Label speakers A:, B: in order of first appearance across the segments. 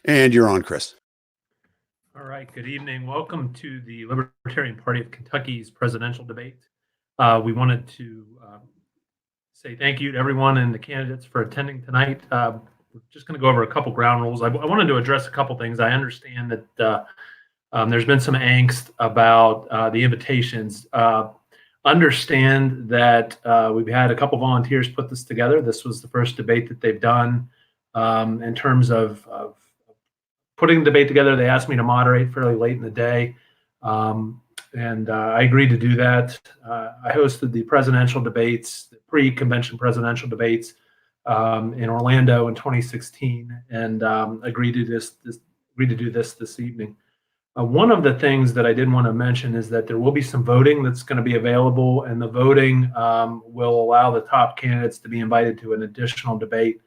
A: And you're on, Chris.
B: All right, good evening. Welcome to the Libertarian Party of Kentucky's presidential debate. We wanted to say thank you to everyone and the candidates for attending tonight. We're just going to go over a couple ground rules. I wanted to address a couple things. I understand that there's been some angst about the invitations. Understand that we've had a couple volunteers put this together. This was the first debate that they've done in terms of putting the debate together. They asked me to moderate fairly late in the day, and I agreed to do that. I hosted the presidential debates, the pre-convention presidential debates in Orlando in 2016, and agreed to do this evening. One of the things that I did want to mention is that there will be some voting that's going to be available, and the voting will allow the top candidates to be invited to an additional debate.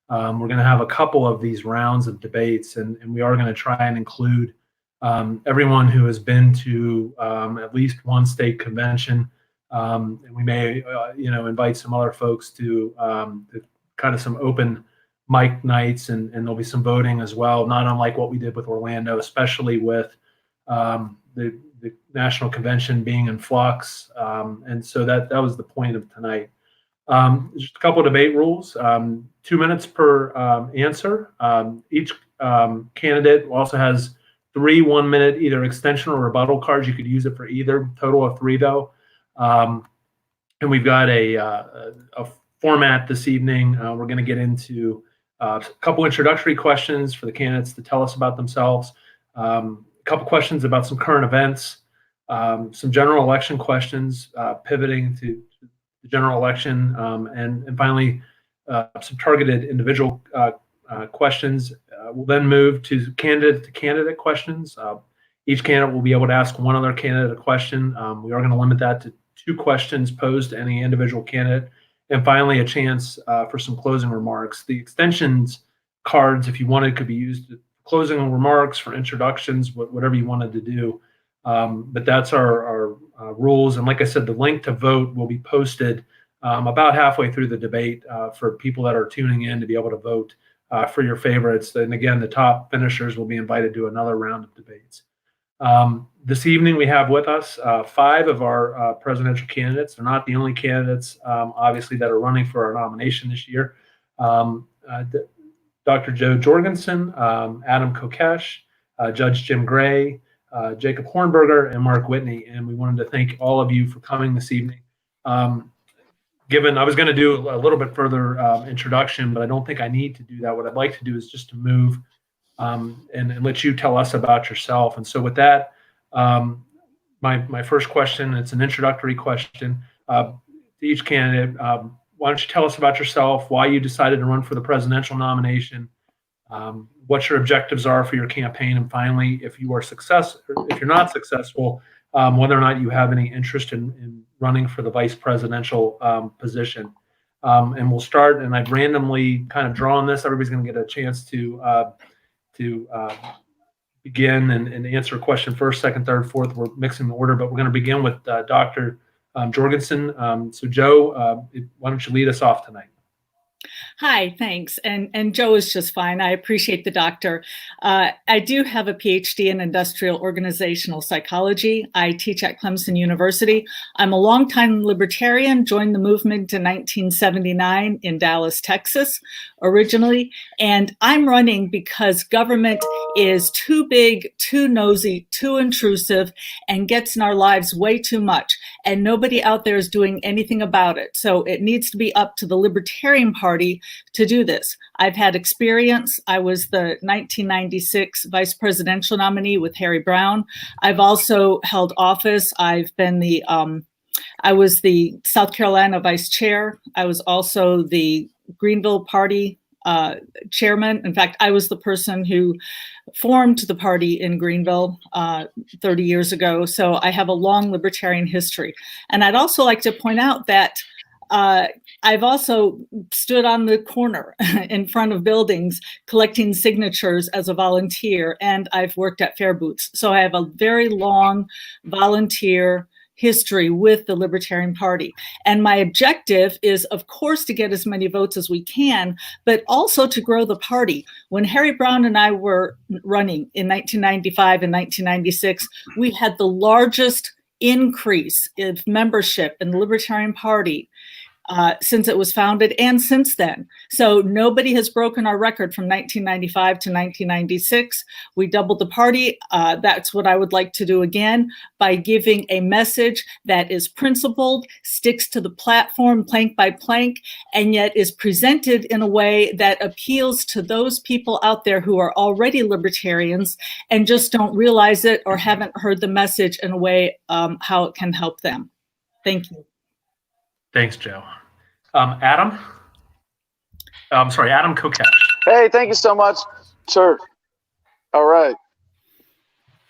B: We're going to have a couple of these rounds of debates, and we are going to try and include everyone who has been to at least one state convention. And we may, invite some other folks to kind of some open mic nights, and there'll be some voting as well, not unlike what we did with Orlando, especially with the national convention being in flux. And so that was the point of tonight. Just a couple of debate rules, 2 minutes per answer. Each candidate also has 3 1-minute either extension or rebuttal cards. You could use it for either, total of 3 though. And we've got a format this evening. We're going to get into a couple introductory questions for the candidates to tell us about themselves, a couple questions about some current events, some general election questions, pivoting to the general election, and finally some targeted individual questions. We'll then move to candidate questions. Each candidate will be able to ask one other candidate a question. We are going to limit that to 2 questions posed to any individual candidate. And finally, a chance for some closing remarks. The extensions cards, if you wanted, could be used for closing remarks, for introductions, whatever you wanted to do. But that's our rules. And like I said, the link to vote will be posted about halfway through the debate for people that are tuning in to be able to vote for your favorites. And again, the top finishers will be invited to another round of debates. This evening, we have with us 5 of our presidential candidates. They're not the only candidates, obviously, that are running for our nomination this year. Dr. Joe Jorgensen, Adam Kokesh, Judge Jim Gray, Jacob Hornberger, and Mark Whitney. And we wanted to thank all of you for coming this evening. Given I was going to do a little bit further introduction, but I don't think I need to do that. What I'd like to do is just to move and let you tell us about yourself. And so with that, my first question, it's an introductory question to each candidate. Why don't you tell us about yourself, why you decided to run for the presidential nomination, what your objectives are for your campaign, and finally, if you're not successful, whether or not you have any interest in running for the vice presidential position. And we'll start, and I've randomly kind of drawn this. Everybody's going to get a chance to begin and answer a question first, second, third, fourth. We're mixing the order, but we're going to begin with Dr. Jorgensen. So Joe, why don't you lead us off tonight?
C: Hi, thanks. And Joe is just fine. I appreciate the doctor. I do have a PhD in industrial organizational psychology. I teach at Clemson University. I'm a longtime libertarian, joined the movement in 1979 in Dallas, Texas, originally. And I'm running because government is too big, too nosy, too intrusive, and gets in our lives way too much. And nobody out there is doing anything about it. So it needs to be up to the Libertarian Party to do this. I've had experience. I was the 1996 vice presidential nominee with Harry Brown. I've also held office. I've been I was the South Carolina vice chair. I was also the Greenville Party chairman. In fact, I was the person who formed the party in Greenville 30 years ago. So I have a long libertarian history. And I'd also like to point out that I've also stood on the corner in front of buildings collecting signatures as a volunteer, and I've worked at Fair Boots. So I have a very long volunteer history with the Libertarian Party. And my objective is, of course, to get as many votes as we can, but also to grow the party. When Harry Brown and I were running in 1995 and 1996, we had the largest increase in membership in the Libertarian Party since it was founded and since then. So nobody has broken our record from 1995 to 1996. We doubled the party. That's what I would like to do again by giving a message that is principled, sticks to the platform plank by plank, and yet is presented in a way that appeals to those people out there who are already libertarians and just don't realize it or haven't heard the message in a way how it can help them. Thank you.
B: Thanks, Joe. Adam Kokesh.
A: Hey, thank you so much. Sure. All right.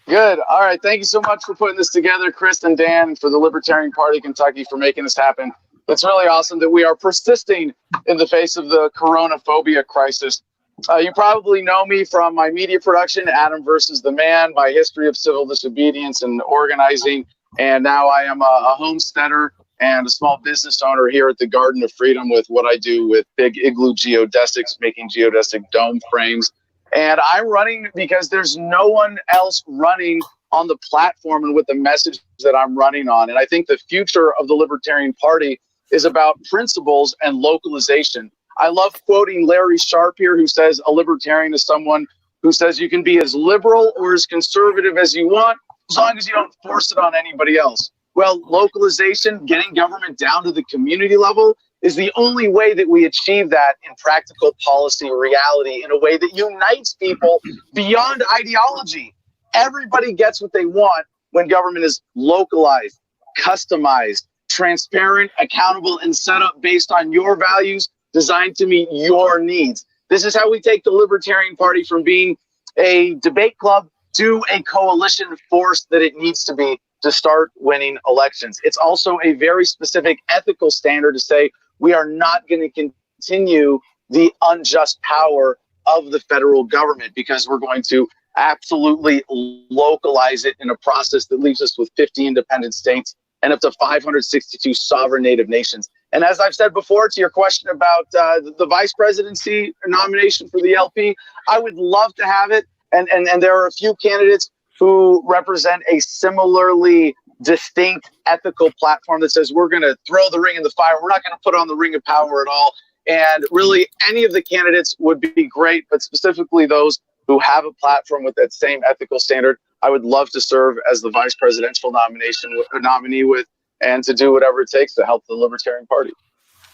A: Good. All right. Thank you so much for putting this together, Chris and Dan, for the Libertarian Party of Kentucky, for making this happen. It's really awesome that we are persisting in the face of the coronaphobia crisis. You probably know me from my media production, Adam versus the Man, my history of civil disobedience and organizing. And now I am a homesteader and a small business owner here at the Garden of Freedom with what I do with big igloo geodesics, making geodesic dome frames. And I'm running because there's no one else running on the platform and with the message that I'm running on. And I think the future of the Libertarian Party is about principles and localization. I love quoting Larry Sharp here, who says a libertarian is someone who says you can be as liberal or as conservative as you want, as long as you don't force it on anybody else. Well, localization, getting government down to the community level, is the only way that we achieve that in practical policy reality, in a way that unites people beyond ideology. Everybody gets what they want when government is localized, customized, transparent, accountable, and set up based on your values, designed to meet your needs. This is how we take the Libertarian Party from being a debate club to a coalition force that it needs to be to start winning elections. It's also a very specific ethical standard to say we are not going to continue the unjust power of the federal government, because we're going to absolutely localize it in a process that leaves us with 50 independent states and up to 562 sovereign native nations. And as I've said before, to your question about the vice presidency nomination for the LP, I would love to have it. And there are a few candidates who represent a similarly distinct ethical platform that says we're going to throw the ring in the fire. We're not going to put on the ring of power at all. And really, any of the candidates would be great, but specifically those who have a platform with that same ethical standard, I would love to serve as the vice presidential nominee with, and to do whatever it takes to help the Libertarian Party.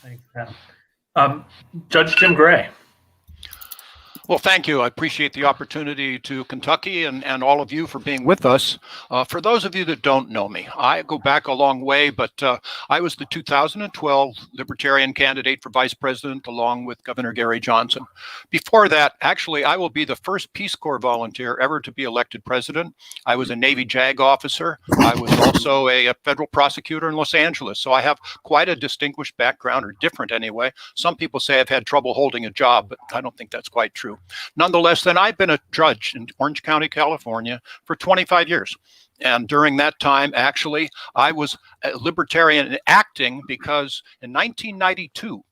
B: Thanks, Adam. Judge Jim Gray.
D: Well, thank you. I appreciate the opportunity to Kentucky and all of you for being with us. For those of you that don't know me, I go back a long way, but I was the 2012 Libertarian candidate for vice president along with Governor Gary Johnson. Before that, actually, I will be the first Peace Corps volunteer ever to be elected president. I was a Navy JAG officer. I was also a federal prosecutor in Los Angeles. So I have quite a distinguished background, or different anyway. Some people say I've had trouble holding a job, but I don't think that's quite true. Nonetheless, then I've been a judge in Orange County, California for 25 years. And during that time, actually, I was a libertarian acting because in 1992,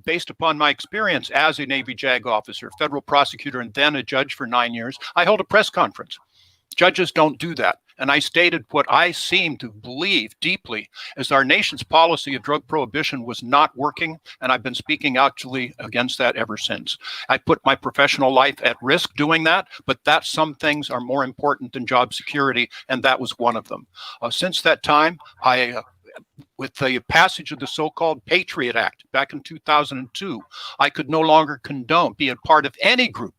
D: based upon my experience as a Navy JAG officer, federal prosecutor, and then a judge for 9 years, I held a press conference. Judges don't do that. And I stated what I seem to believe deeply is our nation's policy of drug prohibition was not working. And I've been speaking actually against that ever since. I put my professional life at risk doing that, but that some things are more important than job security. And that was one of them. Since that time, with the passage of the so-called Patriot Act back in 2002, I could no longer be a part of any group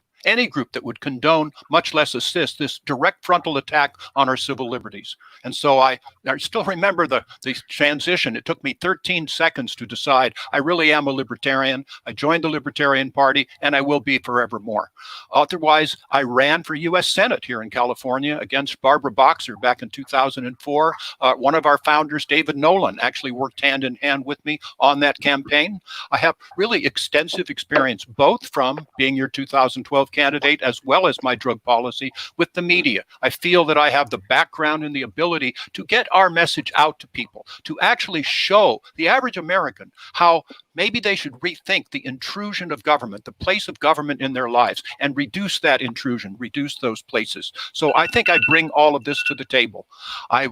D: that would condone, much less assist, this direct frontal attack on our civil liberties. And so I still remember the transition. It took me 13 seconds to decide I really am a libertarian. I joined the Libertarian Party, and I will be forevermore. Otherwise, I ran for U.S. Senate here in California against Barbara Boxer back in 2004. One of our founders, David Nolan, actually worked hand in hand with me on that campaign. I have really extensive experience, both from being your 2012 candidate, as well as my drug policy, with the media. I feel that I have the background and the ability to get our message out to people, to actually show the average American how maybe they should rethink the intrusion of government, the place of government in their lives, and reduce that intrusion, reduce those places. So I think I bring all of this to the table. I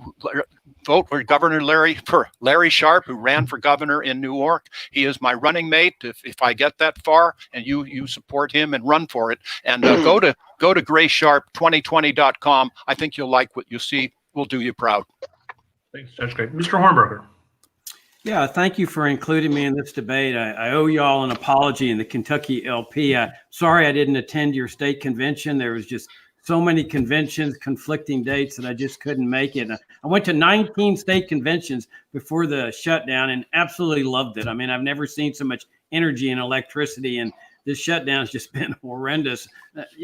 D: vote for Larry Sharp, who ran for governor in New York. He is my running mate. If I get that far, and you support him and run for it, and go to graysharp2020.com. I think you'll like what you see. We'll do you proud.
B: Thanks, Judge Gray. Mr. Hornberger.
E: Yeah, thank you for including me in this debate. I owe y'all an apology in the Kentucky LP. Sorry I didn't attend your state convention. There was just so many conventions, conflicting dates, that I just couldn't make it. I went to 19 state conventions before the shutdown and absolutely loved it. I mean, I've never seen so much energy and electricity, and this shutdown has just been horrendous,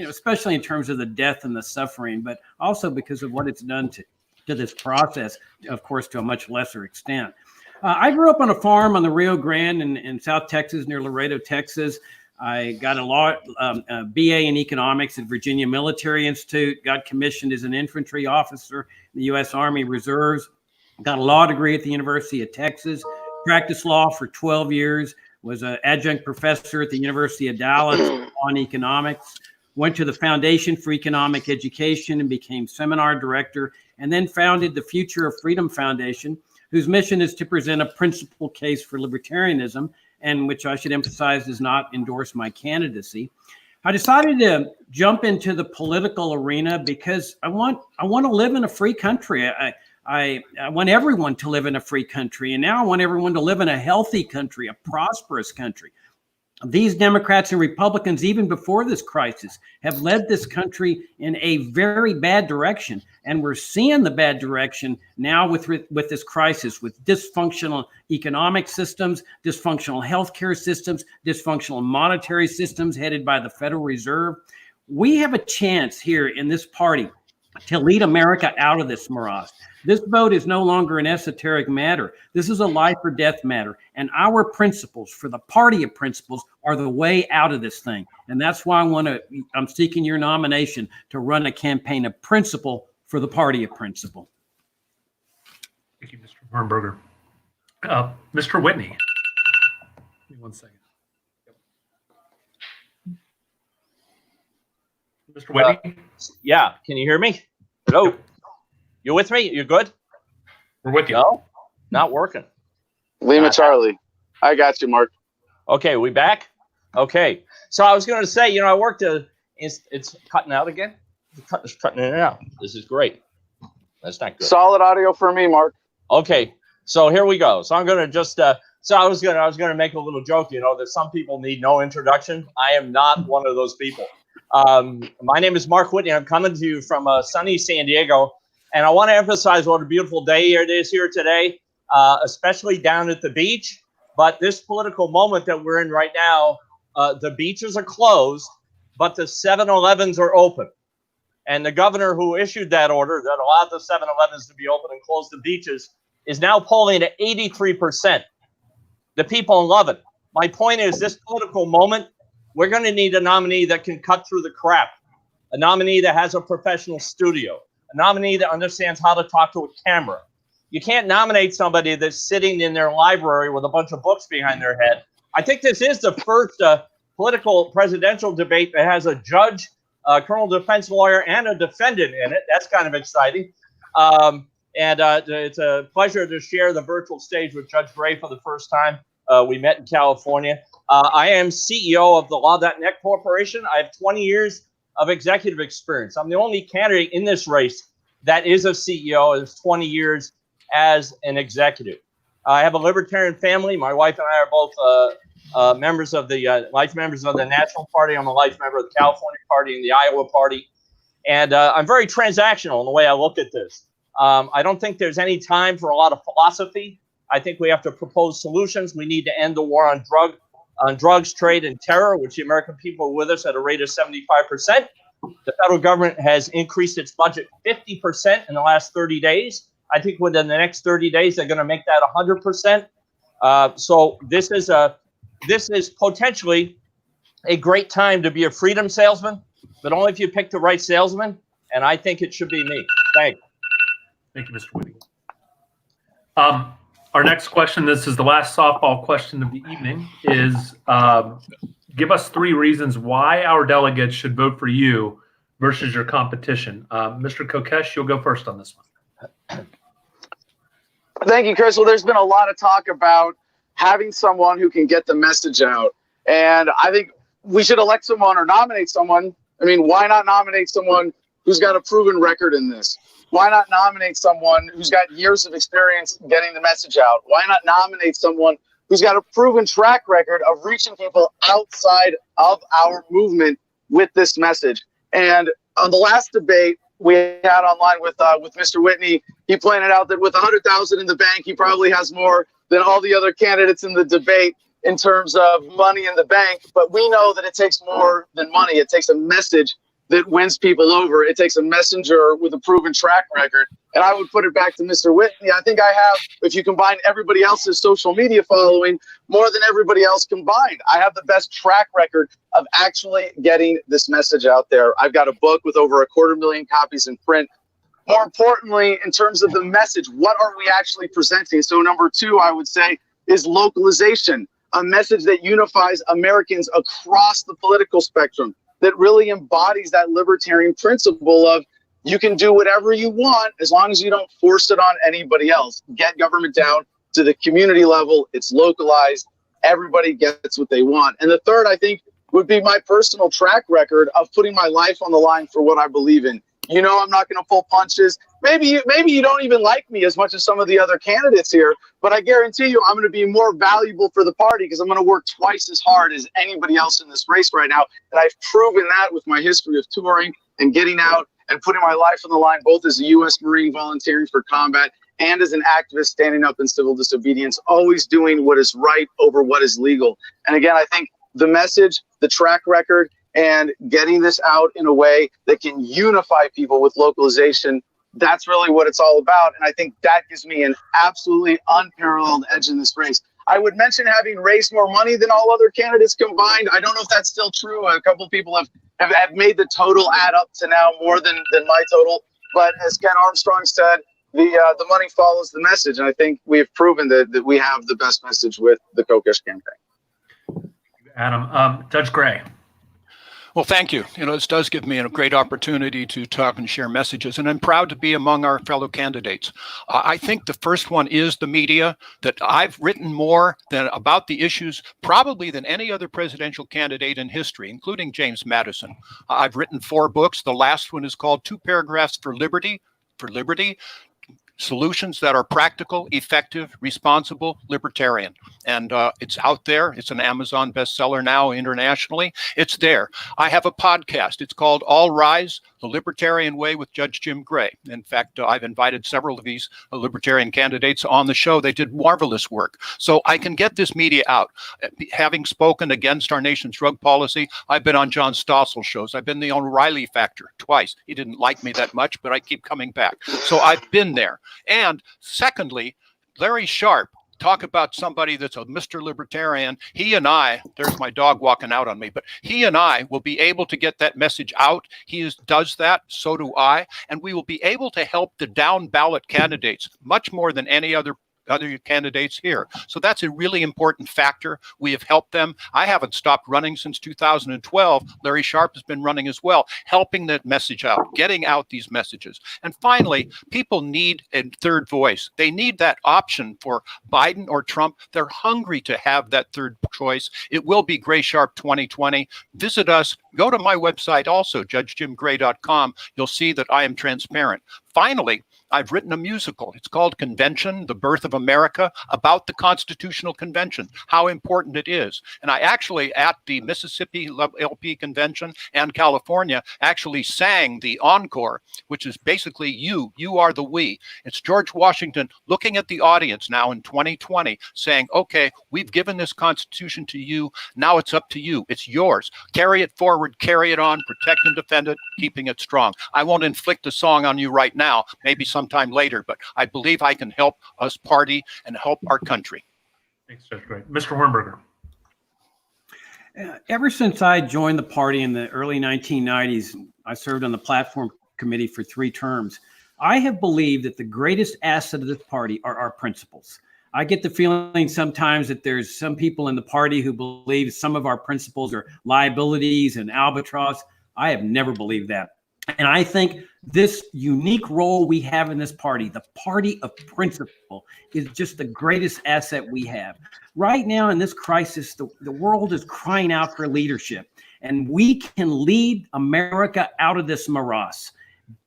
E: especially in terms of the death and the suffering, but also because of what it's done to this process, of course, to a much lesser extent. I grew up on a farm on the Rio Grande in South Texas, near Laredo, Texas. I got a BA in economics at Virginia Military Institute, got commissioned as an infantry officer in the U.S. Army Reserves, got a law degree at the University of Texas, practiced law for 12 years, was an adjunct professor at the University of Dallas on economics, went to the Foundation for Economic Education and became seminar director, and then founded the Future of Freedom Foundation, whose mission is to present a principal case for libertarianism, and which I should emphasize does not endorse my candidacy. I decided to jump into the political arena because I want to live in a free country. I want everyone to live in a free country, and now I want everyone to live in a healthy country, a prosperous country. These Democrats and Republicans, even before this crisis, have led this country in a very bad direction. And we're seeing the bad direction now with this crisis, with dysfunctional economic systems, dysfunctional healthcare systems, dysfunctional monetary systems headed by the Federal Reserve. We have a chance here in this party to lead America out of this morass. This vote is no longer an esoteric matter. This is a life or death matter. And our principles for the party of principles are the way out of this thing. And that's why I'm seeking your nomination to run a campaign of principle for the party of principle.
B: Thank you, Mr. Hornberger. Mr. Whitney. Give me 1 second. Mr. Whitney?
F: Yeah, can you hear me? Hello? You with me? You good?
B: We're with you.
F: No? Not working.
A: Lima Charlie. I got you, Mark.
F: Okay, we back? Okay. So I was going to say, I worked it's cutting out again? It's cutting in and out. This is great. That's not good.
A: Solid audio for me, Mark.
F: Okay. So here we go. So I'm going to just so I was going to make a little joke, that some people need no introduction. I am not one of those people. My name is Mark Whitney. I'm coming to you from sunny San Diego. And I want to emphasize what a beautiful day it is here today, especially down at the beach. But this political moment that we're in right now, the beaches are closed, but the 7-Elevens are open. And the governor who issued that order that allowed the 7-Elevens to be open and close the beaches is now polling at 83%. The people love it. My point is, this political moment, we're going to need a nominee that can cut through the crap, a nominee that has a professional studio, a nominee that understands how to talk to a camera. You can't nominate somebody that's sitting in their library with a bunch of books behind their head. I think this is the first political presidential debate that has a judge, a criminal defense lawyer, and a defendant in it. That's kind of exciting. It's a pleasure to share the virtual stage with Judge Gray for the first time. We met in California. I am CEO of the Law.net Corporation. I have 20 years of executive experience. I'm the only candidate in this race that is a CEO, has 20 years as an executive. I have a libertarian family. My wife and I are both members of the life members of the National Party. I'm a life member of the California Party and the Iowa Party. And I'm very transactional in the way I look at this. I don't think there's any time for a lot of philosophy. I think we have to propose solutions. We need to end the war on drugs, trade, and terror, which the American people are with us at a rate of 75%. The federal government has increased its budget 50% in the last 30 days. I think within the next 30 days, they're going to make that 100%. So this is potentially a great time to be a freedom salesman, but only if you pick the right salesman. And I think it should be me. Thanks.
B: Thank you, Mr. Whitney. Our next question, this is the last softball question of the evening, is give us 3 reasons why our delegates should vote for you versus your competition. Mr. Kokesh, you'll go first on this one.
A: Thank you, Chris. Well, there's been a lot of talk about having someone who can get the message out. And I think we should elect someone or nominate someone. I mean, why not nominate someone who's got a proven record in this? Why not nominate someone who's got years of experience getting the message out? Why not nominate someone who's got a proven track record of reaching people outside of our movement with this message? And on the last debate we had online with Mr. Whitney, he pointed out that with 100,000 in the bank, he probably has more than all the other candidates in the debate in terms of money in the bank. But we know that it takes more than money. It takes a message that wins people over. It takes a messenger with a proven track record. And I would put it back to Mr. Whitney. I think I have, if you combine everybody else's social media following, more than everybody else combined. I have the best track record of actually getting this message out there. I've got a book with over 250,000 copies in print. More importantly, in terms of the message, what are we actually presenting? So number 2, I would say, is localization, a message that unifies Americans across the political spectrum, that really embodies that libertarian principle of you can do whatever you want as long as you don't force it on anybody else. Get government down to the community level. It's localized. Everybody gets what they want. And the third, I think, would be my personal track record of putting my life on the line for what I believe in. You know, I'm not going to pull punches. Maybe you don't even like me as much as some of the other candidates here, but I guarantee you I'm going to be more valuable for the party because I'm going to work twice as hard as anybody else in this race right now. And I've proven that with my history of touring and getting out and putting my life on the line, both as a U.S. Marine volunteering for combat and as an activist standing up in civil disobedience, always doing what is right over what is legal. And again, I think the message, the track record, and getting this out in a way that can unify people with localization, that's really what it's all about. And I think that gives me an absolutely unparalleled edge in this race. I would mention having raised more money than all other candidates combined. I don't know if that's still true. A couple of people have made the total add up to now more than my total. But as Ken Armstrong said, the money follows the message. And I think we have proven that we have the best message with the Kokesh campaign.
B: Adam, Judge Gray.
D: Well, thank you. You know, this does give me a great opportunity to talk and share messages, and I'm proud to be among our fellow candidates. I think the first one is the media, that I've written more about the issues probably than any other presidential candidate in history, including James Madison. I've written 4 books. The last one is called 2 Paragraphs for Liberty, solutions that are practical, effective, responsible, libertarian. And it's out there. It's an Amazon bestseller now internationally. It's there. I have a podcast. It's called All Rise, The Libertarian Way with Judge Jim Gray. In fact, I've invited several of these libertarian candidates on the show. They did marvelous work. So I can get this media out. Having spoken against our nation's drug policy, I've been on John Stossel's shows. I've been the O'Reilly Factor twice. He didn't like me that much, but I keep coming back. So I've been there. And secondly, Larry Sharpe, talk about somebody that's a Mr. Libertarian. He and I, there's my dog walking out on me, but he and I will be able to get that message out. He does that, so do I. And we will be able to help the down ballot candidates much more than any other candidates here. So that's a really important factor. We have helped them. I haven't stopped running since 2012. Larry Sharpe has been running as well, helping that message out, getting out these messages. And finally, people need a third voice. They need that option for Biden or Trump. They're hungry to have that third choice. It will be Gray Sharpe 2020. Visit us. Go to my website also, judgejimgray.com. You'll see that I am transparent. Finally, I've written a musical. It's called Convention, The Birth of America, about the Constitutional Convention, how important it is. And I actually, at the Mississippi LP Convention and California, actually sang the encore, which is basically you are the we. It's George Washington looking at the audience now in 2020 saying, okay, we've given this Constitution to you. Now it's up to you. It's yours. Carry it forward, carry it on, protect and defend it, keeping it strong. I won't inflict a song on you right now, maybe sometime later, but I believe I can help us party and help our country.
B: Thanks, Judge Gray. Mr. Hornberger.
E: Ever since I joined the party in the early 1990s, I served on the platform committee for 3 terms. I have believed that the greatest asset of this party are our principles. I get the feeling sometimes that there's some people in the party who believe some of our principles are liabilities and albatross. I have never believed that. And I think this unique role we have in this party, the party of principle, is just the greatest asset we have. Right now in this crisis, the world is crying out for leadership, and we can lead America out of this morass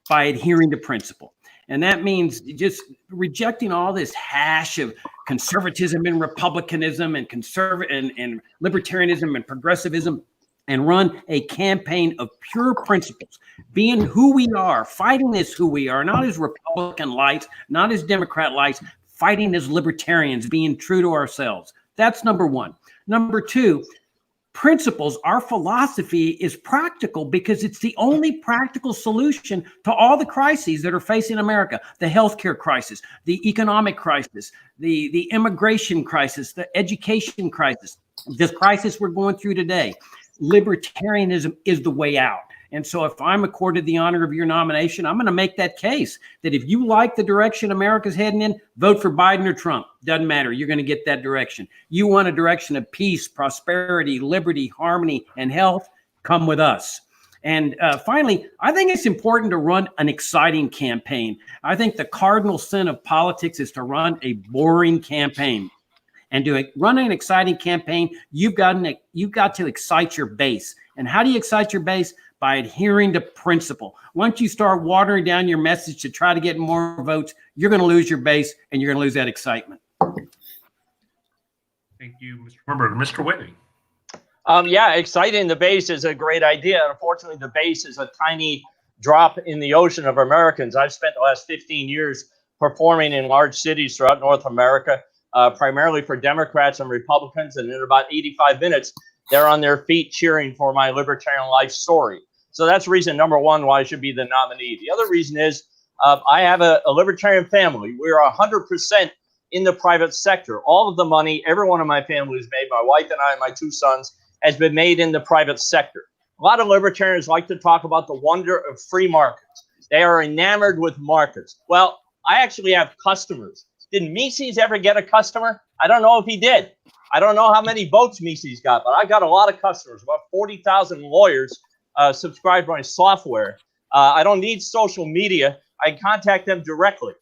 E: by adhering to principle. And that means just rejecting all this hash of conservatism and republicanism and and libertarianism and progressivism, and run a campaign of pure principles, being who we are, fighting as who we are, not as Republican lights, not as Democrat lights, fighting as libertarians, being true to ourselves. That's number one. Number two, principles, our philosophy is practical because it's the only practical solution to all the crises that are facing America: the healthcare crisis, the economic crisis, the immigration crisis, the education crisis, this crisis we're going through today. Libertarianism is the way out. And so if I'm accorded the honor of your nomination, I'm going to make that case that if you like the direction America's heading in, vote for Biden or Trump. Doesn't matter. You're going to get that direction. You want a direction of peace, prosperity, liberty, harmony, and health? Come with us. And finally, I think it's important to run an exciting campaign. I think the cardinal sin of politics is to run a boring campaign. And to run an exciting campaign, you've got to excite your base. And how do you excite your base? By adhering to principle. Once you start watering down your message to try to get more votes, you're going to lose your base and you're going to lose that excitement.
B: Thank you, Mr. Hornberger. Mr. Whitney.
F: Yeah, exciting the base is a great idea. Unfortunately, the base is a tiny drop in the ocean of Americans. I've spent the last 15 years performing in large cities throughout North America, primarily for Democrats and Republicans. And in about 85 minutes, they're on their feet cheering for my libertarian life story. So that's reason number one why I should be the nominee. The other reason is I have a libertarian family. We're 100% in the private sector. All of the money, every one of my family has made, my wife and I and my 2 sons, has been made in the private sector. A lot of libertarians like to talk about the wonder of free markets. They are enamored with markets. Well, I actually have customers. Did Mises ever get a customer? I don't know if he did. I don't know how many votes Mises got, but I got a lot of customers, about 40,000 lawyers subscribe to my software. I don't need social media. I contact them directly.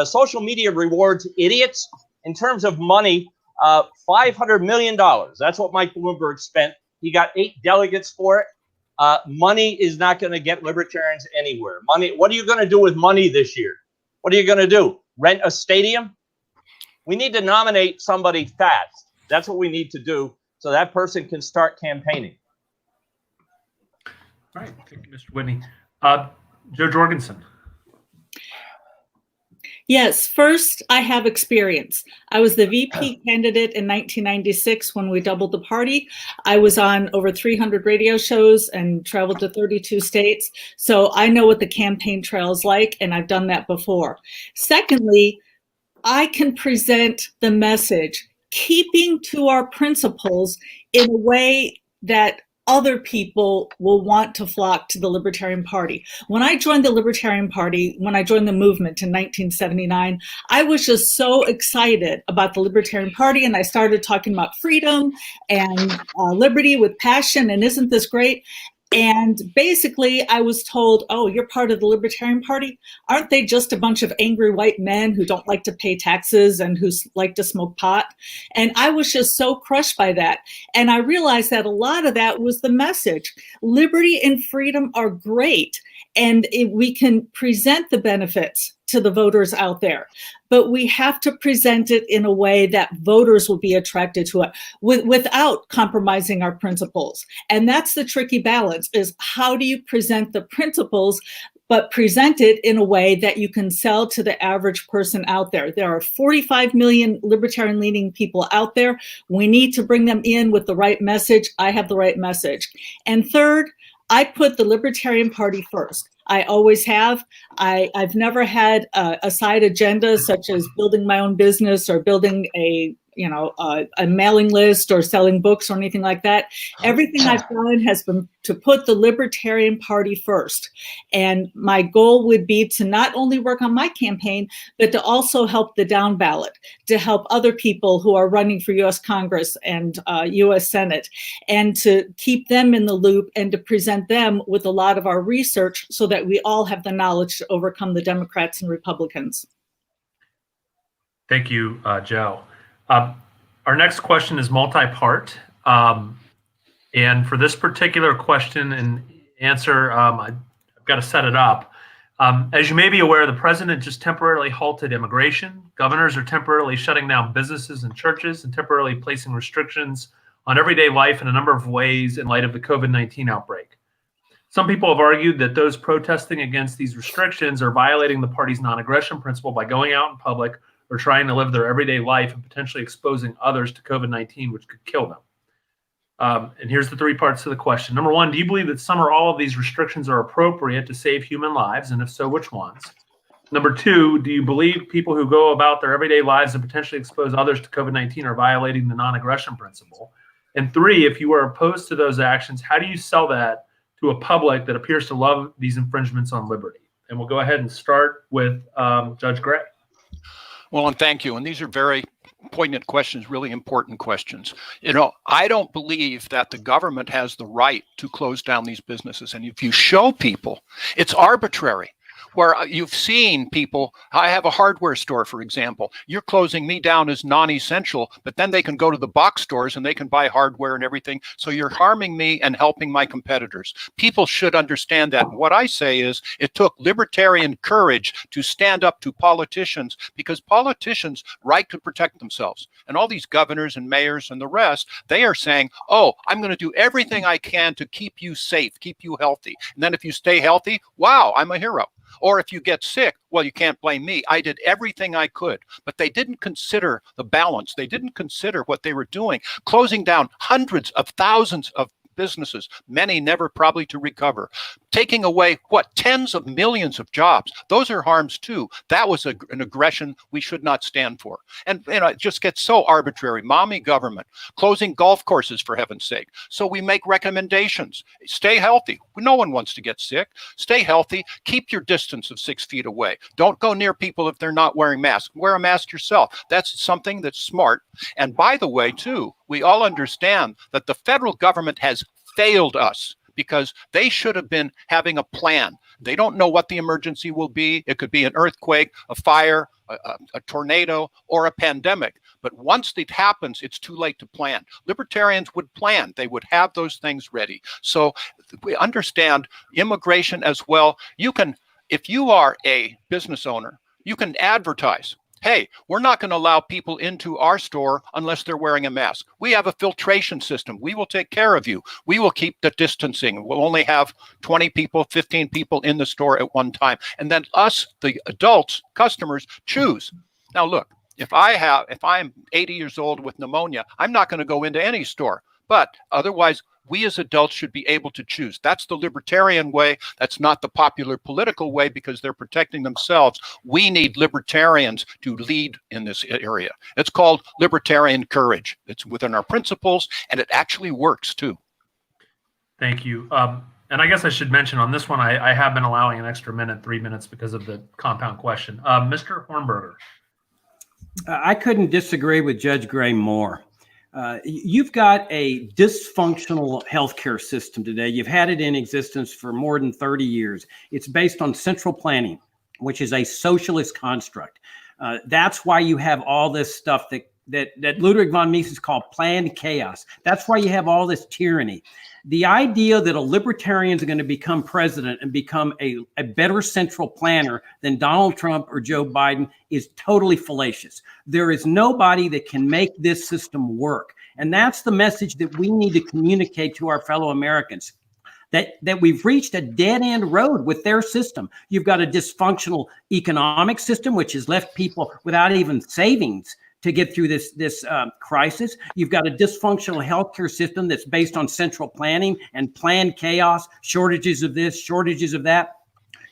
F: Social media rewards idiots. In terms of money, $500 million. That's what Mike Bloomberg spent. He got 8 delegates for it. Money is not going to get libertarians anywhere. Money. What are you going to do with money this year? What are you going to do? Rent a stadium? We need to nominate somebody fast. That's what we need to do so that person can start campaigning.
B: All right. Thank you, Mr. Whitney. Joe Jorgensen.
C: Yes, first, I have experience. I was the VP candidate in 1996 when we doubled the party. I was on over 300 radio shows and traveled to 32 states. So I know what the campaign trail is like, and I've done that before. Secondly, I can present the message, keeping to our principles in a way that other people will want to flock to the Libertarian Party. When I joined the Libertarian Party, when I joined the movement in 1979, I was just so excited about the Libertarian Party, and I started talking about freedom and liberty with passion, and isn't this great? And basically, I was told, oh, you're part of the Libertarian Party? Aren't they just a bunch of angry white men who don't like to pay taxes and who like to smoke pot? And I was just so crushed by that. And I realized that a lot of that was the message. Liberty and freedom are great, and we can present the benefits to the voters out there. But we have to present it in a way that voters will be attracted to it without compromising our principles. And that's the tricky balance, is how do you present the principles, but present it in a way that you can sell to the average person out there. There are 45 million libertarian-leaning people out there. We need to bring them in with the right message. I have the right message. And third, I put the Libertarian Party first. I always have. I've never had a side agenda such as building my own business or building a a mailing list or selling books or anything like that. Everything I've done has been to put the Libertarian Party first. And my goal would be to not only work on my campaign, but to also help the down ballot, to help other people who are running for U.S. Congress and U.S. Senate, and to keep them in the loop and to present them with a lot of our research so that we all have the knowledge to overcome the Democrats and Republicans.
B: Thank you, Joe. Our next question is multi-part. And for this particular question and answer, I've got to set it up. As you may be aware, the president just temporarily halted immigration. Governors are temporarily shutting down businesses and churches and temporarily placing restrictions on everyday life in a number of ways in light of the COVID-19 outbreak. Some people have argued that those protesting against these restrictions are violating the party's non-aggression principle by going out in public or trying to live their everyday life and potentially exposing others to COVID-19, which could kill them. And here's the three parts to the question. Number one, do you believe that some or all of these restrictions are appropriate to save human lives? And if so, which ones? Number two, do you believe people who go about their everyday lives and potentially expose others to COVID-19 are violating the non-aggression principle? And three, if you are opposed to those actions, how do you sell that to a public that appears to love these infringements on liberty? And we'll go ahead and start with Judge Gray.
D: Well, and thank you. And these are very poignant questions, really important questions. I don't believe that the government has the right to close down these businesses. And if you show people, it's arbitrary. Where you've seen people, I have a hardware store, for example. You're closing me down as non-essential, but then they can go to the box stores and they can buy hardware and everything. So you're harming me and helping my competitors. People should understand that. And what I say is it took libertarian courage to stand up to politicians, because politicians right to protect themselves. And all these governors and mayors and the rest, they are saying, oh, I'm going to do everything I can to keep you safe, keep you healthy. And then if you stay healthy, wow, I'm a hero. Or if you get sick, well, you can't blame me. I did everything I could, but they didn't consider the balance. They didn't consider what they were doing, closing down hundreds of thousands of businesses, many never probably to recover, taking away tens of millions of jobs. Those are harms too. That was an aggression we should not stand for. And it just gets so arbitrary. Mommy government, closing golf courses for heaven's sake. So we make recommendations. Stay healthy. No one wants to get sick. Stay healthy. Keep your distance of 6 feet away. Don't go near people if they're not wearing masks. Wear a mask yourself. That's something that's smart. And by the way, too, we all understand that the federal government has failed us, because they should have been having a plan. They don't know what the emergency will be. It could be an earthquake, a fire, a tornado, or a pandemic. But once it happens, it's too late to plan. Libertarians would plan. They would have those things ready. So we understand immigration as well. You can, if you are a business owner, you can advertise. Hey, we're not going to allow people into our store unless they're wearing a mask. We have a filtration system. We will take care of you. We will keep the distancing. We'll only have 20 people, 15 people in the store at one time. And then us, the adults, customers, choose. Now, look, if I'm 80 years old with pneumonia, I'm not going to go into any store. But otherwise, we as adults should be able to choose. That's the libertarian way. That's not the popular political way, because they're protecting themselves. We need libertarians to lead in this area. It's called libertarian courage. It's within our principles, and it actually works too.
B: Thank you. And I guess I should mention on this one, I have been allowing an extra minute, 3 minutes, because of the compound question. Mr. Hornberger.
E: I couldn't disagree with Judge Gray more. You've got a dysfunctional healthcare system today. You've had it in existence for more than 30 years. It's based on central planning, which is a socialist construct. That's why you have all this stuff that Ludwig von Mises called planned chaos. That's why you have all this tyranny. The idea that a libertarian is going to become president and become a better central planner than Donald Trump or Joe Biden is totally fallacious. There is nobody that can make this system work. And that's the message that we need to communicate to our fellow Americans, that we've reached a dead-end road with their system. You've got a dysfunctional economic system, which has left people without even savings to get through this crisis. You've got a dysfunctional healthcare system that's based on central planning and planned chaos, shortages of this, shortages of that.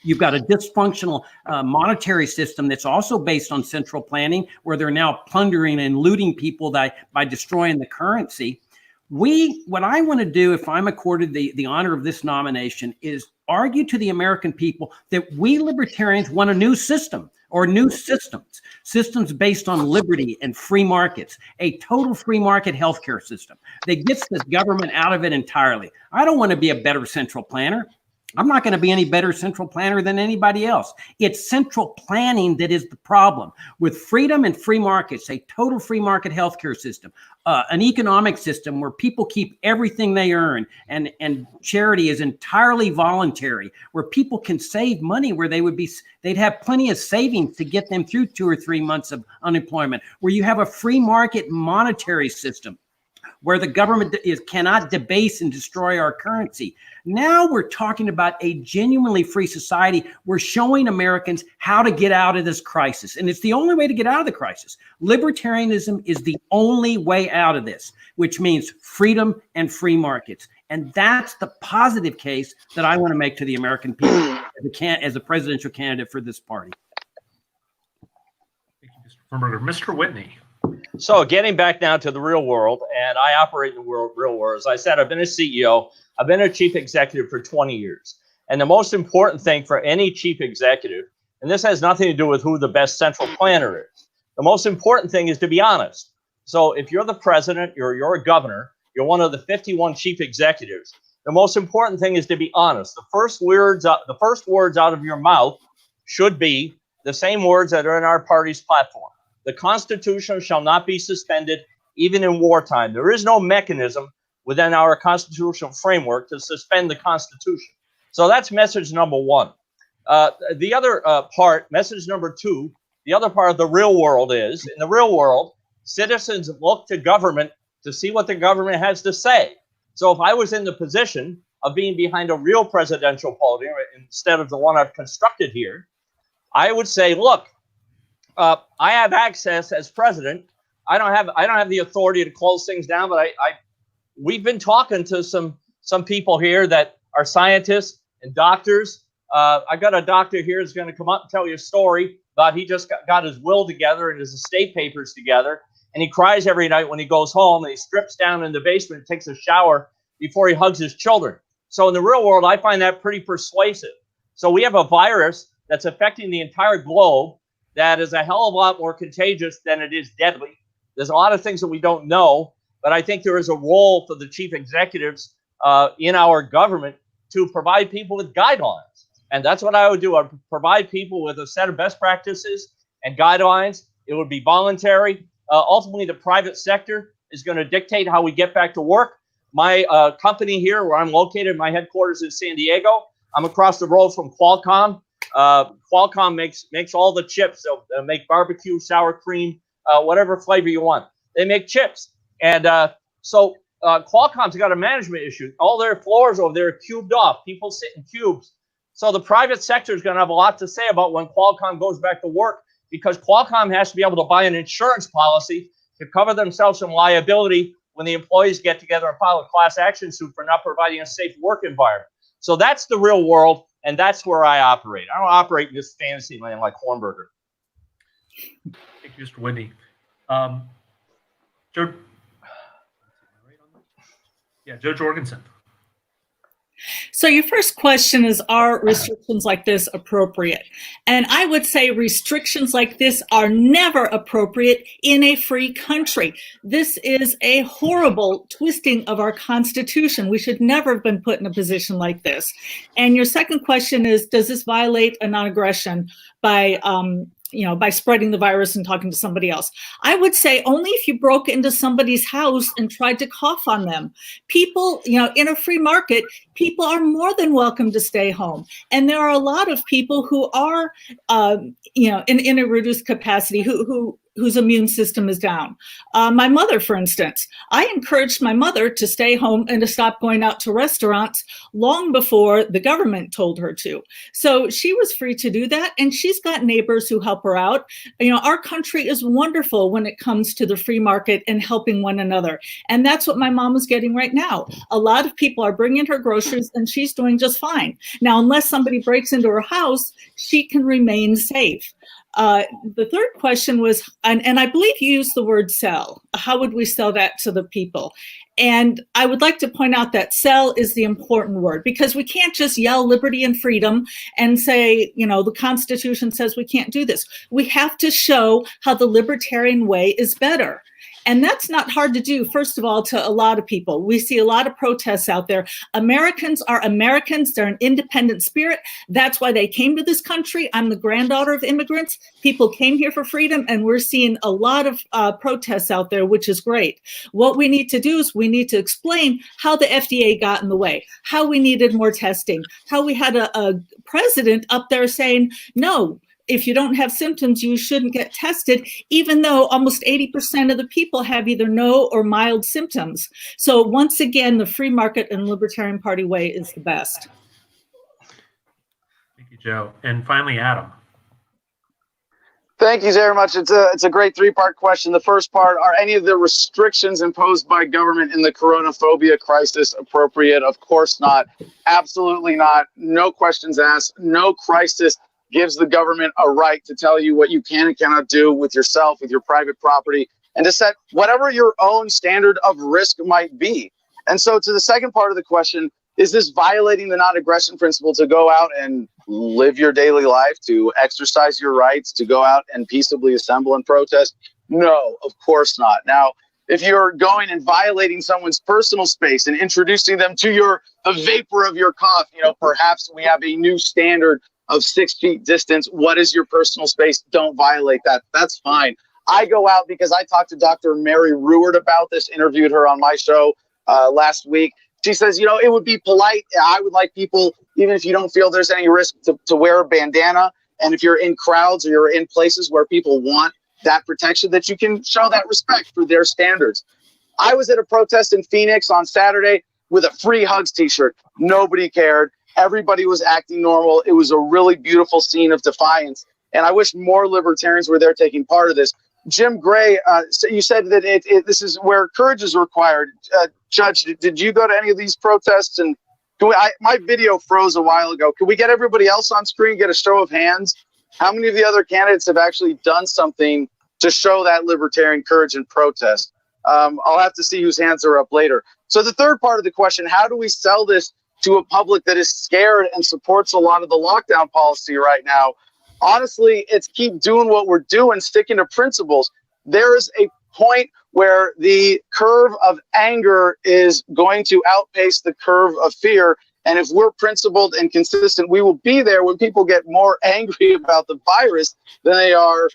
E: You've got a dysfunctional monetary system that's also based on central planning, where they're now plundering and looting people by destroying the currency. What I want to do, if I'm accorded the honor of this nomination, is argue to the American people that we libertarians want a new system, or new systems based on liberty and free markets, a total free market healthcare system that gets this government out of it entirely. I don't want to be a better central planner. I'm not going to be any better central planner than anybody else. It's central planning that is the problem. With freedom and free markets, a total free market healthcare system, an economic system where people keep everything they earn, and charity is entirely voluntary, where people can save money, where they'd have plenty of savings to get them through 2 or 3 months of unemployment, where you have a free market monetary system, where the government cannot debase and destroy our currency. Now we're talking about a genuinely free society. We're showing Americans how to get out of this crisis. And it's the only way to get out of the crisis. Libertarianism is the only way out of this, which means freedom and free markets. And that's the positive case that I want to make to the American people as a presidential candidate for this party.
B: Thank you, Mr. Hornberger. Mr. Whitney.
F: So getting back now to the real world, and I operate in the real world. As I said, I've been a CEO. I've been a chief executive for 20 years. And the most important thing for any chief executive, and this has nothing to do with who the best central planner is, the most important thing is to be honest. So if you're the president, you're a governor, you're one of the 51 chief executives, the most important thing is to be honest. The first words out of your mouth should be the same words that are in our party's platform. The Constitution shall not be suspended, even in wartime. There is no mechanism within our constitutional framework to suspend the Constitution. So that's message number one. The other part, message number two, the other part of the real world is, in the real world, citizens look to government to see what the government has to say. So if I was in the position of being behind a real presidential podium instead of the one I've constructed here, I would say, look, I have access as president. I don't have the authority to close things down, but we've been talking to some people here that are scientists and doctors. I got a doctor here who's going to come up and tell you a story about he just got his will together and his estate papers together, and he cries every night when he goes home, and he strips down in the basement and takes a shower before he hugs his children. So in the real world, I find that pretty persuasive. So we have a virus that's affecting the entire globe that is a hell of a lot more contagious than it is deadly. There's a lot of things that we don't know, but I think there is a role for the chief executives in our government to provide people with guidelines. And that's what I would do. I would provide people with a set of best practices and guidelines. It would be voluntary. Ultimately, the private sector is going to dictate how we get back to work. My company here, where I'm located, my headquarters is San Diego. I'm across the road from Qualcomm. Qualcomm makes all the chips. They'll make barbecue, sour cream, whatever flavor you want. They make chips. And so Qualcomm's got a management issue. All their floors over there are cubed off. People sit in cubes. So the private sector is going to have a lot to say about when Qualcomm goes back to work, because Qualcomm has to be able to buy an insurance policy to cover themselves from liability when the employees get together and file a class action suit for not providing a safe work environment. So that's the real world. And that's where I operate. I don't operate in this fantasy land like Hornberger.
B: Thank you, Mr. Whitney. Joe Jorgensen.
C: So your first question is, are restrictions like this appropriate? And I would say restrictions like this are never appropriate in a free country. This is a horrible twisting of our Constitution. We should never have been put in a position like this. And your second question is, does this violate a non-aggression by spreading the virus and talking to somebody else? I would say only if you broke into somebody's house and tried to cough on them. People, in a free market, people are more than welcome to stay home. And there are a lot of people who are, in a reduced capacity who whose immune system is down. My mother, for instance, I encouraged my mother to stay home and to stop going out to restaurants long before the government told her to. So she was free to do that, and she's got neighbors who help her out. You know, our country is wonderful when it comes to the free market and helping one another. And that's what my mom is getting right now. A lot of people are bringing her groceries, and she's doing just fine. Now, unless somebody breaks into her house, she can remain safe. The third question was, and I believe you used the word sell. How would we sell that to the people? And I would like to point out that sell is the important word, because we can't just yell liberty and freedom and say, you know, the Constitution says we can't do this. We have to show how the libertarian way is better. And that's not hard to do, first of all, to a lot of people. We see a lot of protests out there. Americans are Americans. They're an independent spirit. That's why they came to this country. I'm the granddaughter of immigrants. People came here for freedom, and we're seeing a lot of protests out there, which is great. What we need to do is we need to explain how the FDA got in the way, how we needed more testing, how we had a president up there saying, no, if you don't have symptoms, you shouldn't get tested, even though almost 80% of the people have either no or mild symptoms. So once again, the free market and Libertarian Party way is the best.
B: Thank you, Joe. And finally, Adam.
A: Thank you very much. It's a great three-part question. The first part, are any of the restrictions imposed by government in the coronaphobia crisis appropriate? Of course not. Absolutely not. No questions asked. No crisis gives the government a right to tell you what you can and cannot do with yourself, with your private property, and to set whatever your own standard of risk might be. And so to the second part of the question, is this violating the non-aggression principle to go out and live your daily life, to exercise your rights, to go out and peaceably assemble and protest? No, of course not. Now, if you're going and violating someone's personal space and introducing them to the vapor of your cough, you know, perhaps we have a new standard of 6 feet distance. What is your personal space? Don't violate that. That's fine. I go out because I talked to Dr. Mary Ruward about this, interviewed her on my show last week. She says, you know, it would be polite. I would like people, even if you don't feel there's any risk, to wear a bandana. And if you're in crowds or you're in places where people want that protection, that you can show that respect for their standards. I was at a protest in Phoenix on Saturday with a free hugs t-shirt. Nobody cared. Everybody was acting normal. It was a really beautiful scene of defiance. And I wish more libertarians were there taking part of this. Jim Gray, you said that this is where courage is required. Judge, did you go to any of these protests? And my video froze a while ago. Can we get everybody else on screen, get a show of hands? How many of the other candidates have actually done something to show that libertarian courage and protest? I'll have to see whose hands are up later. So the third part of the question, how do we sell this to a public that is scared and supports a lot of the lockdown policy right now? Honestly, it's keep doing what we're doing, sticking to principles. There is a point where the curve of anger is going to outpace the curve of fear. And if we're principled and consistent, we will be there when people get more angry about the virus than they are,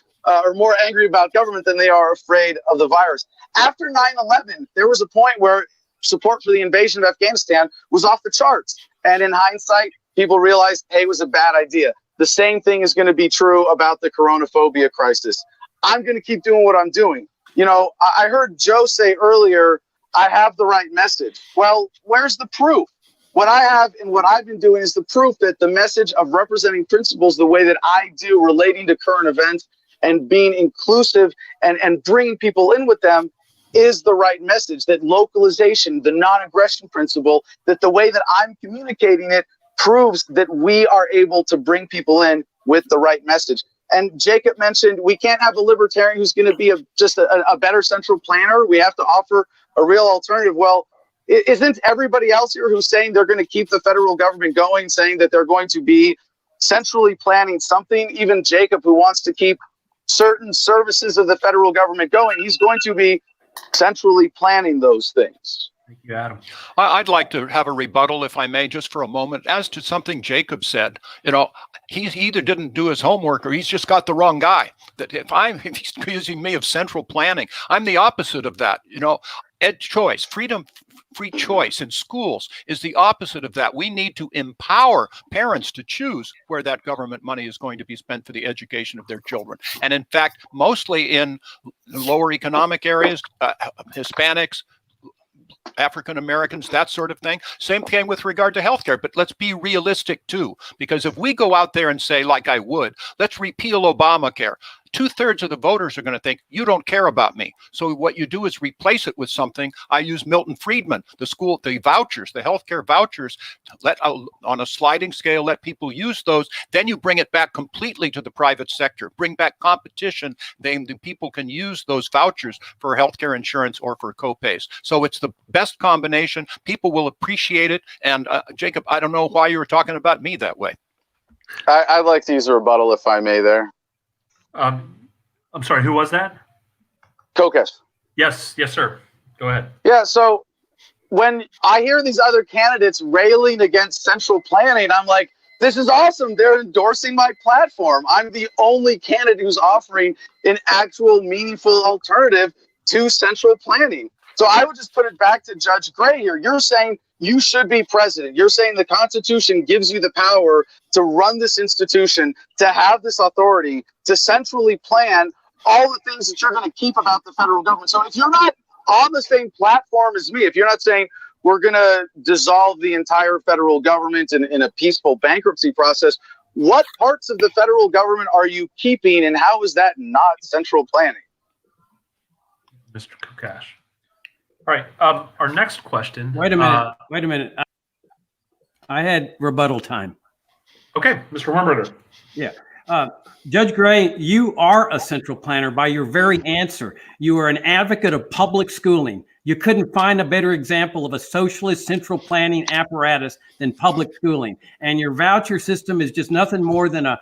A: or more angry about government than they are afraid of the virus. After 9/11, there was a point where support for the invasion of Afghanistan was off the charts. And in hindsight, people realized, hey, it was a bad idea. The same thing is going to be true about the coronaphobia crisis. I'm going to keep doing what I'm doing. You know, I heard Joe say earlier, I have the right message. Well, where's the proof? What I have and what I've been doing is the proof that the message of representing principles the way that I do, relating to current events and being inclusive and bringing people in with them, is the right message. That localization, the non-aggression principle, that the way that I'm communicating it proves that we are able to bring people in with the right message. And Jacob mentioned we can't have a libertarian who's going to be just a better central planner. We have to offer a real alternative. Well, isn't everybody else here who's saying they're going to keep the federal government going, saying that they're going to be centrally planning something? Even Jacob, who wants to keep certain services of the federal government going, he's going to be centrally planning those things.
B: Thank you, Adam.
D: I'd like to have a rebuttal, if I may, just for a moment, as to something Jacob said. You know, he either didn't do his homework or he's just got the wrong guy. That if he's accusing me of central planning, I'm the opposite of that. You know, choice, freedom, free choice in schools is the opposite of that. We need to empower parents to choose where that government money is going to be spent for the education of their children. And in fact, mostly in lower economic areas, Hispanics, African Americans, that sort of thing. Same thing with regard to healthcare. But let's be realistic too, because if we go out there and say, like I would, let's repeal Obamacare, 2/3 of the voters are going to think you don't care about me. So what you do is replace it with something. I use Milton Friedman, the vouchers, the healthcare vouchers, on a sliding scale, let people use those. Then you bring it back completely to the private sector, bring back competition. Then the people can use those vouchers for healthcare insurance or for copays. So it's the best combination. People will appreciate it. And Jacob, I don't know why you were talking about me that way.
A: I'd like to use a rebuttal, if I may, there.
B: I'm sorry, who was that?
A: Kokesh.
B: Yes, sir. Go ahead.
A: Yeah, so when I hear these other candidates railing against central planning, I'm like, this is awesome. They're endorsing my platform. I'm the only candidate who's offering an actual meaningful alternative to central planning. So I would just put it back to Judge Gray here. You're saying you should be president. You're saying the Constitution gives you the power to run this institution, to have this authority, to centrally plan all the things that you're going to keep about the federal government. So if you're not on the same platform as me, if you're not saying we're going to dissolve the entire federal government in a peaceful bankruptcy process, what parts of the federal government are you keeping, and how is that not central planning?
B: Mr. Kokesh. All right. Our next question.
E: Wait a minute. I had rebuttal time.
B: Okay, Mr. Hornberger.
E: Yeah. Judge Gray, you are a central planner by your very answer. You are an advocate of public schooling. You couldn't find a better example of a socialist central planning apparatus than public schooling. And your voucher system is just nothing more than a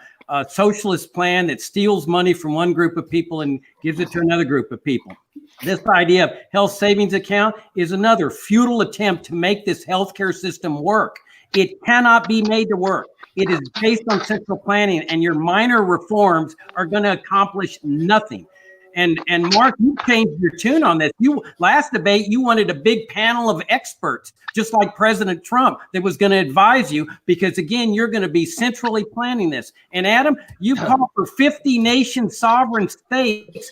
E: socialist plan that steals money from one group of people and gives it to another group of people. This idea of health savings account is another futile attempt to make this healthcare system work. It cannot be made to work. It is based on central planning, and your minor reforms are going to accomplish nothing. And Mark, you changed your tune on this. Last debate, you wanted a big panel of experts, just like President Trump, that was going to advise you, because again, you're going to be centrally planning this. And Adam, you call for 50 nation sovereign states,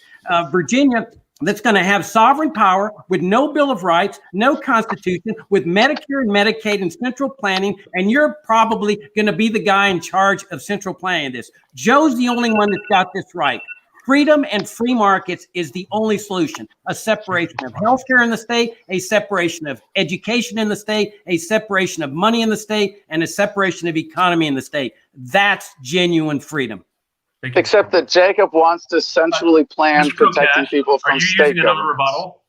E: Virginia, that's going to have sovereign power with no Bill of Rights, no Constitution, with Medicare and Medicaid and central planning, and you're probably going to be the guy in charge of central planning this. Joe's the only one that's got this right. Freedom and free markets is the only solution. A separation of healthcare in the state, a separation of education in the state, a separation of money in the state, and a separation of economy in the state. That's genuine freedom.
A: Except that Jacob wants to centrally plan protecting people from state
B: government. Are you using another rebuttal?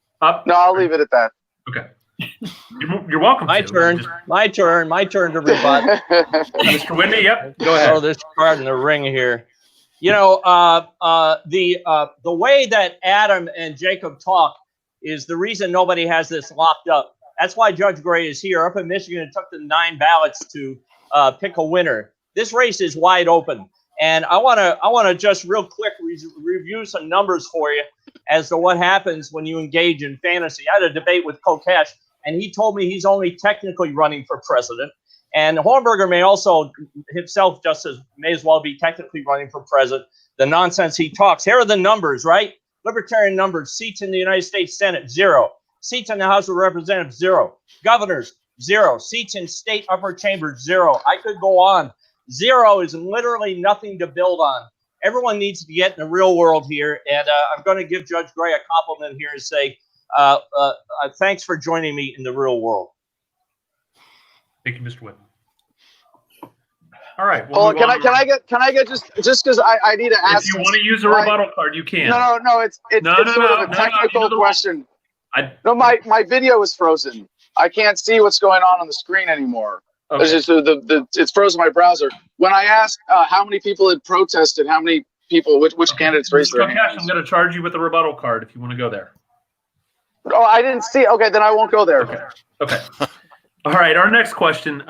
A: No, I'll leave it at that.
B: Okay. You're welcome.
F: My turn to rebut.
B: Mr. Whitney, yep. Go ahead.
F: Oh, this card in the ring here. You know, the way that Adam and Jacob talk is the reason nobody has this locked up. That's why Judge Gray is here. Up in Michigan, it took them 9 ballots to pick a winner. This race is wide open. And I want to just real quick review some numbers for you as to what happens when you engage in fantasy. I had a debate with Kokesh, and he told me he's only technically running for president. And Hornberger may also himself may as well be technically running for president. The nonsense he talks. Here are the numbers, right? Libertarian numbers: seats in the United States Senate, 0. Seats in the House of Representatives, 0. Governors, 0. Seats in state upper chambers, 0. I could go on. 0 is literally nothing to build on. Everyone needs to get in the real world here. And I'm going to give Judge Gray a compliment here and say, thanks for joining me in the real world.
B: Thank you, Mr. Whitney. All right.
A: Well, can I get just because I need to ask.
B: If you want to use a rebuttal card, you can.
A: No. It's sort of a technical question. No, my video is frozen. I can't see what's going on the screen anymore. Okay. It's frozen my browser. When I asked how many people had protested, how many people, which candidates raised their hands?
B: I'm going to charge you with a rebuttal card if you want to go there.
A: Oh, I didn't see. Okay, then I won't go there.
B: Okay. All right. Our next question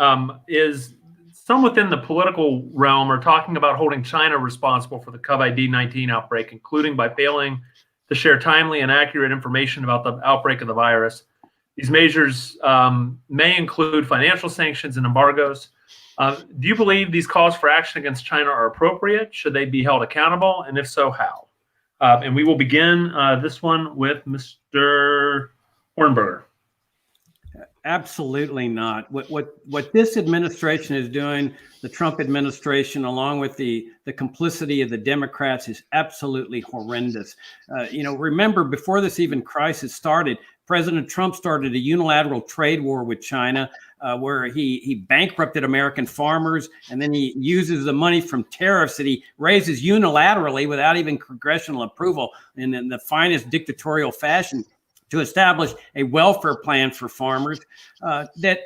B: is some within the political realm are talking about holding China responsible for the COVID-19 outbreak, including by failing to share timely and accurate information about the outbreak of the virus. These measures may include financial sanctions and embargoes. Do you believe these calls for action against China are appropriate? Should they be held accountable? And if so, how? And we will begin this one with Mr. Hornberger.
E: Absolutely not. What this administration is doing, the Trump administration, along with the complicity of the Democrats, is absolutely horrendous. Remember, before this even crisis started, President Trump started a unilateral trade war with China, where he bankrupted American farmers, and then he uses the money from tariffs that he raises unilaterally without even congressional approval, and in the finest dictatorial fashion, to establish a welfare plan for farmers that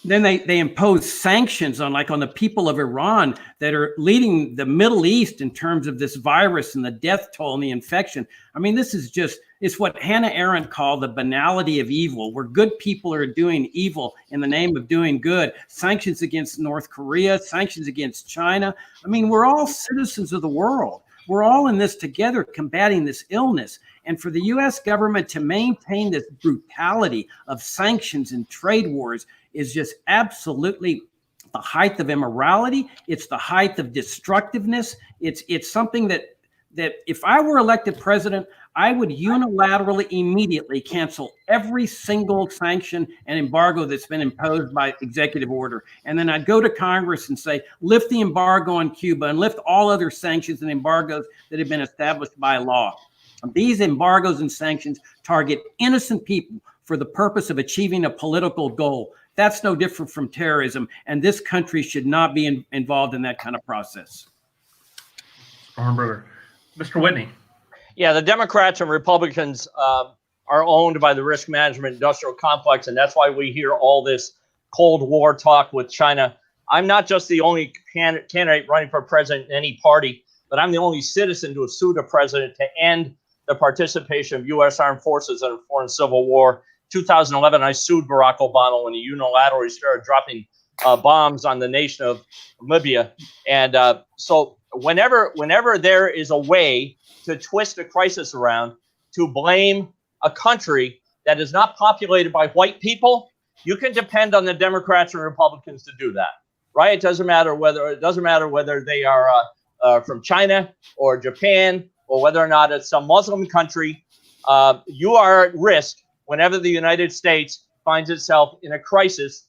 E: then they impose sanctions on the people of Iran that are leading the Middle East in terms of this virus and the death toll and the infection. I mean, this is it's what Hannah Arendt called the banality of evil, where good people are doing evil in the name of doing good. Sanctions against North Korea, sanctions against China. I mean, we're all citizens of the world. We're all in this together, combating this illness. And for the U.S. government to maintain this brutality of sanctions and trade wars is just absolutely the height of immorality. It's the height of destructiveness. It's something that if I were elected president, I would unilaterally immediately cancel every single sanction and embargo that's been imposed by executive order. And then I'd go to Congress and say, lift the embargo on Cuba and lift all other sanctions and embargoes that have been established by law. These embargoes and sanctions target innocent people for the purpose of achieving a political goal. That's no different from terrorism, and this country should not be involved in that kind of process.
B: Hornberger. Mr. Whitney.
F: Yeah, the Democrats and Republicans are owned by the risk management industrial complex, and that's why we hear all this Cold War talk with China. I'm not just the only candidate running for president in any party, but I'm the only citizen to have sued a president to end the participation of U.S. armed forces in a foreign civil war. 2011, I sued Barack Obama when he unilaterally started dropping bombs on the nation of Libya. And so whenever there is a way to twist a crisis around to blame a country that is not populated by white people, you can depend on the Democrats and Republicans to do that, right? It doesn't matter whether they are from China or Japan, or whether or not it's some Muslim country. You are at risk whenever the United States finds itself in a crisis.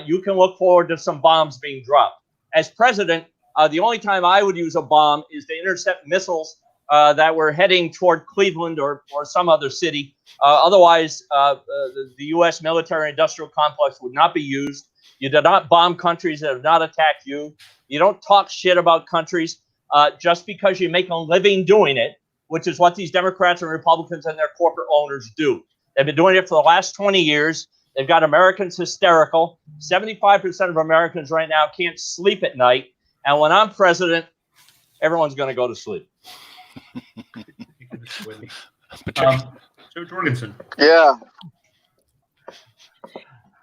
F: You can look forward to some bombs being dropped. As president, the only time I would use a bomb is to intercept missiles that were heading toward Cleveland or some other city. Otherwise, the U.S. military-industrial complex would not be used. You do not bomb countries that have not attacked you. You don't talk shit about countries just because you make a living doing it, which is what these Democrats and Republicans and their corporate owners do. They've been doing it for the last 20 years. They've got Americans hysterical. 75% of Americans right now can't sleep at night. And when I'm president, everyone's going to go to sleep.
B: So Jorgensen.
A: Yeah.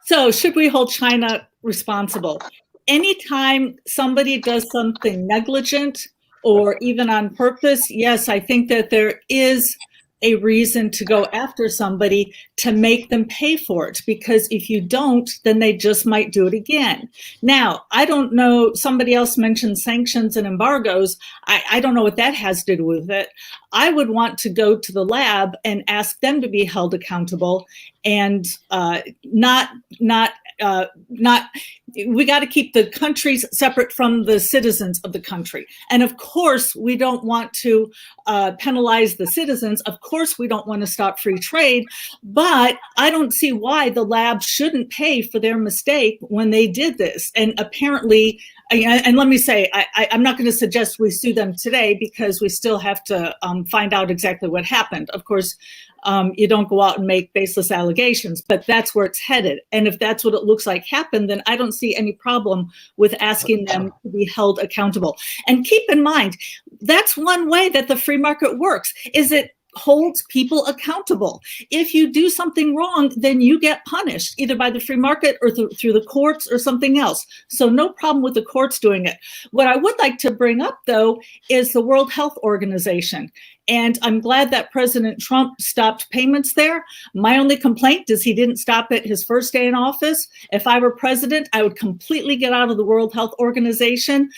C: So should we hold China responsible? Anytime somebody does something negligent or even on purpose, yes, I think that there is a reason to go after somebody to make them pay for it, because if you don't, then they just might do it again. Now, I don't know, somebody else mentioned sanctions and embargoes. I don't know what that has to do with it. I would want to go to the lab and ask them to be held accountable and not we got to keep the countries separate from the citizens of the country. And of course, we don't want to penalize the citizens. Of course, we don't want to stop free trade, but I don't see why the lab shouldn't pay for their mistake when they did this. And apparently, and let me say, I'm not going to suggest we sue them today because we still have to find out exactly what happened. Of course, you don't go out and make baseless allegations, but that's where it's headed. And if that's what it looks like happened, then I don't see any problem with asking them to be held accountable. And keep in mind, that's one way that the free market works, is it holds people accountable. If you do something wrong, then you get punished either by the free market or through the courts or something else. So no problem with the courts doing it. What I would like to bring up, though, is the World Health Organization. And I'm glad that President Trump stopped payments there. My only complaint is he didn't stop it his first day in office. If I were president, I would completely get out of the World Health Organization.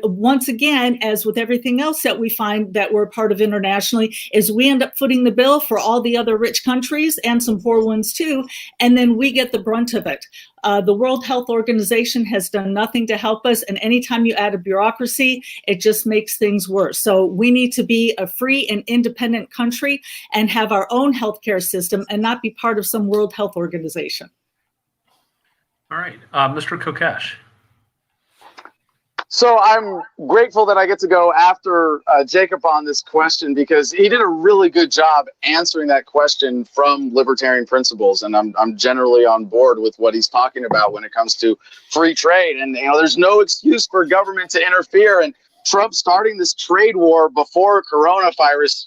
C: Once again, as with everything else that we find that we're part of internationally, is we end up footing the bill for all the other rich countries and some poor ones too, and then we get the brunt of it. The World Health Organization has done nothing to help us, and anytime you add a bureaucracy, it just makes things worse. So we need to be a free and independent country and have our own healthcare system and not be part of some World Health Organization.
B: All right, Mr. Kokesh.
A: So I'm grateful that I get to go after Jacob on this question, because he did a really good job answering that question from libertarian principles, and I'm generally on board with what he's talking about when it comes to free trade. And there's no excuse for government to interfere. And Trump starting this trade war before coronavirus,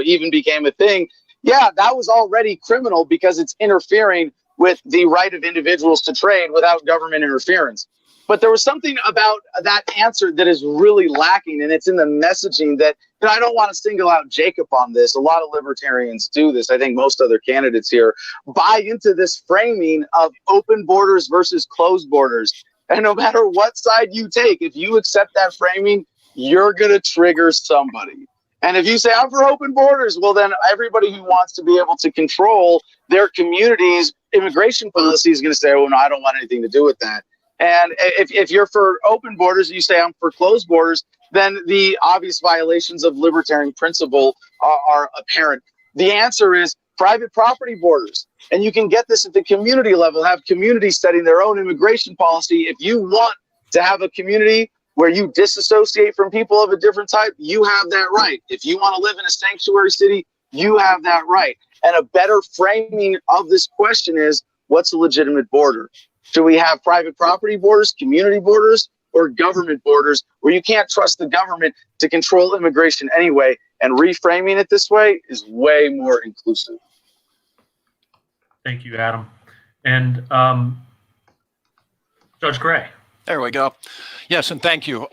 A: even became a thing. Yeah, that was already criminal because it's interfering with the right of individuals to trade without government interference. But there was something about that answer that is really lacking, and it's in the messaging that, I don't want to single out Jacob on this. A lot of libertarians do this. I think most other candidates here buy into this framing of open borders versus closed borders. And no matter what side you take, if you accept that framing, you're going to trigger somebody. And if you say, I'm for open borders, well, then everybody who wants to be able to control their community's immigration policy is going to say, oh, no, I don't want anything to do with that. And if you're for open borders and you say I'm for closed borders, then the obvious violations of libertarian principle are apparent. The answer is private property borders. And you can get this at the community level, have communities setting their own immigration policy. If you want to have a community where you disassociate from people of a different type, you have that right. If you want to live in a sanctuary city, you have that right. And a better framing of this question is, what's a legitimate border? Should we have private property borders, community borders, or government borders where you can't trust the government to control immigration anyway? And reframing it this way is way more inclusive.
B: Thank you, Adam. And Judge Gray.
D: There we go. Yes, and thank you.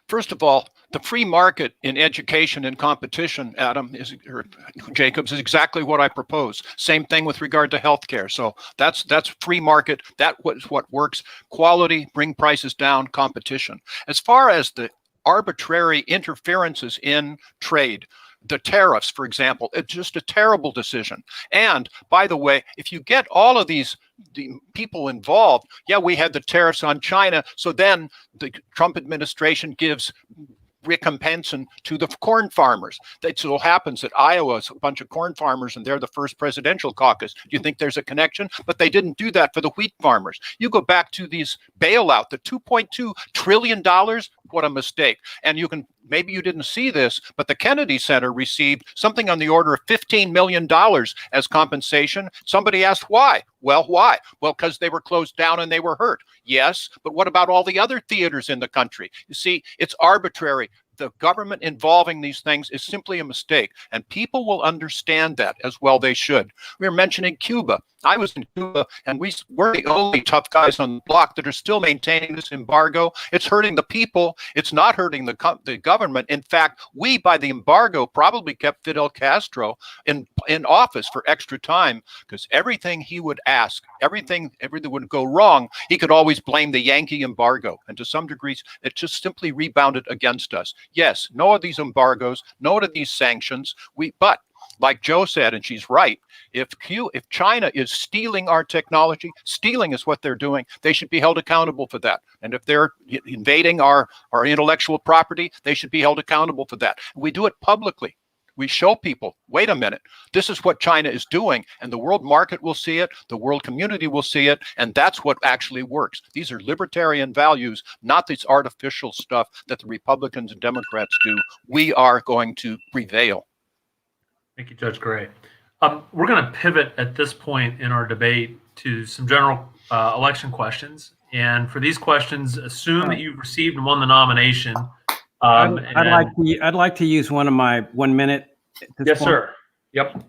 D: First of all, the free market in education and competition, Jacobs, is exactly what I propose. Same thing with regard to healthcare. So that's free market. That was what works. Quality, bring prices down, competition. As far as the arbitrary interferences in trade, the tariffs, for example, it's just a terrible decision. And by the way, if you get all of the people involved, yeah, we had the tariffs on China. So then the Trump administration gives recompense to the corn farmers. It so happens that Iowa is a bunch of corn farmers and they're the first presidential caucus. Do you think there's a connection? But they didn't do that for the wheat farmers. You go back to these bailout, the $2.2 trillion, what a mistake. And maybe you didn't see this, but the Kennedy Center received something on the order of $15 million as compensation. Somebody asked why? Well, why? Well, because they were closed down and they were hurt. Yes, but what about all the other theaters in the country? You see, it's arbitrary. The government involving these things is simply a mistake, and people will understand that as well they should. We were mentioning Cuba. I was in Cuba, and we're the only tough guys on the block that are still maintaining this embargo. It's hurting the people. It's not hurting the government. In fact, we, by the embargo, probably kept Fidel Castro in office for extra time, because everything he would ask, everything would go wrong, he could always blame the Yankee embargo. And to some degrees, it just simply rebounded against us. Yes, no of these embargoes, no of these sanctions. But like Joe said, and she's right, if China is stealing our technology, stealing is what they're doing, they should be held accountable for that. And if they're invading our intellectual property, they should be held accountable for that. We do it publicly. We show people, wait a minute, this is what China is doing, and the world market will see it, the world community will see it, and that's what actually works. These are libertarian values, not this artificial stuff that the Republicans and Democrats do. We are going to prevail.
B: Thank you, Judge Gray. We're going to pivot at this point in our debate to some general election questions. And for these questions, assume that you've received and won the nomination.
E: I'd like to use one of my 1 minute
B: Yes, sir. Yep.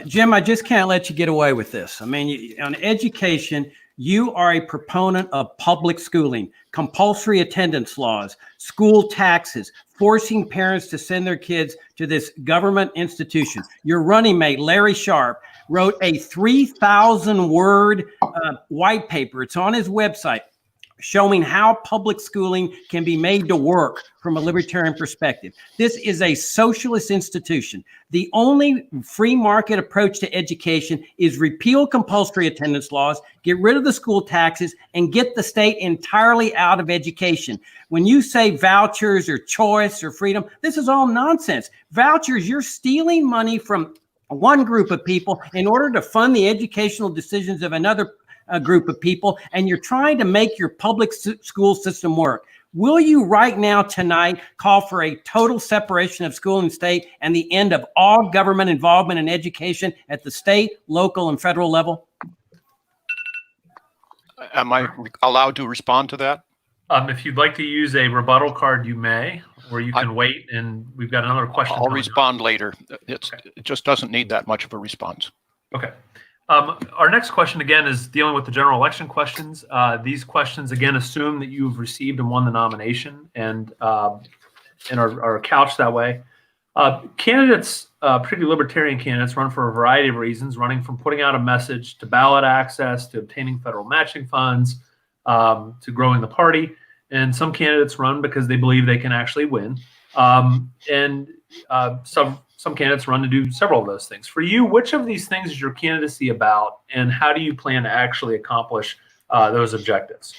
E: Jim, I just can't let you get away with this. I mean, on education, you are a proponent of public schooling, compulsory attendance laws, school taxes, forcing parents to send their kids to this government institution. Your running mate, Larry Sharp, wrote a 3,000-word white paper. It's on his website, showing how public schooling can be made to work from a libertarian perspective. This is a socialist institution. The only free market approach to education is repeal compulsory attendance laws, get rid of the school taxes, and get the state entirely out of education. When you say vouchers or choice or freedom, this is all nonsense. Vouchers, you're stealing money from one group of people in order to fund the educational decisions of another a group of people, and you're trying to make your public school system work. Will you right now tonight call for a total separation of school and state and the end of all government involvement in education at the state, local, and federal level?
D: Am I allowed to respond to that?
B: If you'd like to use a rebuttal card, you may, or you can wait, and we've got another question.
D: I'll respond later. It just doesn't need that much of a response.
B: Okay. Our next question, again, is dealing with the general election questions. These questions, again, assume that you've received and won the nomination and are couched that way. Candidates, particularly libertarian candidates, run for a variety of reasons, running from putting out a message to ballot access to obtaining federal matching funds to growing the party. And some candidates run because they believe they can actually win. Some candidates run to do several of those things. For you, which of these things is your candidacy about, and how do you plan to actually accomplish those objectives?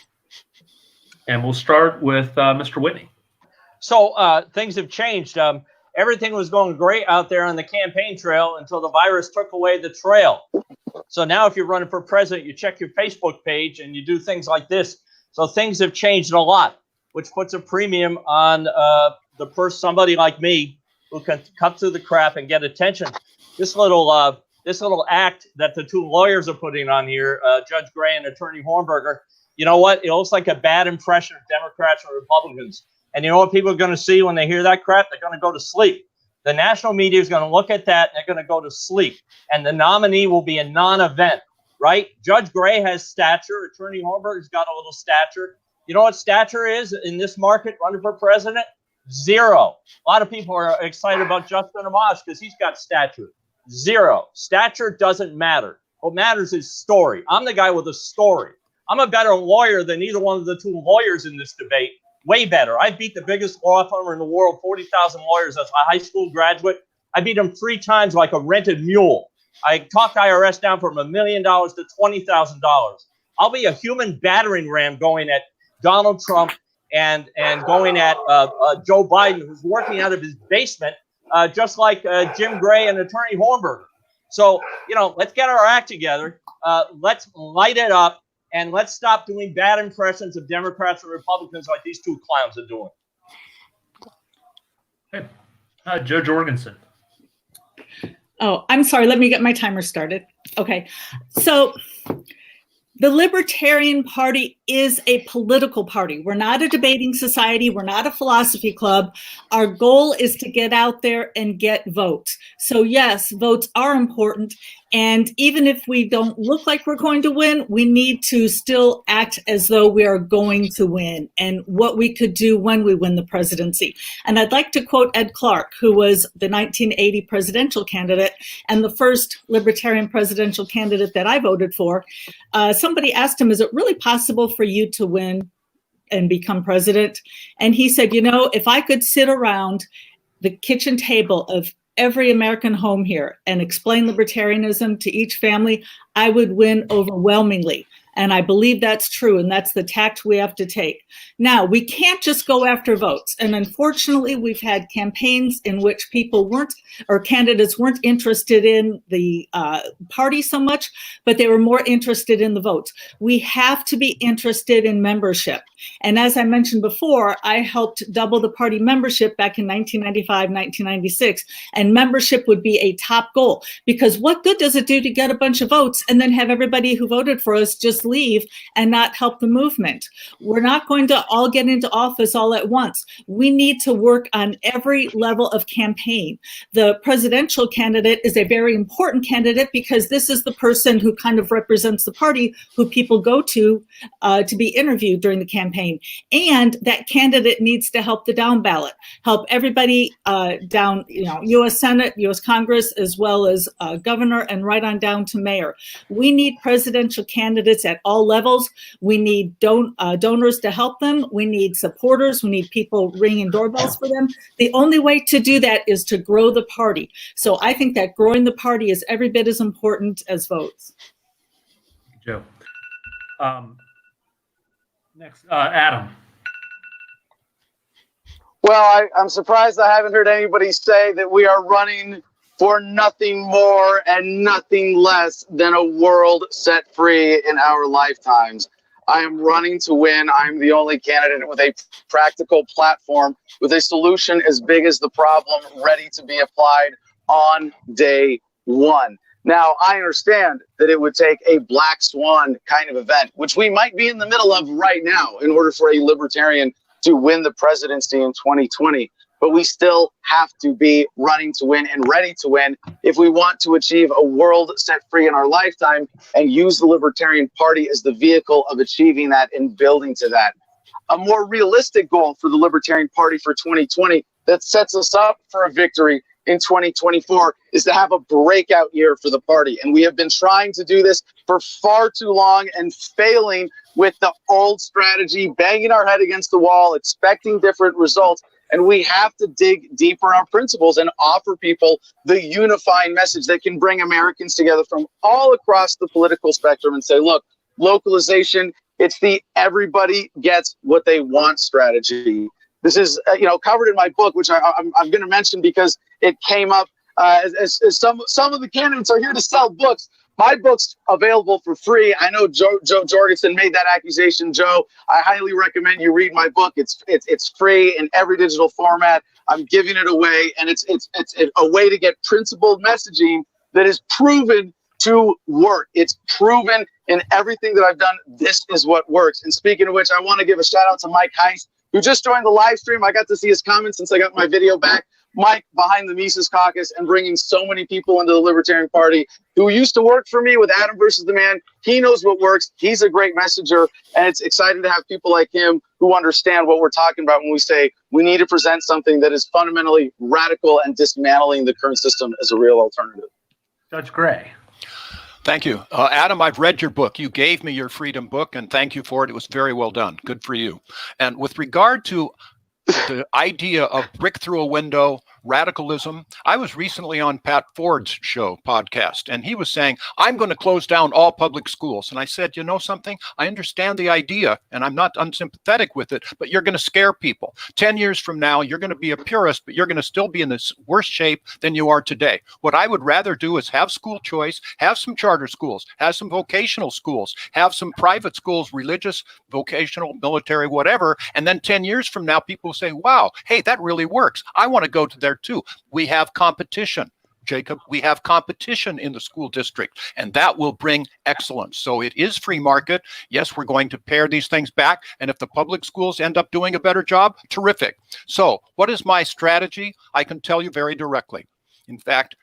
B: And we'll start with Mr. Whitney.
F: So things have changed. Everything was going great out there on the campaign trail until the virus took away the trail. So now if you're running for president, you check your Facebook page and you do things like this. So things have changed a lot, which puts a premium on somebody like me who can cut through the crap and get attention. This little act that the two lawyers are putting on here, Judge Gray and Attorney Hornberger, you know what? It looks like a bad impression of Democrats or Republicans. And you know what people are going to see when they hear that crap? They're going to go to sleep. The national media is going to look at that and they're going to go to sleep. And the nominee will be a non-event, right? Judge Gray has stature. Attorney Hornberger's got a little stature. You know what stature is in this market running for president? Zero. A lot of people are excited about Justin Amash because he's got stature. Zero. Stature doesn't matter. What matters is story. I'm the guy with a story. I'm a better lawyer than either one of the two lawyers in this debate. Way better. I beat the biggest law firm in the world, 40,000 lawyers as a high school graduate. I beat them 3 times like a rented mule. I talked IRS down from $1 million to $20,000. I'll be a human battering ram going at Donald Trump and going at Joe Biden, who's working out of his basement, just like Jim Gray and Attorney Hornberger. So, let's get our act together. Let's light it up, and let's stop doing bad impressions of Democrats and Republicans like these two clowns are doing.
B: Okay. Joe Jorgensen.
C: Oh, I'm sorry. Let me get my timer started. Okay. So the Libertarian Party is a political party. We're not a debating society. We're not a philosophy club. Our goal is to get out there and get votes. So yes, votes are important. And even if we don't look like we're going to win, we need to still act as though we are going to win and what we could do when we win the presidency. And I'd like to quote Ed Clark, who was the 1980 presidential candidate and the first Libertarian presidential candidate that I voted for. Somebody asked him, is it really possible for you to win and become president? And he said, if I could sit around the kitchen table of every American home here and explain libertarianism to each family, I would win overwhelmingly. And I believe that's true. And that's the tact we have to take. Now, we can't just go after votes. And unfortunately, we've had campaigns in which candidates weren't interested in the party so much, but they were more interested in the votes. We have to be interested in membership. And as I mentioned before, I helped double the party membership back in 1995, 1996, and membership would be a top goal, because what good does it do to get a bunch of votes and then have everybody who voted for us just leave and not help the movement? We're not going to all get into office all at once. We need to work on every level of campaign. The presidential candidate is a very important candidate because this is the person who kind of represents the party who people go to be interviewed during the campaign. And that candidate needs to help the down ballot, help everybody down, U.S. Senate, U.S. Congress, as well as governor, and right on down to mayor. We need presidential candidates at all levels. We need donors to help them. We need supporters. We need people ringing doorbells for them. The only way to do that is to grow the party. So I think that growing the party is every bit as important as votes.
B: Joe. Next, Adam.
A: Well, I'm surprised I haven't heard anybody say that we are running for nothing more and nothing less than a world set free in our lifetimes. I am running to win. I'm the only candidate with a practical platform, with a solution as big as the problem, ready to be applied on day one. Now, I understand that it would take a black swan kind of event, which we might be in the middle of right now, in order for a libertarian to win the presidency in 2020. But we still have to be running to win and ready to win if we want to achieve a world set free in our lifetime and use the Libertarian Party as the vehicle of achieving that and building to that. A more realistic goal for the Libertarian Party for 2020 that sets us up for a victory in 2024 is to have a breakout year for the party. And we have been trying to do this for far too long and failing with the old strategy, banging our head against the wall, expecting different results. And we have to dig deeper in our principles and offer people the unifying message that can bring Americans together from all across the political spectrum and say, look, localization, it's the everybody gets what they want strategy. This is, covered in my book, which I'm going to mention because it came up as some of the candidates are here to sell books. My book's available for free. I know Joe Jorgensen made that accusation. Joe, I highly recommend you read my book. It's free in every digital format. I'm giving it away, and it's a way to get principled messaging that is proven to work. It's proven in everything that I've done. This is what works. And speaking of which, I want to give a shout out to Mike Heist, who just joined the live stream. I got to see his comments since I got my video back. Mike behind the Mises Caucus and bringing so many people into the Libertarian Party who used to work for me with Adam versus the Man. He knows what works. He's a great messenger, and it's exciting to have people like him who understand what we're talking about when we say we need to present something that is fundamentally radical and dismantling the current system as a real alternative.
B: Judge Gray.
D: Thank you. Adam, I've read your book. You gave me your freedom book, and thank you for it. It was very well done. Good for you. And with regard to the idea of brick through a window, radicalism. I was recently on Pat Ford's show podcast, and he was saying, I'm going to close down all public schools. And I said, you know something? I understand the idea, and I'm not unsympathetic with it, but you're going to scare people. 10 years from now, you're going to be a purist, but you're going to still be in this worse shape than you are today. What I would rather do is have school choice, have some charter schools, have some vocational schools, have some private schools, religious, vocational, military, whatever. And then 10 years from now, people will say, wow, hey, that really works. I want to go to there too. We have competition, Jacob. We have competition in the school district, and that will bring excellence. So it is free market. Yes, we're going to pare these things back, and if the public schools end up doing a better job, terrific. So what is my strategy? I can tell you very directly. In fact,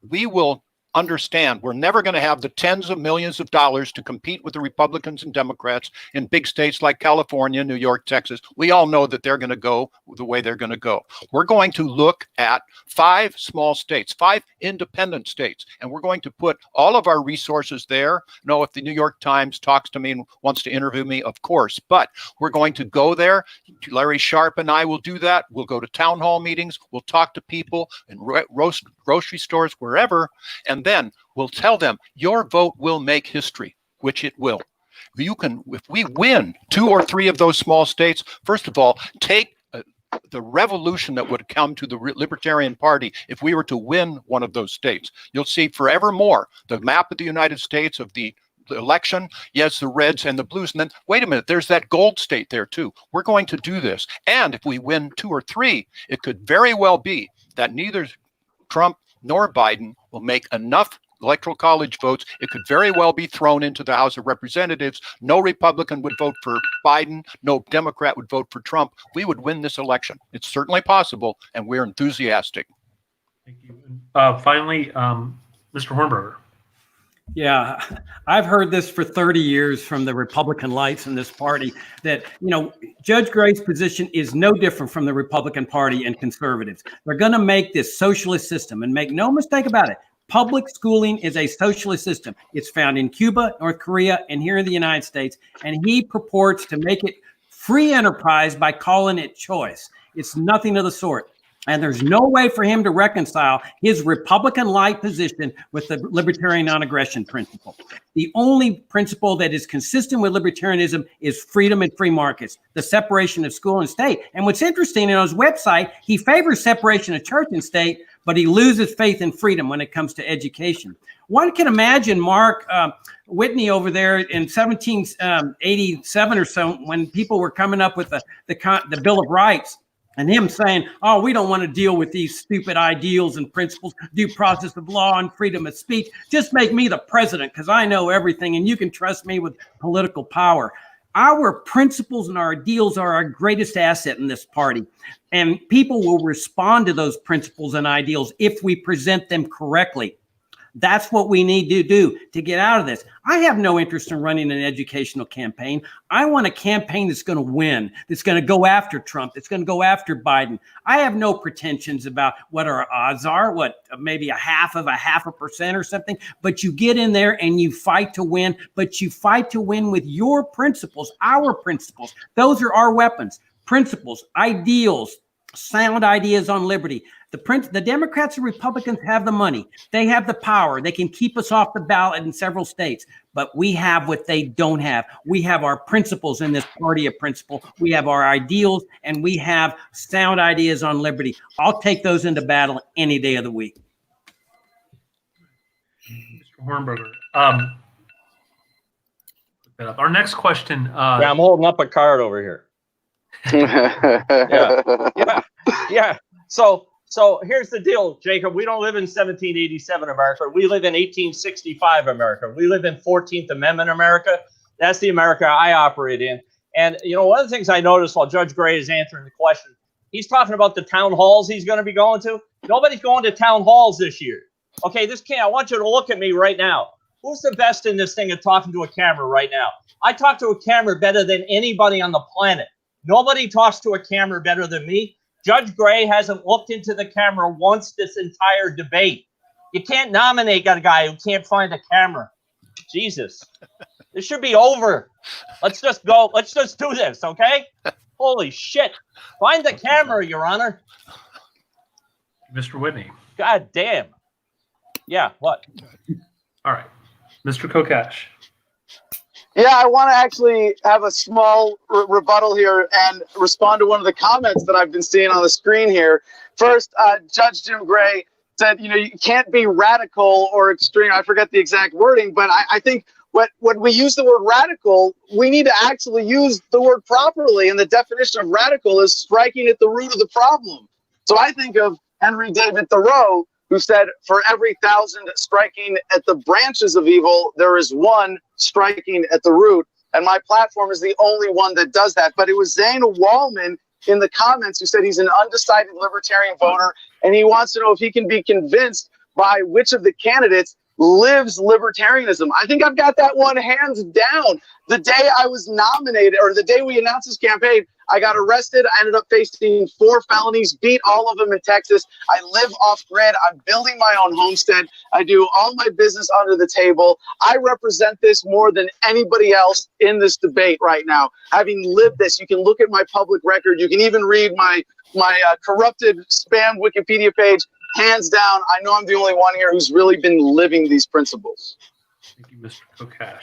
D: we will understand we're never going to have the tens of millions of dollars to compete with the Republicans and Democrats in big states like California, New York, Texas. We all know that they're going to go the way they're going to go. We're going to look at 5 small states, 5 independent states, and we're going to put all of our resources there. No, if the New York Times talks to me and wants to interview me, of course, but we're going to go there. Larry Sharp and I will do that. We'll go to town hall meetings. We'll talk to people in grocery stores, wherever, and then we'll tell them your vote will make history, which it will. If we win 2 or 3 of those small states, first of all, take the revolution that would come to the Libertarian Party if we were to win one of those states. You'll see forevermore the map of the United States of the election. Yes, the reds and the blues. And then, wait a minute, there's that gold state there too. We're going to do this. And if we win 2 or 3, it could very well be that neither Trump nor Biden will make enough electoral college votes. It could very well be thrown into the House of Representatives. No Republican would vote for Biden. No Democrat would vote for Trump. We would win this election. It's certainly possible, and we're enthusiastic.
B: Thank you. Finally, Mr. Hornberger.
E: Yeah, I've heard this for 30 years from the Republican lights in this party that, Judge Gray's position is no different from the Republican Party and conservatives. They're going to make this socialist system, and make no mistake about it. Public schooling is a socialist system. It's found in Cuba, North Korea, and here in the United States. And he purports to make it free enterprise by calling it choice. It's nothing of the sort. And there's no way for him to reconcile his Republican-like position with the libertarian non-aggression principle. The only principle that is consistent with libertarianism is freedom and free markets, the separation of school and state. And what's interesting, on his website, he favors separation of church and state, but he loses faith in freedom when it comes to education. One can imagine Mark Whitney over there in 1787 or so, when people were coming up with the Bill of Rights, and him saying, oh, we don't want to deal with these stupid ideals and principles, due process of law and freedom of speech. Just make me the president because I know everything and you can trust me with political power. Our principles and our ideals are our greatest asset in this party. And people will respond to those principles and ideals if we present them correctly. That's what we need to do to get out of this. I have no interest in running an educational campaign. I want a campaign that's going to win, that's going to go after Trump, that's going to go after Biden. I have no pretensions about what our odds are, maybe a half of 0.5% or something. But you get in there and you fight to win, but you fight to win with your principles, our principles. Those are our weapons, principles, ideals, sound ideas on liberty. The Democrats and Republicans have the money. They have the power. They can keep us off the ballot in several states. But we have what they don't have. We have our principles in this party of principle. We have our ideals, and we have sound ideas on liberty. I'll take those into battle any day of the week.
B: Mr. Hornberger. Our next question.
F: I'm holding up a card over here. Yeah. So here's the deal, Jacob. We don't live in 1787 America. We live in 1865 America. We live in 14th Amendment America. That's the America I operate in. And, one of the things I noticed while Judge Gray is answering the question, he's talking about the town halls he's going to be going to. Nobody's going to town halls this year. Okay, I want you to look at me right now. Who's the best in this thing at talking to a camera right now? I talk to a camera better than anybody on the planet. Nobody talks to a camera better than me. Judge Gray hasn't looked into the camera once this entire debate. You can't nominate a guy who can't find a camera. Jesus. This should be over. Let's just go. Let's just do this, okay? Holy shit. Find the camera, Your Honor.
B: Mr. Whitney.
F: God damn. Yeah, what?
B: All right. Mr. Kokesh.
A: Yeah, I want to actually have a small rebuttal here and respond to one of the comments that I've been seeing on the screen here. First, Judge Jim Gray said, you can't be radical or extreme. I forget the exact wording, but I think when we use the word radical, we need to actually use the word properly. And the definition of radical is striking at the root of the problem. So I think of Henry David Thoreau, who said, for every 1,000 striking at the branches of evil, there is one striking at the root. And my platform is the only one that does that. But it was Zane Wallman in the comments who said he's an undecided libertarian voter, and he wants to know if he can be convinced by which of the candidates lives libertarianism. I think I've got that one hands down. The day I was nominated, or the day we announced this campaign, I got arrested. I ended up facing 4 felonies, beat all of them in Texas. I live off grid. I'm building my own homestead. I do all my business under the table. I represent this more than anybody else in this debate right now. Having lived this, you can look at my public record. You can even read my corrupted spam Wikipedia page. Hands down, I know I'm the only one here who's really been living these principles.
B: Thank you, Mr. Kokesh.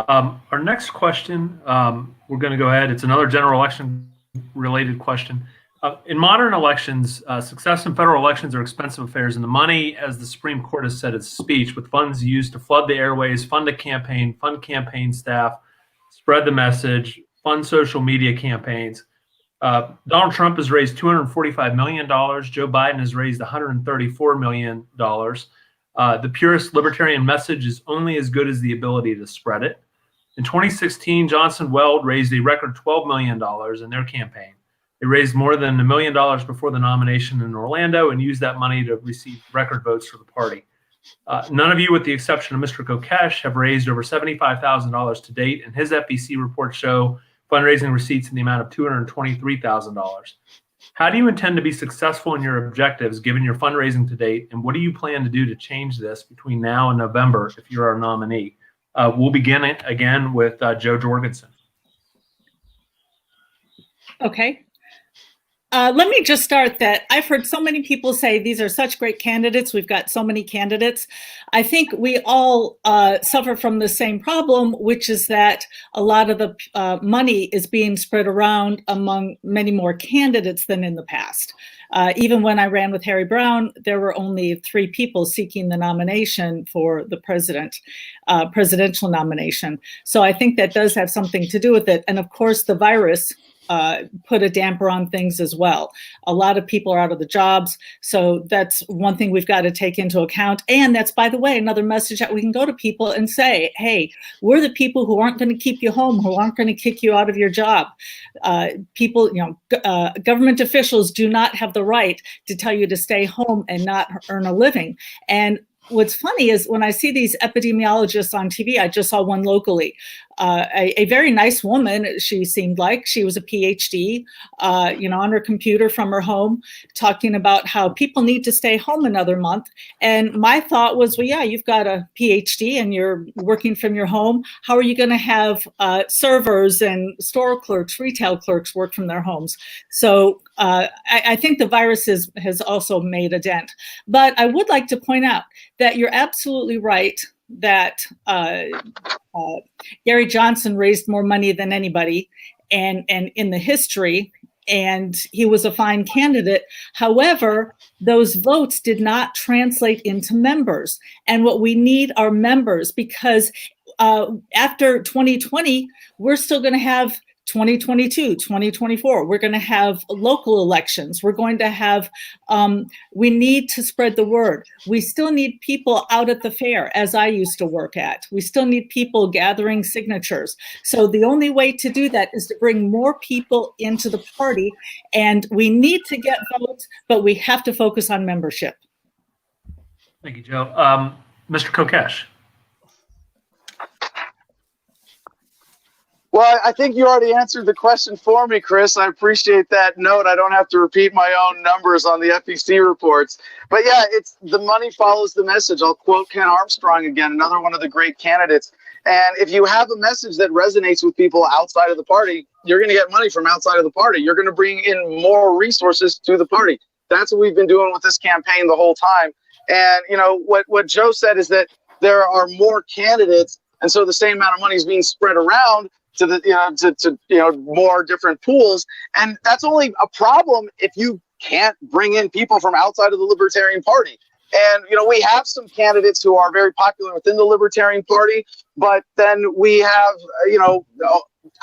B: Our next question, we're going to go ahead. It's another general election related question. In modern elections, success in federal elections are expensive affairs, and the money, as the Supreme Court has said, is speech, with funds used to flood the airways, fund a campaign, fund campaign staff, spread the message, fund social media campaigns. Donald Trump has raised $245 million. Joe Biden has raised $134 million. The purest libertarian message is only as good as the ability to spread it. In 2016, Johnson Weld raised a record $12 million in their campaign. They raised more than $1 million before the nomination in Orlando and used that money to receive record votes for the party. None of you, with the exception of Mr. Kokesh, have raised over $75,000 to date, and his FEC reports show fundraising receipts in the amount of $223,000. How do you intend to be successful in your objectives given your fundraising to date, and what do you plan to do to change this between now and November if you're our nominee? We'll begin it again with Joe Jorgensen.
C: Okay. Let me just start that I've heard so many people say these are such great candidates. We've got so many candidates. I think we all suffer from the same problem, which is that a lot of the money is being spread around among many more candidates than in the past. Even when I ran with Harry Brown, there were only 3 people seeking the nomination for the presidential nomination. So I think that does have something to do with it. And of course, the virus put a damper on things as well. A lot of people are out of the jobs. So that's one thing we've got to take into account. And that's, by the way, another message that we can go to people and say, hey, we're the people who aren't going to keep you home, who aren't going to kick you out of your job. People, government officials do not have the right to tell you to stay home and not earn a living. And what's funny is when I see these epidemiologists on TV, I just saw one locally, a very nice woman. She seemed like she was a PhD, on her computer from her home, talking about how people need to stay home another month. And my thought was, well, yeah, you've got a PhD and you're working from your home. How are you going to have servers and store clerks, retail clerks work from their homes? So I think the virus has also made a dent. But I would like to point out that you're absolutely right that Gary Johnson raised more money than anybody and in the history, and he was a fine candidate. However, those votes did not translate into members. And what we need are members, because after 2020, we're still going to have 2022, 2024. We're going to have local elections. We're going to have, we need to spread the word. We still need people out at the fair, as I used to work at. We still need people gathering signatures. So the only way to do that is to bring more people into the party. And we need to get votes, but we have to focus on membership.
B: Thank you, Joe. Mr. Kokesh.
A: Well, I think you already answered the question for me, Chris. I appreciate that note. I don't have to repeat my own numbers on the FEC reports. But yeah, it's the money follows the message. I'll quote Ken Armstrong again, another one of the great candidates. And if you have a message that resonates with people outside of the party, you're going to get money from outside of the party. You're going to bring in more resources to the party. That's what we've been doing with this campaign the whole time. And, what Joe said is that there are more candidates, and so the same amount of money is being spread around to the more different pools, and that's only a problem if you can't bring in people from outside of the Libertarian Party. And we have some candidates who are very popular within the Libertarian Party, but then we have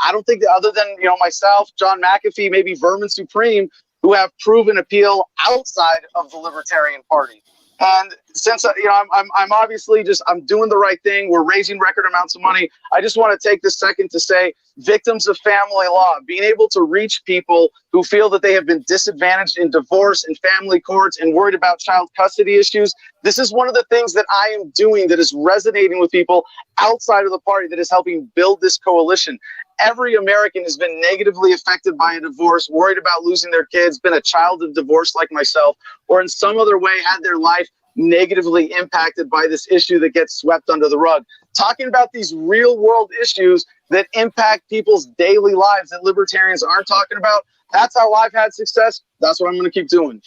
A: I don't think that other than myself, John McAfee, maybe Vermin Supreme, who have proven appeal outside of the Libertarian Party. And since I'm obviously I'm doing the right thing, we're raising record amounts of money. I just want to take this second to say, victims of family law, being able to reach people who feel that they have been disadvantaged in divorce and family courts and worried about child custody issues. This is one of the things that I am doing that is resonating with people outside of the party, that is helping build this coalition. Every American has been negatively affected by a divorce, worried about losing their kids, been a child of divorce like myself, or in some other way had their life negatively impacted by this issue that gets swept under the rug. Talking about these real world issues that impact people's daily lives that libertarians aren't talking about, that's how I've had success. That's what I'm going to keep doing.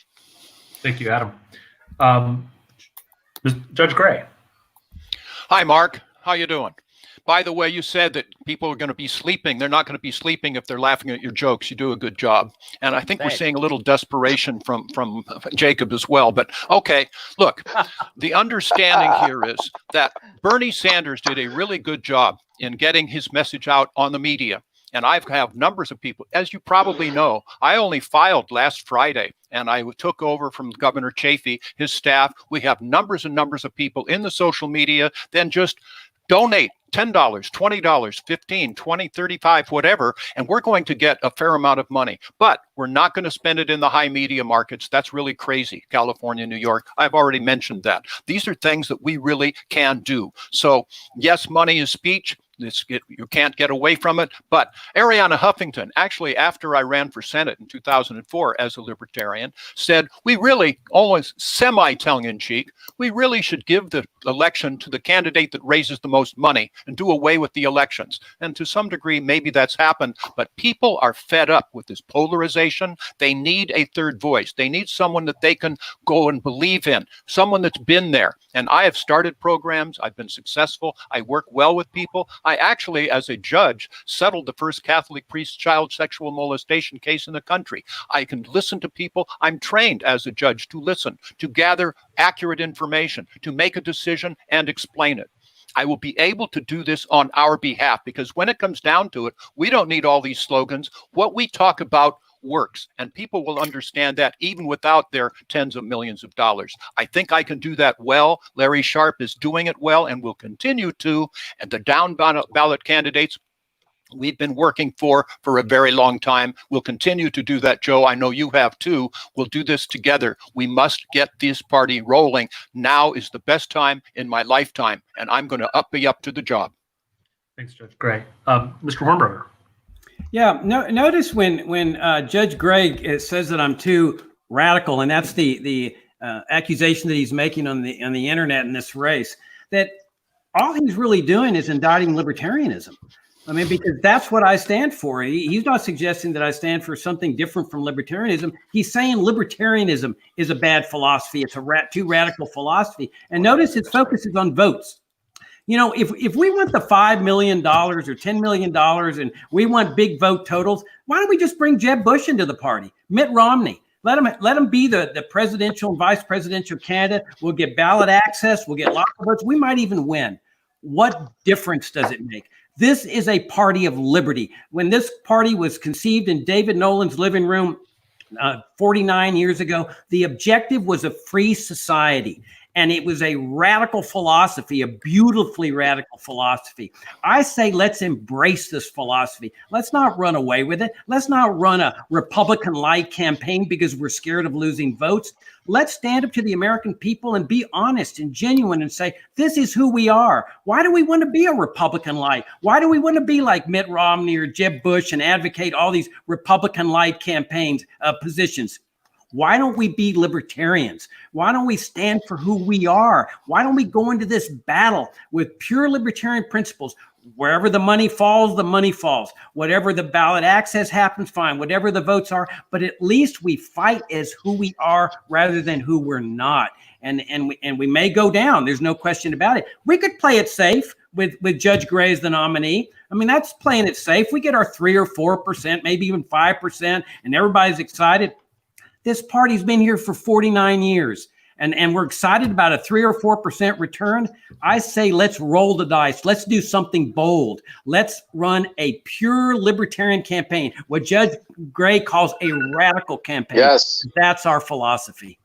B: Thank you, Adam. Judge Gray.
D: Hi, Mark. How you doing? By the way, you said that people are going to be sleeping. They're not going to be sleeping if they're laughing at your jokes. You do a good job. And I think we're seeing a little desperation from Jacob as well. But okay, look, the understanding here is that Bernie Sanders did a really good job in getting his message out on the media. And I have numbers of people, as you probably know, I only filed last Friday and I took over from Governor Chafee, his staff. We have numbers and numbers of people in the social media, then just donate $10, $20, $15, $20, $35, whatever, and we're going to get a fair amount of money. But we're not going to spend it in the high media markets. That's really crazy. California, New York, I've already mentioned that. These are things that we really can do. So yes, money is speech. You can't get away from it. But Arianna Huffington, actually, after I ran for Senate in 2004 as a Libertarian, said, we really, almost semi-tongue-in-cheek, we really should give the election to the candidate that raises the most money and do away with the elections. And to some degree, maybe that's happened. But people are fed up with this polarization. They need a third voice. They need someone that they can go and believe in, someone that's been there. And I have started programs. I've been successful. I work well with people. I actually, as a judge, settled the first Catholic priest child sexual molestation case in the country. I can listen to people. I'm trained as a judge to listen, to gather accurate information, to make a decision and explain it. I will be able to do this on our behalf because when it comes down to it, we don't need all these slogans. What we talk about works, and people will understand that even without their tens of millions of dollars. I think I can do that well. Larry Sharp is doing it well and will continue to. And the down ballot candidates we've been working for a very long time. We'll continue to do that, Joe. I know you have too. We'll do this together. We must get this party rolling. Now is the best time in my lifetime, and I'm going to be up to the job.
B: Thanks, Judge Gray. Mr. Hornberger.
E: Yeah, notice when Judge Gray says that I'm too radical, and that's the accusation that he's making on the internet in this race, that all he's really doing is indicting libertarianism. I mean, because that's what I stand for. He's not suggesting that I stand for something different from libertarianism. He's saying libertarianism is a bad philosophy. It's a too radical philosophy. And notice it focuses on votes. You know, if we want the $5 million or $10 million and we want big vote totals, why don't we just bring Jeb Bush into the party? Mitt Romney. Let him be the presidential and vice presidential candidate. We'll get ballot access. We'll get lots of votes. We might even win. What difference does it make? This is a party of liberty. When this party was conceived in David Nolan's living room 49 years ago, the objective was a free society. And it was a radical philosophy, a beautifully radical philosophy. I say let's embrace this philosophy. Let's not run away with it. Let's not run a Republican-like campaign because we're scared of losing votes. Let's stand up to the American people and be honest and genuine and say, this is who we are. Why do we want to be a Republican-like? Why do we want to be like Mitt Romney or Jeb Bush and advocate all these Republican-like campaigns, positions? Why don't we be libertarians? Why don't we stand for who we are? Why don't we go into this battle with pure libertarian principles? Wherever the money falls, the money falls. Whatever the ballot access happens, fine. Whatever the votes are, but at least we fight as who we are rather than who we're not. And we may go down. There's no question about it. We could play it safe with Judge Gray as the nominee. I mean, that's playing it safe. We get our 3 or 4%, maybe even 5%, and everybody's excited. This party's been here for 49 years, and we're excited about a 3 or 4% return. I say let's roll the dice. Let's do something bold. Let's run a pure libertarian campaign, what Judge Gray calls a radical campaign.
A: Yes.
E: That's our philosophy.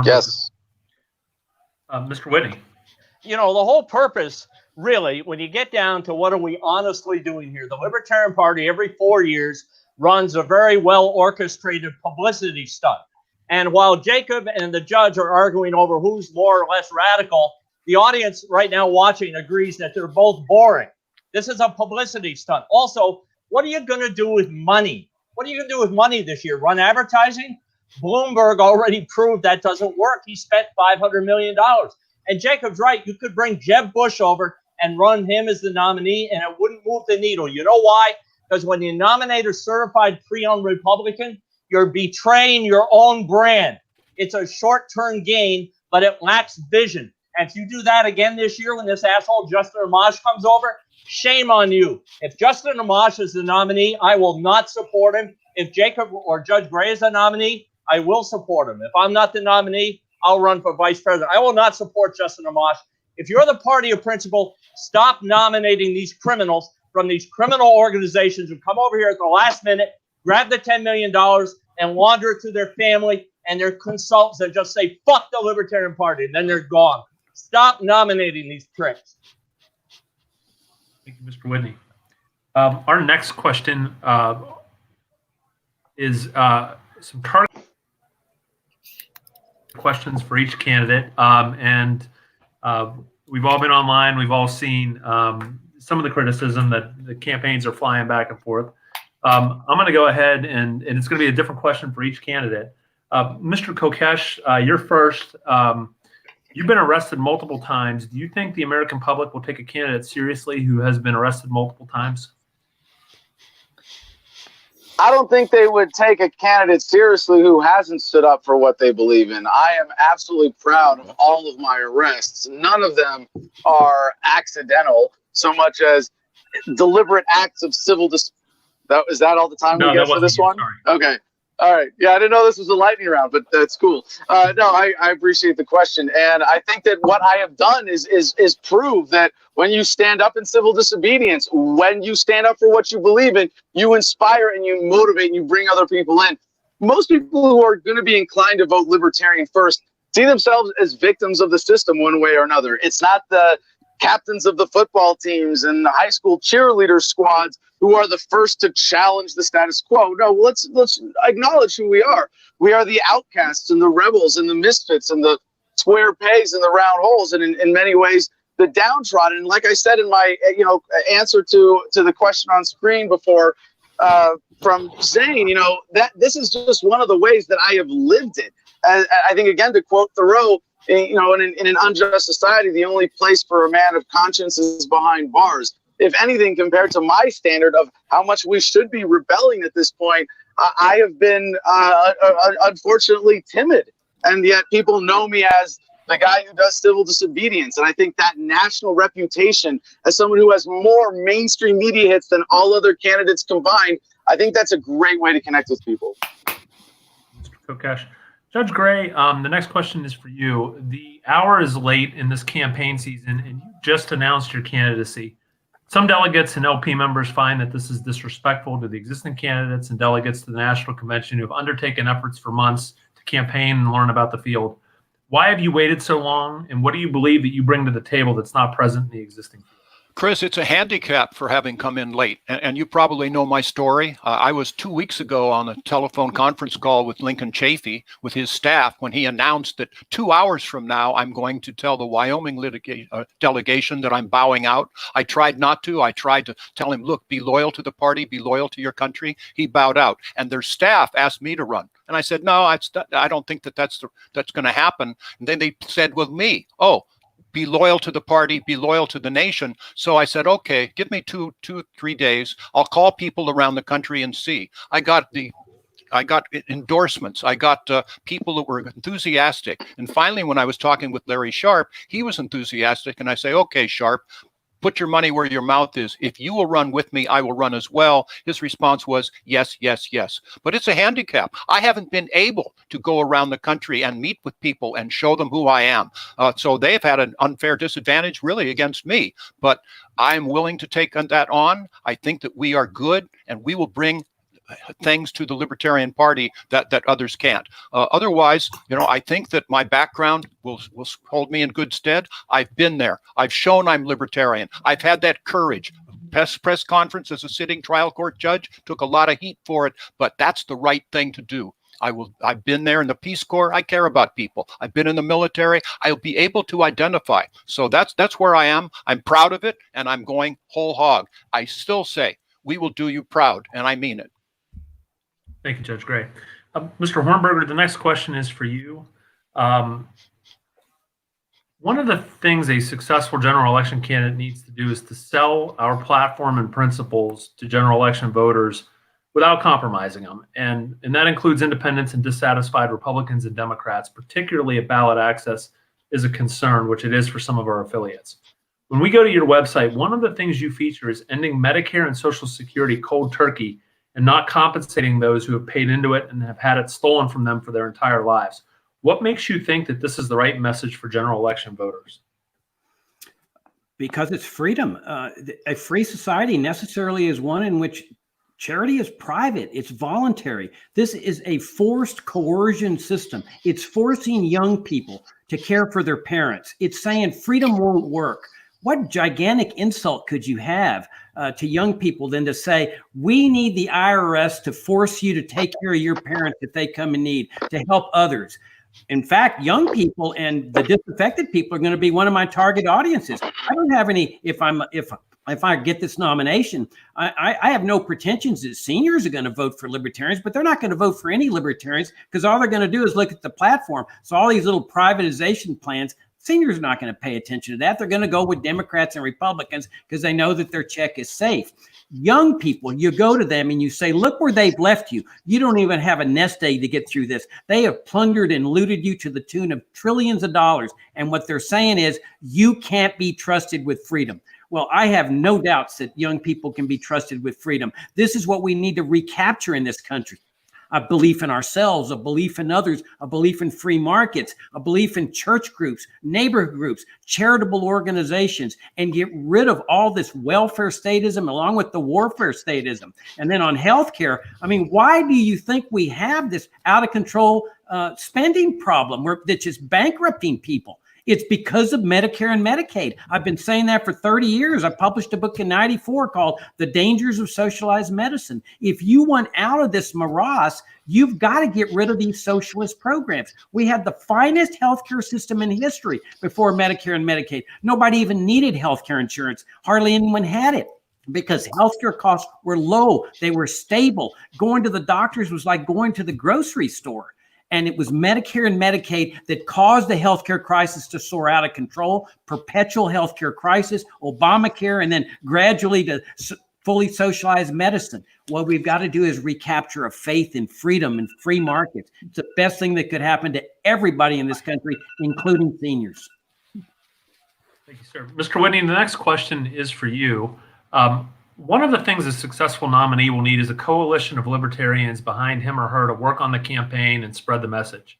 A: Yes.
B: Mr. Whitney.
F: You know, the whole purpose, really, when you get down to what are we honestly doing here, the Libertarian Party every 4 years runs a very well orchestrated publicity stunt. And while Jacob and the judge are arguing over who's more or less radical, the audience right now watching agrees that they're both boring. This is a publicity stunt. Also, what are you going to do with money? What are you going to do with money this year? Run advertising? Bloomberg already proved that doesn't work. He spent $500 million. And Jacob's right. You could bring Jeb Bush over and run him as the nominee, and it wouldn't move the needle. You know why? Because when you nominate a certified pre-owned Republican, you're betraying your own brand. It's a short-term gain, but it lacks vision. And if you do that again this year when this asshole Justin Amash comes over, shame on you. If Justin Amash is the nominee, I will not support him. If Jacob or Judge Gray is the nominee, I will support him. If I'm not the nominee, I'll run for vice president. I will not support Justin Amash. If you're the party of principle, stop nominating these criminals from these criminal organizations who come over here at the last minute, grab the $10 million, and launder it to their family and their consultants and just say, fuck the Libertarian Party, and then they're gone. Stop nominating these pricks.
B: Thank you, Mr. Whitney. Our next question is some target questions for each candidate. We've all been online. We've all seen some of the criticism that the campaigns are flying back and forth. I'm going to go ahead and it's going to be a different question for each candidate. Mr. Kokesh, you're first. You've been arrested multiple times. Do you think the American public will take a candidate seriously who has been arrested multiple times?
A: I don't think they would take a candidate seriously who hasn't stood up for what they believe in. I am absolutely proud of all of my arrests. None of them are accidental so much as deliberate acts of civil dis. Is that all the time we get for this one? Sorry. Okay. All right. Yeah, I didn't know this was a lightning round, but that's cool. No, I appreciate the question. And I think that what I have done is prove that when you stand up in civil disobedience, when you stand up for what you believe in, you inspire and you motivate and you bring other people in. Most people who are going to be inclined to vote Libertarian first see themselves as victims of the system one way or another. It's not the captains of the football teams and the high school cheerleader squads who are the first to challenge the status quo. No, let's acknowledge who we are. We are the outcasts and the rebels and the misfits and the square pegs and the round holes, and in many ways the downtrodden. And like I said in my answer to the question on screen before from Zane, that this is just one of the ways that I have lived it. I think, again, to quote Thoreau, in an unjust society, the only place for a man of conscience is behind bars. If anything, compared to my standard of how much we should be rebelling at this point, I have been unfortunately timid. And yet people know me as the guy who does civil disobedience. And I think that national reputation as someone who has more mainstream media hits than all other candidates combined, I think that's a great way to connect with people.
B: Mr. Kokesh. Judge Gray, the next question is for you. The hour is late in this campaign season, and you just announced your candidacy. Some delegates and LP members find that this is disrespectful to the existing candidates and delegates to the National Convention who have undertaken efforts for months to campaign and learn about the field. Why have you waited so long, and what do you believe that you bring to the table that's not present in the existing field?
D: Chris, it's a handicap for having come in late. And you probably know my story. I was 2 weeks ago on a telephone conference call with Lincoln Chafee with his staff when he announced that 2 hours from now, I'm going to tell the Wyoming delegation that I'm bowing out. I tried not to. I tried to tell him, look, be loyal to the party, be loyal to your country. He bowed out. And their staff asked me to run. And I said, no, I don't think that's going to happen. And then they said with me, oh, be loyal to the party, be loyal to the nation. So I said, okay, give me two, 3 days. I'll call people around the country and see. I got endorsements. I got people that were enthusiastic. And finally, when I was talking with Larry Sharp, he was enthusiastic. And I say, okay, Sharp, put your money where your mouth is. If you will run with me, I will run as well. His response was yes, yes, yes. But it's a handicap. I haven't been able to go around the country and meet with people and show them who I am. So they've had an unfair disadvantage really against me. But I'm willing to take that on. I think that we are good and we will bring things to the Libertarian Party that others can't. Otherwise, I think that my background will hold me in good stead. I've been there. I've shown I'm Libertarian. I've had that courage. Press conference as a sitting trial court judge, took a lot of heat for it, but that's the right thing to do. I've been there in the Peace Corps. I care about people. I've been in the military. I'll be able to identify. So that's where I am. I'm proud of it, and I'm going whole hog. I still say we will do you proud, and I mean it.
B: Thank you, Judge Gray. Mr. Hornberger, the next question is for you. One of the things a successful general election candidate needs to do is to sell our platform and principles to general election voters without compromising them. And that includes independents and dissatisfied Republicans and Democrats, particularly at ballot access, is a concern, which it is for some of our affiliates. When we go to your website, one of the things you feature is ending Medicare and Social Security cold turkey and not compensating those who have paid into it and have had it stolen from them for their entire lives. What makes you think that this is the right message for general election voters?
E: Because it's freedom. A free society necessarily is one in which charity is private. It's voluntary. This is a forced coercion system. It's forcing young people to care for their parents. It's saying freedom won't work. What gigantic insult could you have to young people than to say, we need the IRS to force you to take care of your parents if they come in need, to help others. In fact, young people and the disaffected people are going to be one of my target audiences. I don't have any, if I get this nomination, I have no pretensions that seniors are going to vote for libertarians, but they're not going to vote for any libertarians because all they're going to do is look at the platform. So all these little privatization plans, seniors are not going to pay attention to that. They're going to go with Democrats and Republicans because they know that their check is safe. Young people, you go to them and you say, look where they've left you. You don't even have a nest egg to get through this. They have plundered and looted you to the tune of trillions of dollars. And what they're saying is you can't be trusted with freedom. Well, I have no doubts that young people can be trusted with freedom. This is what we need to recapture in this country. A belief in ourselves, a belief in others, a belief in free markets, a belief in church groups, neighborhood groups, charitable organizations, and get rid of all this welfare statism along with the warfare statism. And then on healthcare, I mean, why do you think we have this out of control spending problem that's just bankrupting people? It's because of Medicare and Medicaid. I've been saying that for 30 years. I published a book in '94 called The Dangers of Socialized Medicine. If you want out of this morass, you've got to get rid of these socialist programs. We had the finest healthcare system in history before Medicare and Medicaid. Nobody even needed healthcare insurance. Hardly anyone had it, because healthcare costs were low. They were stable. Going to the doctors was like going to the grocery store. And it was Medicare and Medicaid that caused the healthcare crisis to soar out of control, perpetual healthcare crisis, Obamacare, and then gradually to fully socialized medicine. What we've got to do is recapture a faith in freedom and free markets. It's the best thing that could happen to everybody in this country, including seniors.
B: Thank you, sir. Mr. Whitney, the next question is for you. One of the things a successful nominee will need is a coalition of libertarians behind him or her to work on the campaign and spread the message.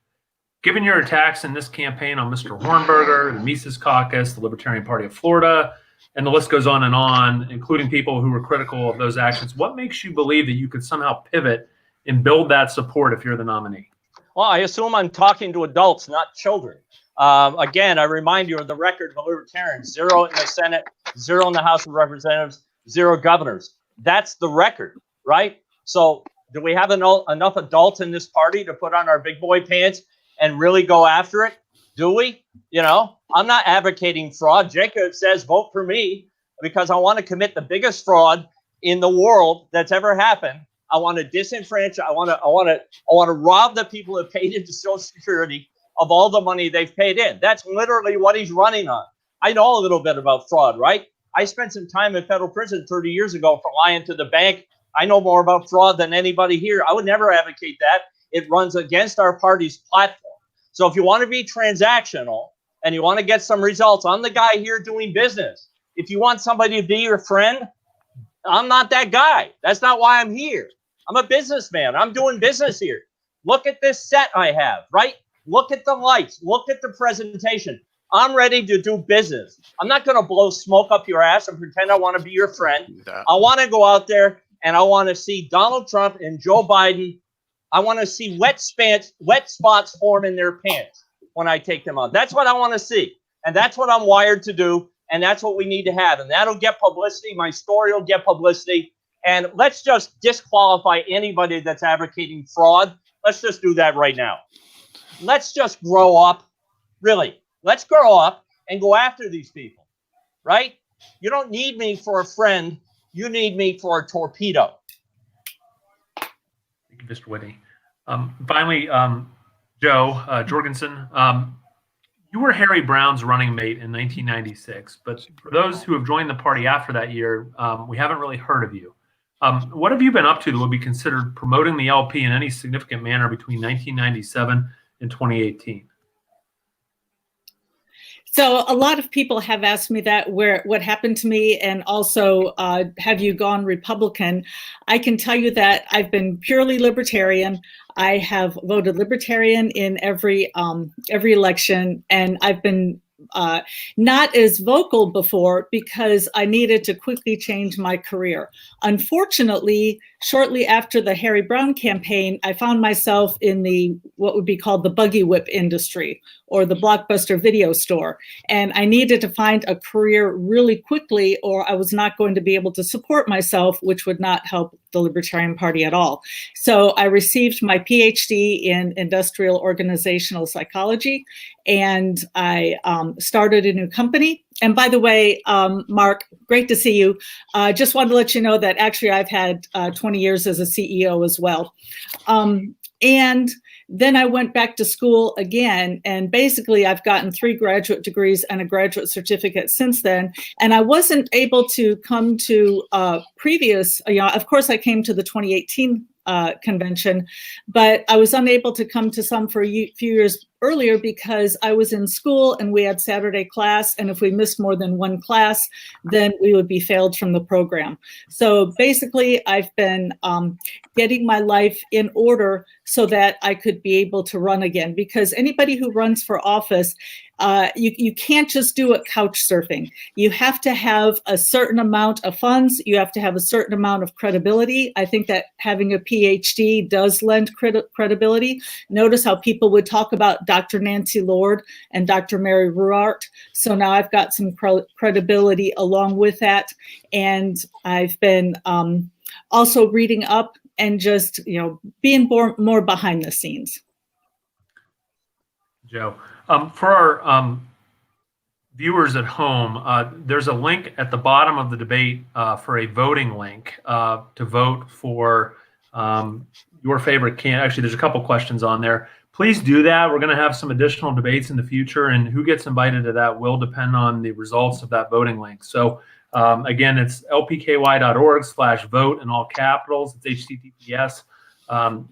B: Given your attacks in this campaign on Mr. Hornberger, the Mises Caucus, the Libertarian Party of Florida, and the list goes on, including people who were critical of those actions, what makes you believe that you could somehow pivot and build that support if you're the nominee?
F: Well, I assume I'm talking to adults, not children. Again, I remind you of the record of libertarians: 0 in the Senate, 0 in the House of Representatives, 0 governors. That's the record, right? So do we have enough adults in this party to put on our big boy pants and really go after it? Do we? You know, I'm not advocating fraud. Jacob says vote for me because I want to commit the biggest fraud in the world that's ever happened. I want to disenfranchise. I want to rob the people who paid into Social Security of all the money they've paid in. That's literally what he's running on. I know a little bit about fraud, right? I spent some time in federal prison 30 years ago for lying to the bank. I know more about fraud than anybody here. I would never advocate that. It runs against our party's platform. So if you want to be transactional and you want to get some results, I'm the guy here doing business. If you want somebody to be your friend, I'm not that guy. That's not why I'm here. I'm a businessman. I'm doing business here. Look at this set I have, right? Look at the lights. Look at the presentation. I'm ready to do business. I'm not going to blow smoke up your ass and pretend I want to be your friend. I want to go out there and I want to see Donald Trump and Joe Biden. I want to see wet spots form in their pants when I take them on. That's what I want to see. And that's what I'm wired to do. And that's what we need to have. And that'll get publicity. My story will get publicity. And let's just disqualify anybody that's advocating fraud. Let's just do that right now. Let's just grow up. Really. Let's grow up and go after these people, right? You don't need me for a friend. You need me for a torpedo.
B: Thank you, Mr. Whitney. Finally, Joe Jorgensen, you were Harry Brown's running mate in 1996, but for those who have joined the party after that year, we haven't really heard of you. What have you been up to that would be considered promoting the LP in any significant manner between 1997 and 2018?
C: So a lot of people have asked me that, what happened to me, and also have you gone Republican? I can tell you that I've been purely Libertarian. I have voted Libertarian in every election, and I've been not as vocal before because I needed to quickly change my career. Unfortunately, shortly after the Harry Brown campaign, I found myself in what would be called the buggy whip industry, or the Blockbuster video store. And I needed to find a career really quickly, or I was not going to be able to support myself, which would not help the Libertarian Party at all. So I received my PhD in industrial organizational psychology, and I started a new company. And by the way, Mark, great to see you. Just wanted to let you know that actually I've had 20 years as a CEO as well. And then I went back to school again, and basically I've gotten 3 graduate degrees and a graduate certificate since then. And I wasn't able to come to previous, of course I came to the 2018 convention, but I was unable to come to some for a few years earlier because I was in school and we had Saturday class, and if we missed more than one class, then we would be failed from the program. So basically, I've been getting my life in order so that I could be able to run again, because anybody who runs for office, you can't just do it couch surfing. You have to have a certain amount of funds. You have to have a certain amount of credibility. I think that having a PhD does lend credibility. Notice how people would talk about Dr. Nancy Lord and Dr. Mary Ruart. So now I've got some credibility along with that. And I've been also reading up and just, being more behind the scenes.
B: Joe. For our viewers at home, there's a link at the bottom of the debate for a voting link to vote for your favorite candidate. Actually, there's a couple questions on there. Please do that. We're going to have some additional debates in the future, and who gets invited to that will depend on the results of that voting link. So again, it's lpky.org/vote in all capitals. It's HTTPS.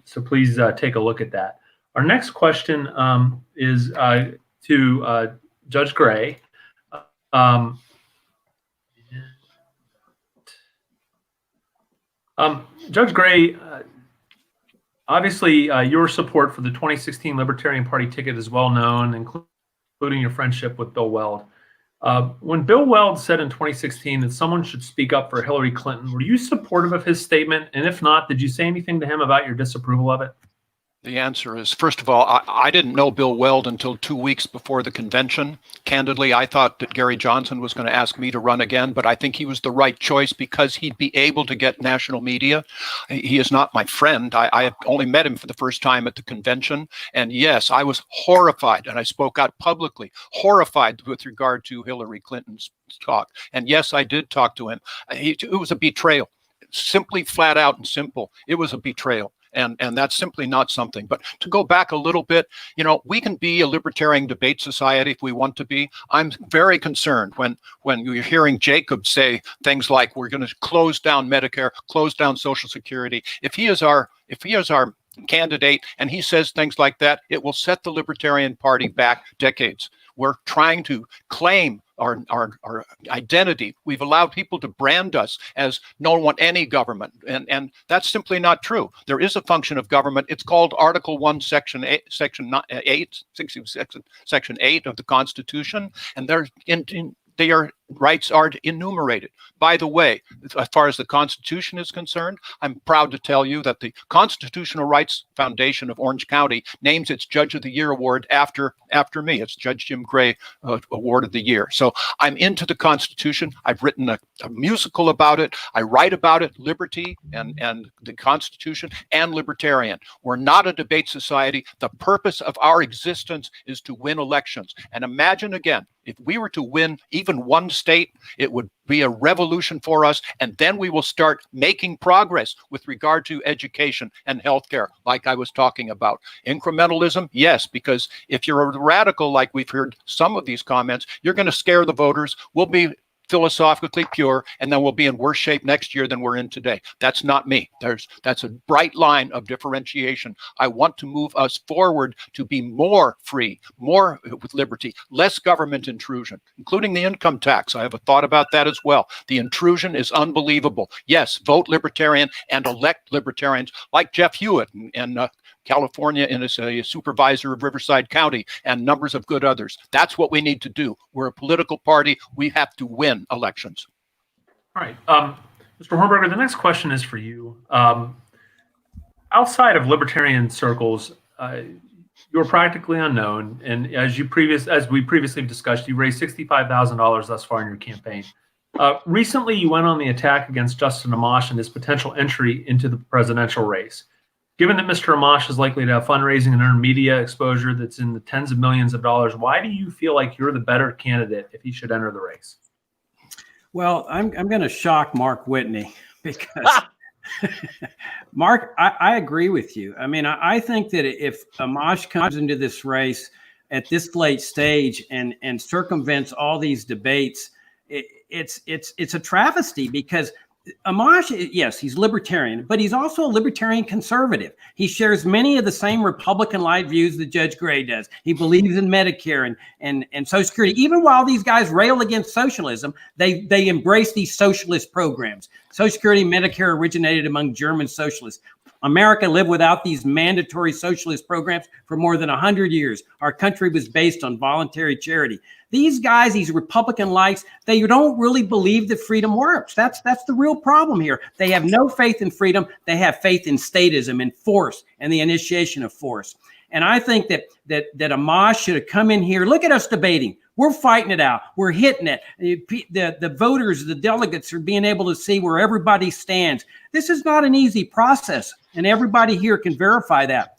B: So please take a look at that. Our next question is to Judge Gray. Judge Gray, obviously your support for the 2016 Libertarian Party ticket is well known, including your friendship with Bill Weld. When Bill Weld said in 2016 that someone should speak up for Hillary Clinton, were you supportive of his statement? And if not, did you say anything to him about your disapproval of it?
D: The answer is, first of all, I didn't know Bill Weld until 2 weeks before the convention. Candidly, I thought that Gary Johnson was going to ask me to run again, but I think he was the right choice because he'd be able to get national media. He is not my friend. I have only met him for the first time at the convention. And yes, I was horrified, and I spoke out publicly, horrified with regard to Hillary Clinton's talk. And yes, I did talk to him. It was a betrayal. Simply, flat out and simple. It was a betrayal. And that's simply not something. But to go back a little bit, we can be a libertarian debate society if we want to be. I'm very concerned when you're hearing Jacob say things like we're going to close down Medicare, close down Social Security. If he is our candidate and he says things like that, it will set the Libertarian Party back decades. We're trying to claim our identity. We've allowed people to brand us as don't want any government, and that's simply not true. There is a function of government. It's called Article 1, Section 8 of the Constitution, and their rights are enumerated. By the way, as far as the Constitution is concerned, I'm proud to tell you that the Constitutional Rights Foundation of Orange County names its Judge of the Year award after me. It's Judge Jim Gray Award of the Year. So I'm into the Constitution. I've written a musical about it. I write about it, liberty and the Constitution and libertarian. We're not a debate society. The purpose of our existence is to win elections. And imagine again, if we were to win even one state, it would be a revolution for us, and then we will start making progress with regard to education and healthcare, like I was talking about. Incrementalism, yes, because if you're a radical, like we've heard some of these comments, you're going to scare the voters. We'll be philosophically pure, and then we'll be in worse shape next year than we're in today. That's not me. That's a bright line of differentiation. I want to move us forward to be more free, more with liberty, less government intrusion, including the income tax. I have a thought about that as well. The intrusion is unbelievable. Yes, vote Libertarian and elect Libertarians like Jeff Hewitt and California, and is a supervisor of Riverside County, and numbers of good others. That's what we need to do. We're a political party. We have to win elections.
B: All right. Mr. Hornberger, the next question is for you. Outside of libertarian circles, you're practically unknown. And as we previously discussed, you raised $65,000 thus far in your campaign. Recently, you went on the attack against Justin Amash and his potential entry into the presidential race. Given that Mr. Amash is likely to have fundraising and earn media exposure that's in the tens of millions of dollars, why do you feel like you're the better candidate if he should enter the race?
E: Well, I'm going to shock Mark Whitney because Mark, I agree with you. I mean, I think that if Amash comes into this race at this late stage and circumvents all these debates, it's a travesty because Amash, yes, he's libertarian, but he's also a libertarian conservative. He shares many of the same Republican-like views that Judge Gray does. He believes in Medicare and Social Security. Even while these guys rail against socialism, they embrace these socialist programs. Social Security and Medicare originated among German socialists. America lived without these mandatory socialist programs for more than 100 years. Our country was based on voluntary charity. These guys, these Republican likes, they don't really believe that freedom works. That's the real problem here. They have no faith in freedom. They have faith in statism and force and the initiation of force. And I think that Amash should have come in here. Look at us debating. We're fighting it out. We're hitting it. The voters, the delegates are being able to see where everybody stands. This is not an easy process, and everybody here can verify that.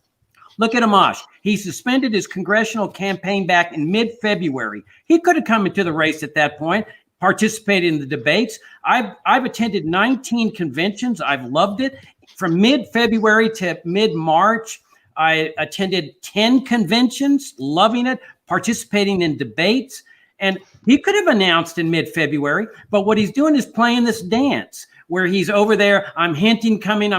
E: Look at Amash. He suspended his congressional campaign back in mid-February. He could have come into the race at that point, participated in the debates. I've attended 19 conventions. I've loved it. From mid-February to mid-March, I attended 10 conventions, loving it, participating in debates. And he could have announced in mid-February, but what he's doing is playing this dance where he's over there, I'm hinting coming.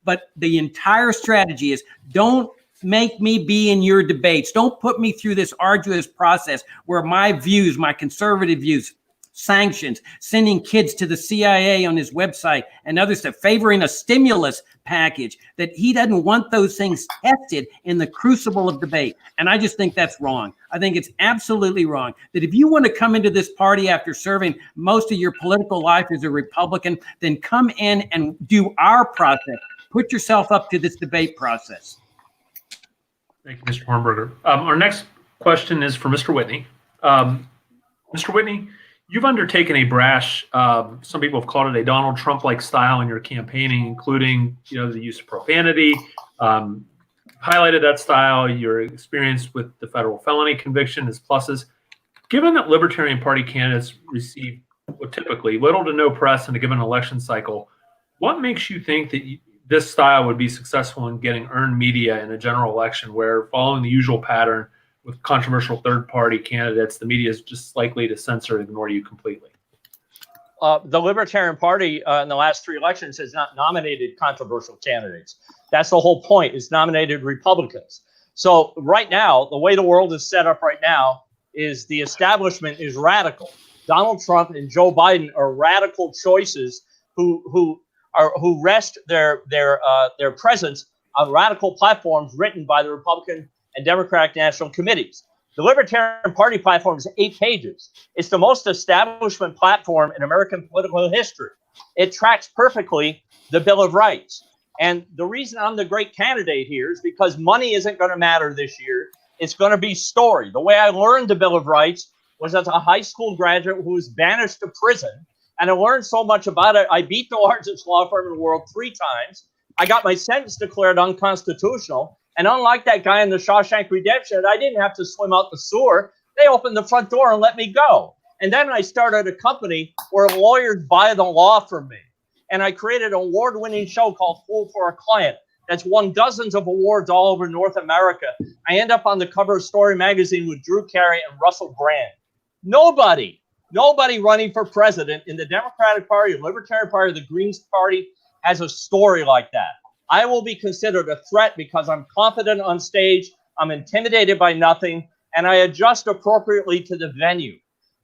E: But the entire strategy is don't make me be in your debates. Don't put me through this arduous process where my views, my conservative views, sanctions, sending kids to the CIA on his website and other stuff, favoring a stimulus package, that he doesn't want those things tested in the crucible of debate. And I just think that's wrong. I think it's absolutely wrong that if you want to come into this party after serving most of your political life as a Republican, then come in and do our process. Put yourself up to this debate process.
B: Thank you, Mr. Hornberger. Our next question is for Mr. Whitney. Mr. Whitney, you've undertaken a brash, some people have called it a Donald Trump-like style in your campaigning, including, the use of profanity. Highlighted that style, your experience with the federal felony conviction as pluses. Given that Libertarian Party candidates receive typically little to no press in a given election cycle, what makes you think that this style would be successful in getting earned media in a general election where, following the usual pattern with controversial third-party candidates, the media is just likely to censor and ignore you completely?
F: The Libertarian Party in the last 3 elections has not nominated controversial candidates. That's the whole point, is nominated Republicans. So right now, the way the world is set up right now is the establishment is radical. Donald Trump and Joe Biden are radical choices who rest their presence on radical platforms written by the Republican and Democratic National Committees. The Libertarian Party platform is 8 pages. It's the most establishment platform in American political history. It tracks perfectly the Bill of Rights. And the reason I'm the great candidate here is because money isn't going to matter this year. It's going to be story. The way I learned the Bill of Rights was as a high school graduate who was banished to prison. And I learned so much about it. I beat the largest law firm in the world 3 times. I got my sentence declared unconstitutional. And unlike that guy in the Shawshank Redemption, I didn't have to swim out the sewer. They opened the front door and let me go. And then I started a company where lawyers buy the law from me. And I created an award-winning show called Fool for a Client that's won dozens of awards all over North America. I end up on the cover of Story magazine with Drew Carey and Russell Brand. Nobody Nobody running for president in the Democratic Party, the Libertarian Party, the Greens Party has a story like that. I will be considered a threat because I'm confident on stage, I'm intimidated by nothing, and I adjust appropriately to the venue.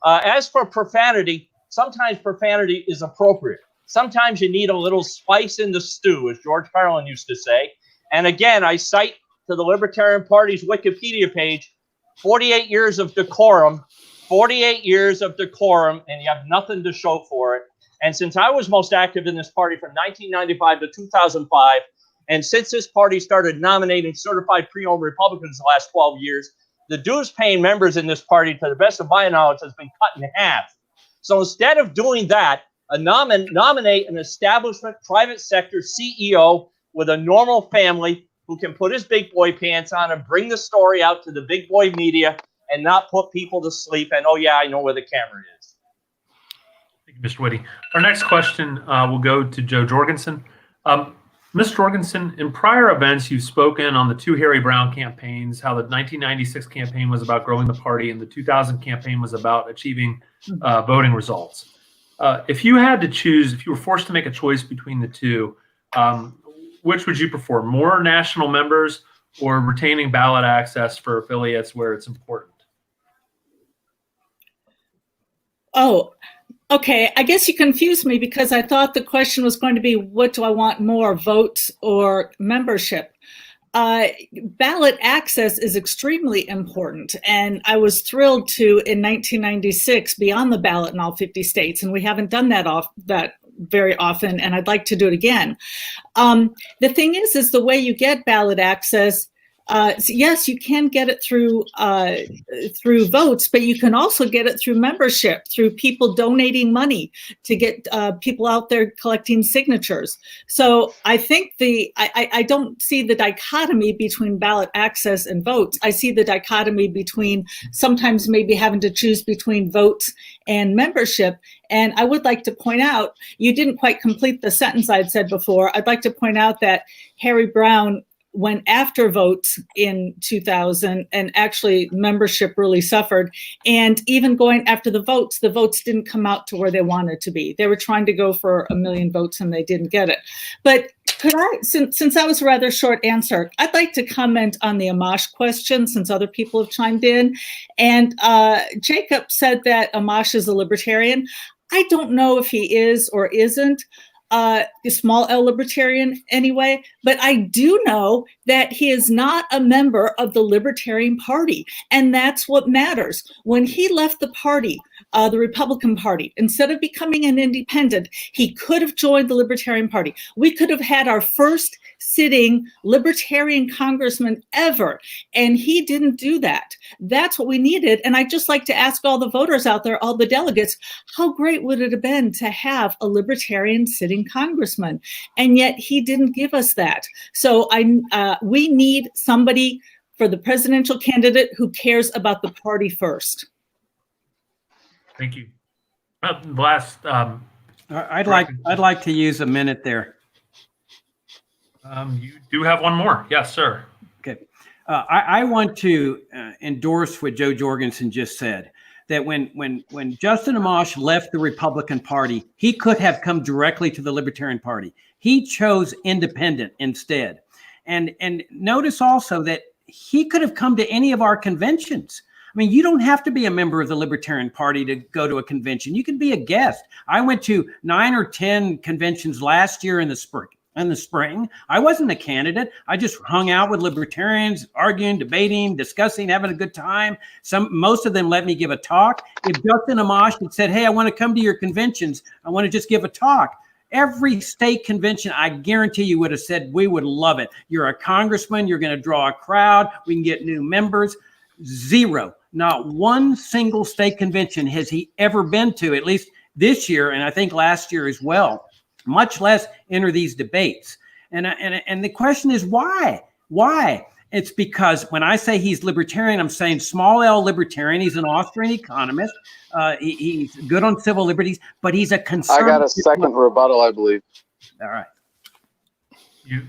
F: As for profanity, sometimes profanity is appropriate. Sometimes you need a little spice in the stew, as George Carlin used to say. And again, I cite to the Libertarian Party's Wikipedia page, 48 years of decorum, 48 years of decorum, and you have nothing to show for it. And since I was most active in this party from 1995 to 2005, and since this party started nominating certified pre-owned Republicans the last 12 years, the dues-paying members in this party, to the best of my knowledge, has been cut in half. So instead of doing that, nominate an establishment private sector CEO with a normal family who can put his big boy pants on and bring the story out to the big boy media and not put people to sleep. And, oh, yeah, I know where the camera is.
B: Thank you, Mr. Whitty. Our next question will go to Joe Jorgensen. Mr. Jorgensen, in prior events, you've spoken on the two Harry Brown campaigns, how the 1996 campaign was about growing the party and the 2000 campaign was about achieving voting results. If you had to choose, if you were forced to make a choice between the two, which would you prefer, more national members or retaining ballot access for affiliates where it's important?
C: Oh, okay. I guess you confused me because I thought the question was going to be, what do I want more, votes or membership? Ballot access is extremely important. And I was thrilled to, in 1996, be on the ballot in all 50 states. And we haven't done that very often, and I'd like to do it again. The thing is the way you get ballot access, yes, you can get it through votes, but you can also get it through membership, through people donating money to get people out there collecting signatures. So I think I don't see the dichotomy between ballot access and votes. I see the dichotomy between sometimes maybe having to choose between votes and membership. And I would like to point out, you didn't quite complete the sentence I'd said before. I'd like to point out that Harry Brown went after votes in 2000, and actually membership really suffered. And even going after the votes didn't come out to where they wanted to be. They were trying to go for 1 million votes and they didn't get it. But could I, since that was a rather short answer, I'd like to comment on the Amash question since other people have chimed in. And Jacob said that Amash is a libertarian. I don't know if he is or isn't. A small L libertarian anyway, but I do know that he is not a member of the Libertarian Party, and that's what matters. When he left the party, the Republican Party, instead of becoming an independent, he could have joined the Libertarian Party. We could have had our first sitting Libertarian congressman ever, and he didn't do that. That's what we needed. And I'd just like to ask all the voters out there, all the delegates, how great would it have been to have a Libertarian sitting congressman? And yet he didn't give us that. So we need somebody for the presidential candidate who cares about the party first.
B: Thank you. Last,
E: I'd like to use a minute there.
B: You do have one more. Yes, sir.
E: Okay. I want to endorse what Joe Jorgensen just said, that when Justin Amash left the Republican Party, he could have come directly to the Libertarian Party. He chose independent instead. And notice also that he could have come to any of our conventions. I mean, you don't have to be a member of the Libertarian Party to go to a convention. You can be a guest. I went to 9 or 10 conventions last year in the spring. I wasn't a candidate. I just hung out with libertarians, arguing, debating, discussing, having a good time. Most of them let me give a talk. If Justin Amash had said, hey, I want to come to your conventions, I want to just give a talk, every state convention, I guarantee you would have said, we would love it. You're a congressman. You're going to draw a crowd. We can get new members. Zero. Not one single state convention has he ever been to, at least this year, and I think last year as well, much less enter these debates. And the question is why? Why? It's because when I say he's libertarian, I'm saying small L libertarian. He's an Austrian economist. He's good on civil liberties, but he's a conservative.
A: I got a second rebuttal, I believe.
E: All right.
B: You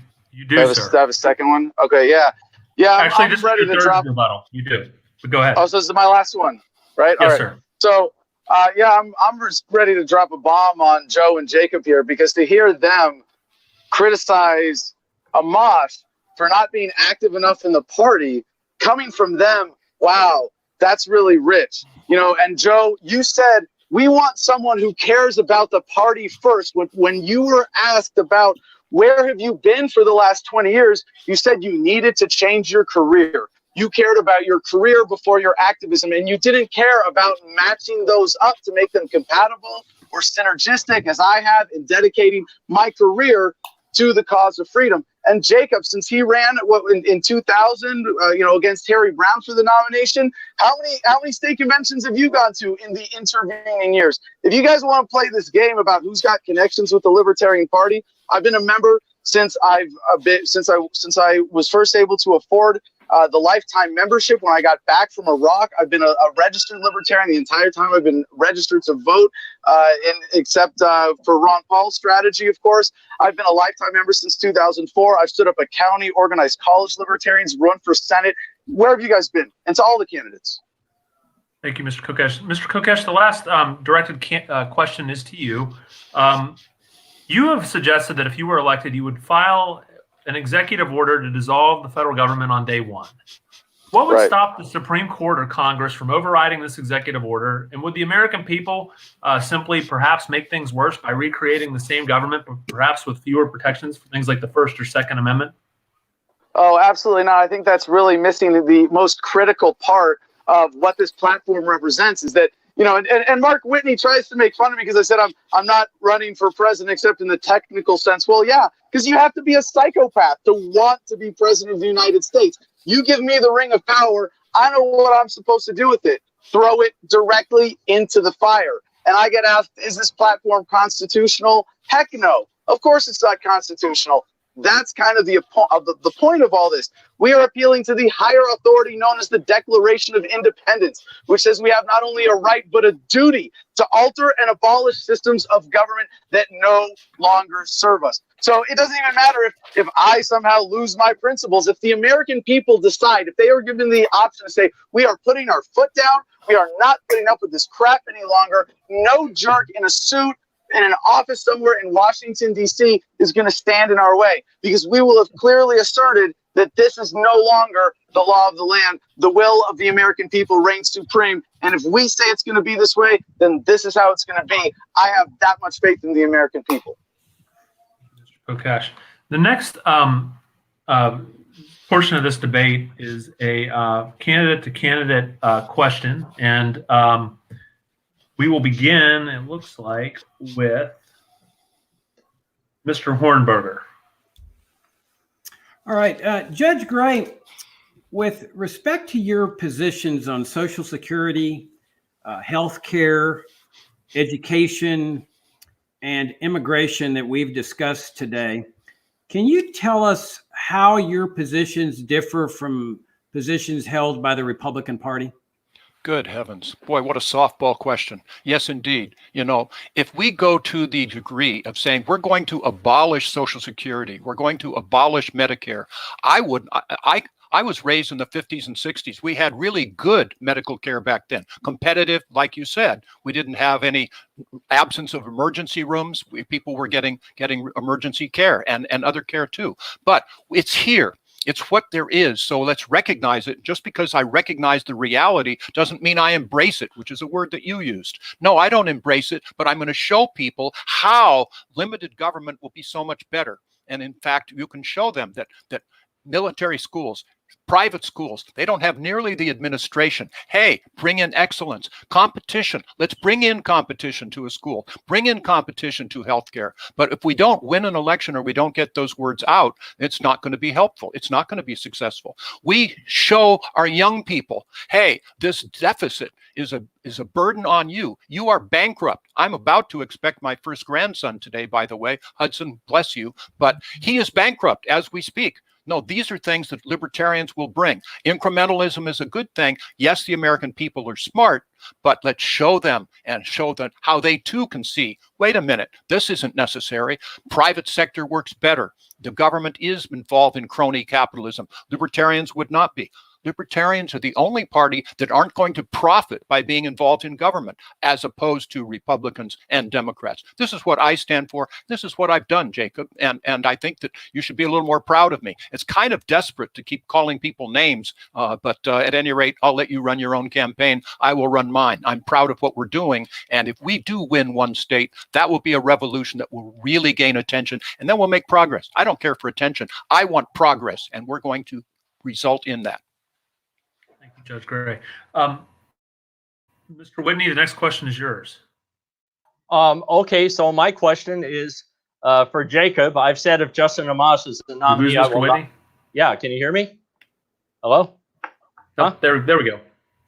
B: do, sir.
A: I have a second one? Okay, yeah. Yeah,
B: Actually,
A: I'm
B: just
A: ready to drop.
B: Rebuttal. You do. But go ahead.
A: Oh, so this is my last one, right?
B: Yes,
A: all right.
B: sir.
A: So I'm just ready to drop a bomb on Joe and Jacob here, because to hear them criticize Amash for not being active enough in the party, coming from them, wow, that's really rich. And Joe, you said we want someone who cares about the party first. When you were asked about where have you been for the last 20 years, you said you needed to change your career. You cared about your career before your activism, and you didn't care about matching those up to make them compatible or synergistic, as I have in dedicating my career to the cause of freedom. And Jacob, since he ran in 2000, against Harry Brown for the nomination, how many state conventions have you gone to in the intervening years? If you guys want to play this game about who's got connections with the Libertarian Party, I've been a member since I was first able to afford the lifetime membership when I got back from Iraq. I've been a registered Libertarian the entire time I've been registered to vote, except for Ron Paul's strategy, of course. I've been a lifetime member since 2004. I've stood up a county, organized college Libertarians, run for Senate. Where have you guys been? And to all the candidates.
B: Thank you, Mr. Kokesh. Mr. Kokesh, the last directed question is to you. You have suggested that if you were elected, you would file an executive order to dissolve the federal government on day one. What would stop the Supreme Court or Congress from overriding this executive order? And would the American people simply perhaps make things worse by recreating the same government, but perhaps with fewer protections for things like the First or Second Amendment?
A: Oh, absolutely not. I think that's really missing the most critical part of what this platform represents, is that, and Mark Whitney tries to make fun of me because I said I'm not running for president except in the technical sense. Well, yeah, because you have to be a psychopath to want to be president of the United States. You give me the ring of power, I know what I'm supposed to do with it. Throw it directly into the fire. And I get asked, is this platform constitutional? Heck no. Of course it's not constitutional. That's kind of the point of all this. We are appealing to the higher authority known as the Declaration of Independence, which says we have not only a right but a duty to alter and abolish systems of government that no longer serve us. So it doesn't even matter if I somehow lose my principles. If the American people decide, if they are given the option to say, we are putting our foot down, we are not putting up with this crap any longer, no jerk in a suit in an office somewhere in Washington, D.C. is going to stand in our way, because we will have clearly asserted that this is no longer the law of the land. The will of the American people reigns supreme. And if we say it's going to be this way, then this is how it's going to be. I have that much faith in the American people.
B: Mr. Kokesh, the next portion of this debate is a candidate-to-candidate question. And we will begin, it looks like, with Mr. Hornberger.
E: All right. Judge Gray, with respect to your positions on Social Security, health care, education, and immigration that we've discussed today, can you tell us how your positions differ from positions held by the Republican Party?
D: Good heavens. Boy, what a softball question. Yes, indeed. If we go to the degree of saying we're going to abolish Social Security, we're going to abolish Medicare, I was raised in the 50s and 60s. We had really good medical care back then. Competitive, like you said. We didn't have any absence of emergency rooms. People were getting emergency care and other care too. But it's here. It's what there is. So let's recognize it. Just because I recognize the reality doesn't mean I embrace it, which is a word that you used. No, I don't embrace it, but I'm going to show people how limited government will be so much better. And in fact, you can show them that military schools, private schools, they don't have nearly the administration. Hey, bring in excellence, competition. Let's bring in competition to a school, bring in competition to healthcare. But if we don't win an election or we don't get those words out, it's not going to be helpful. It's not going to be successful. We show our young people, hey, this deficit is a burden on you. You are bankrupt. I'm about to expect my first grandson today, by the way. Hudson, bless you. But he is bankrupt as we speak. No, these are things that libertarians will bring. Incrementalism is a good thing. Yes, the American people are smart, but let's show them how they too can see, wait a minute, this isn't necessary. Private sector works better. The government is involved in crony capitalism. Libertarians would not be. Libertarians are the only party that aren't going to profit by being involved in government, as opposed to Republicans and Democrats. This is what I stand for. This is what I've done, Jacob. And I think that you should be a little more proud of me. It's kind of desperate to keep calling people names, but at any rate, I'll let you run your own campaign. I will run mine. I'm proud of what we're doing. And if we do win one state, that will be a revolution that will really gain attention. And then we'll make progress. I don't care for attention. I want progress, and we're going to result in that.
B: Thank you, Judge Gray. Mr. Whitney, the next question is yours.
F: Okay, so my question is for Jacob. I've said if Justin Amash is the nominee, I will not. Yeah, can you hear me? Hello?
B: Huh? There we go.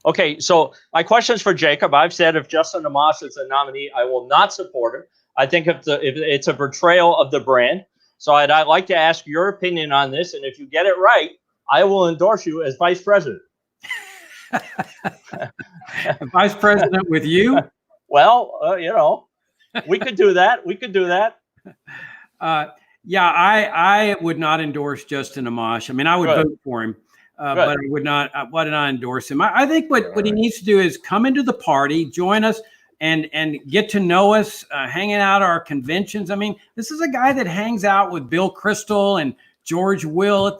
F: Okay, so my question is for Jacob. I've said if Justin Amash is the nominee, I will not support him. I think if it's a betrayal of the brand. So I'd like to ask your opinion on this, and if you get it right, I will endorse you as vice president.
E: Vice president with you?
F: Well, we could do that. We could do that.
E: Yeah, I would not endorse Justin Amash. I mean, I would vote for him, but I would not endorse him. I think what he needs to do is come into the party, join us, and get to know us, hanging out our conventions. I mean, this is a guy that hangs out with Bill Kristol and George Will,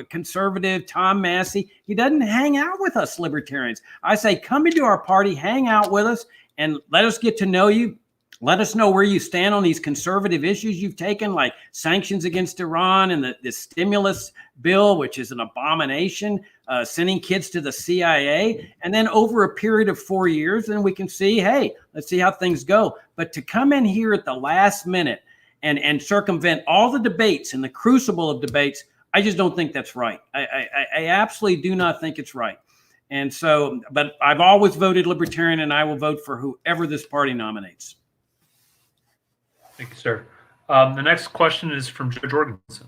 E: conservative, Tom Massey. He doesn't hang out with us libertarians. I say, come into our party, hang out with us, and let us get to know you. Let us know where you stand on these conservative issues you've taken, like sanctions against Iran and the stimulus bill, which is an abomination, sending kids to the CIA. And then over a period of 4 years, then we can see, hey, let's see how things go. But to come in here at the last minute and circumvent all the debates and the crucible of debates, I just don't think that's right. I absolutely do not think it's right. And so, but I've always voted Libertarian, and I will vote for whoever this party nominates.
B: Thank you, sir. The next question is from Judge Jorgensen.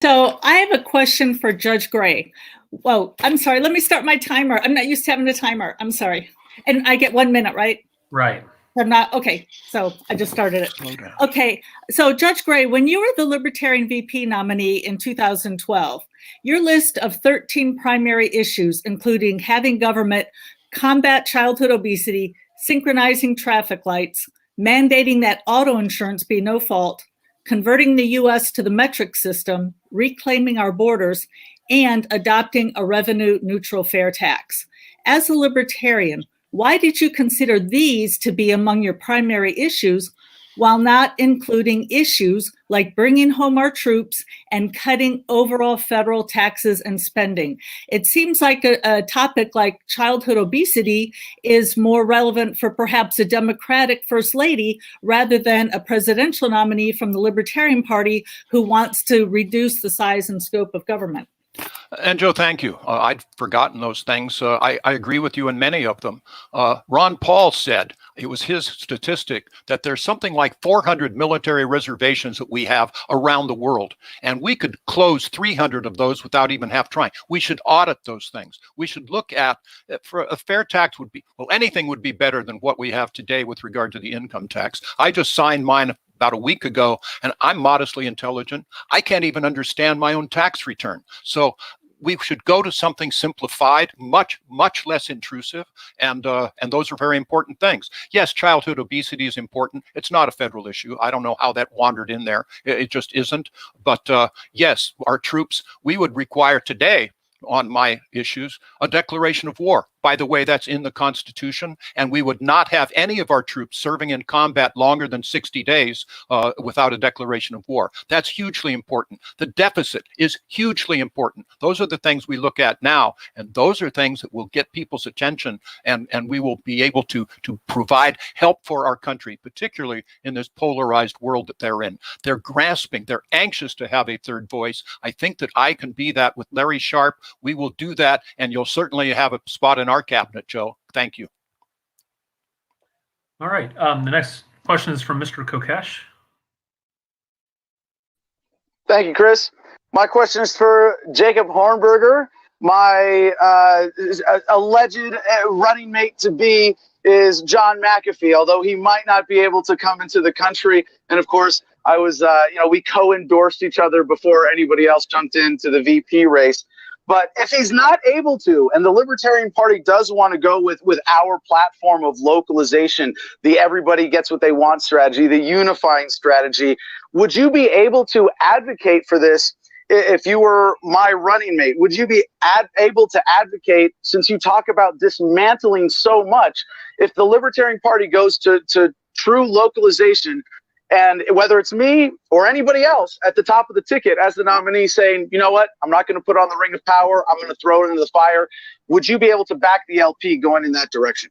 C: So I have a question for Judge Gray. Whoa, I'm sorry. Let me start my timer. I'm not used to having a timer. I'm sorry. And I get 1 minute, right?
B: Right.
C: I'm not. Okay. So I just started it. Okay. So Judge Gray, when you were the Libertarian VP nominee in 2012, your list of 13 primary issues, including having government combat childhood obesity, synchronizing traffic lights, mandating that auto insurance be no fault, converting the U.S. to the metric system, reclaiming our borders, and adopting a revenue-neutral fair tax. As a libertarian, why did you consider these to be among your primary issues while not including issues like bringing home our troops and cutting overall federal taxes and spending? It seems like a topic like childhood obesity is more relevant for perhaps a Democratic First Lady rather than a presidential nominee from the Libertarian Party who wants to reduce the size and scope of government.
D: And Joe, thank you. I'd forgotten those things. I agree with you in many of them. Ron Paul said, it was his statistic, that there's something like 400 military reservations that we have around the world. And we could close 300 of those without even half trying. We should audit those things. We should look at, for a fair tax would be, well, anything would be better than what we have today with regard to the income tax. I just signed mine about a week ago, and I'm modestly intelligent. I can't even understand my own tax return. So we should go to something simplified, much less intrusive, and those are very important things. Yes, childhood obesity is important. It's not a federal issue. I don't know how that wandered in there. It just isn't. But yes, our troops, we would require today, on my issues, a declaration of war. By the way, that's in the Constitution, and we would not have any of our troops serving in combat longer than 60 days without a declaration of war. That's hugely important. The deficit is hugely important. Those are the things we look at now, and those are things that will get people's attention, and we will be able to provide help for our country, particularly in this polarized world that they're in. They're grasping, they're anxious to have a third voice. I think that I can be that with Larry Sharp. We will do that, and you'll certainly have a spot in our cabinet, Joe. Thank you.
B: All right. The next question is from Mr. Kokesh.
A: Thank you, Chris. My question is for Jacob Hornberger. My alleged running mate to be is John McAfee, although he might not be able to come into the country. And of course, I was, we co-endorsed each other before anybody else jumped into the VP race. But if he's not able to, and the Libertarian Party does want to go with our platform of localization, the everybody gets what they want strategy, the unifying strategy, would you be able to advocate for this if you were my running mate? Would you be able to advocate, since you talk about dismantling so much, if the Libertarian Party goes to true localization, and whether it's me or anybody else at the top of the ticket as the nominee saying, you know what, I'm not going to put on the ring of power, I'm going to throw it into the fire, would you be able to back the LP going in that direction?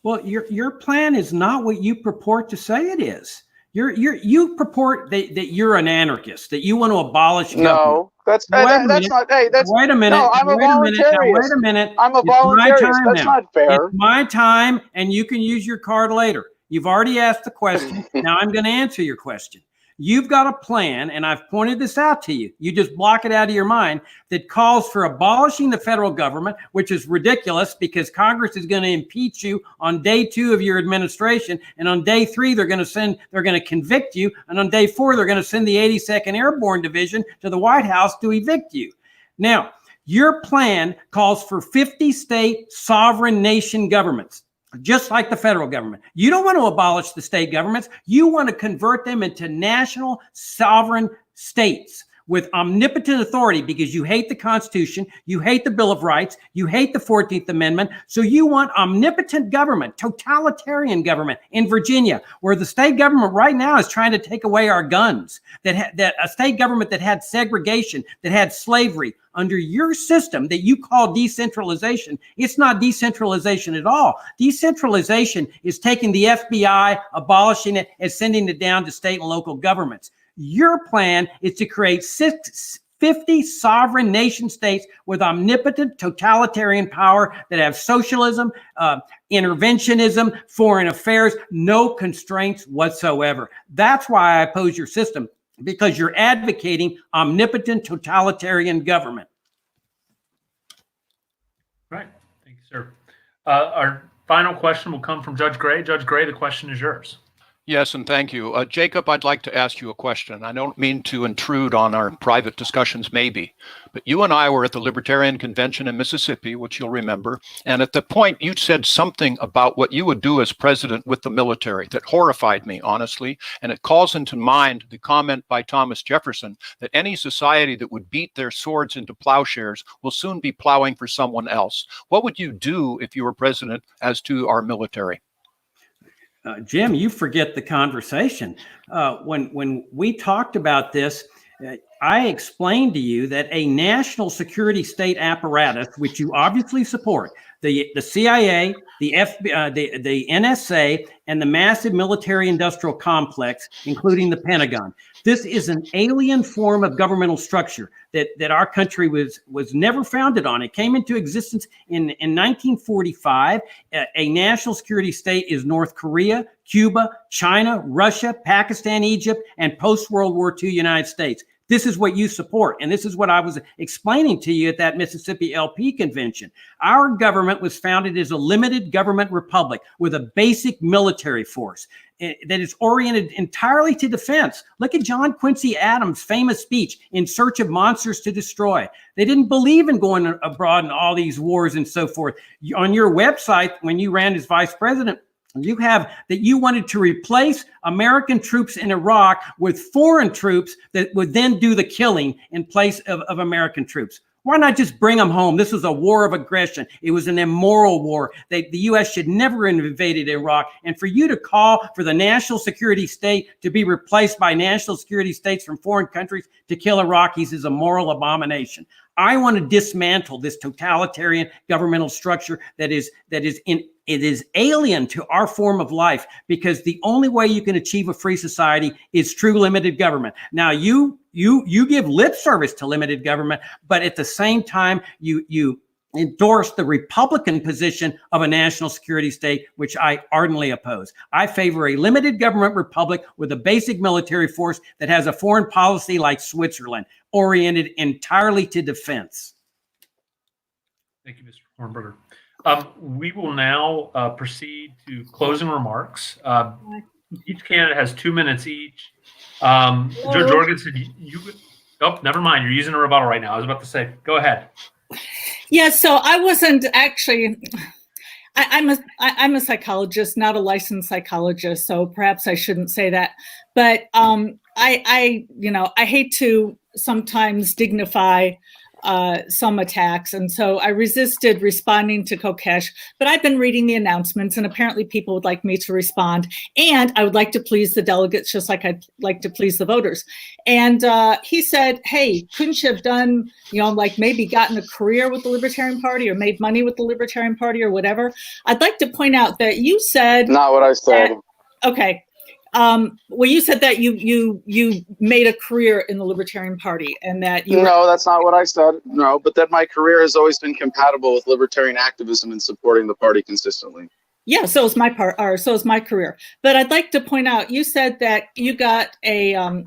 E: Well, your plan is not what you purport to say it is. You purport that you're an anarchist, that you want to abolish government.
A: No, that's not. Hey, that's
E: wait a minute.
A: No, I'm a voluntarist.
E: Wait a minute.
A: I'm a voluntarist. That's not fair.
E: It's my time, and you can use your card later. You've already asked the question. Now I'm going to answer your question. You've got a plan, and I've pointed this out to you. You just block it out of your mind, that calls for abolishing the federal government, which is ridiculous because Congress is going to impeach you on day 2 of your administration. And on day 3, they're going to convict you. And on day 4, they're going to send the 82nd Airborne Division to the White House to evict you. Now, your plan calls for 50 state sovereign nation governments, just like the federal government. You don't want to abolish the state governments. You want to convert them into national sovereign states with omnipotent authority because you hate the Constitution, you hate the Bill of Rights, you hate the 14th Amendment. So you want omnipotent government, totalitarian government in Virginia, where the state government right now is trying to take away our guns, that a state government that had segregation, that had slavery. Under your system that you call decentralization, it's not decentralization at all. Decentralization is taking the FBI, abolishing it, and sending it down to state and local governments. Your plan is to create 50 sovereign nation states with omnipotent totalitarian power that have socialism, interventionism, foreign affairs, no constraints whatsoever. That's why I oppose your system, because you're advocating omnipotent totalitarian government.
B: Right. Thank you, sir. Our final question will come from Judge Gray. Judge Gray, the question is yours.
D: Yes, and thank you. Jacob, I'd like to ask you a question. I don't mean to intrude on our private discussions, maybe, but you and I were at the Libertarian Convention in Mississippi, which you'll remember, and at the point you said something about what you would do as president with the military that horrified me, honestly, and it calls into mind the comment by Thomas Jefferson that any society that would beat their swords into plowshares will soon be plowing for someone else. What would you do if you were president as to our military?
E: Jim, you forget the conversation. When we talked about this, I explained to you that a national security state apparatus, which you obviously support, the CIA, the FBI, the NSA, and the massive military-industrial complex, including the Pentagon. This is an alien form of governmental structure that our country was never founded on. It came into existence in 1945. A national security state is North Korea, Cuba, China, Russia, Pakistan, Egypt, and post-World War II United States. This is what you support. And this is what I was explaining to you at that Mississippi LP convention. Our government was founded as a limited government republic with a basic military force that is oriented entirely to defense. Look at John Quincy Adams' famous speech, "In Search of Monsters to Destroy." They didn't believe in going abroad in all these wars and so forth. On your website, when you ran as vice president, you have that you wanted to replace American troops in Iraq with foreign troops that would then do the killing in place of American troops. Why not just bring them home? This was a war of aggression. It was an immoral war. The U.S. should never have invaded Iraq. And for you to call for the national security state to be replaced by national security states from foreign countries to kill Iraqis is a moral abomination. I want to dismantle this totalitarian governmental structure that is alien to our form of life, because the only way you can achieve a free society is true limited government. Now, you give lip service to limited government, but at the same time, you endorse the Republican position of a national security state, which I ardently oppose. I favor a limited government republic with a basic military force that has a foreign policy like Switzerland, oriented entirely to defense.
B: Thank you, Mr. Hornberger. We will now proceed to closing remarks. Each candidate has 2 minutes each. Judge Jorgensen, Oh, never mind. You're using a rebuttal right now. I was about to say, go ahead.
C: Yeah, so I wasn't actually. I'm a psychologist, not a licensed psychologist, so perhaps I shouldn't say that. But I hate to sometimes dignify some attacks, and so I resisted responding to Kokesh. But I've been reading the announcements, and apparently people would like me to respond, and I would like to please the delegates just like I'd like to please the voters. And he said, "Hey, couldn't you have done, like maybe gotten a career with the Libertarian Party or made money with the Libertarian Party or whatever?" I'd like to point out that you said
A: Not what I said.
C: Okay. Well, you said that you made a career in the Libertarian Party, and that you
A: No, that's not what I said. No, but that my career has always been compatible with libertarian activism and supporting the party consistently.
C: Yeah, so is my so is my career. But I'd like to point out, you said that you got a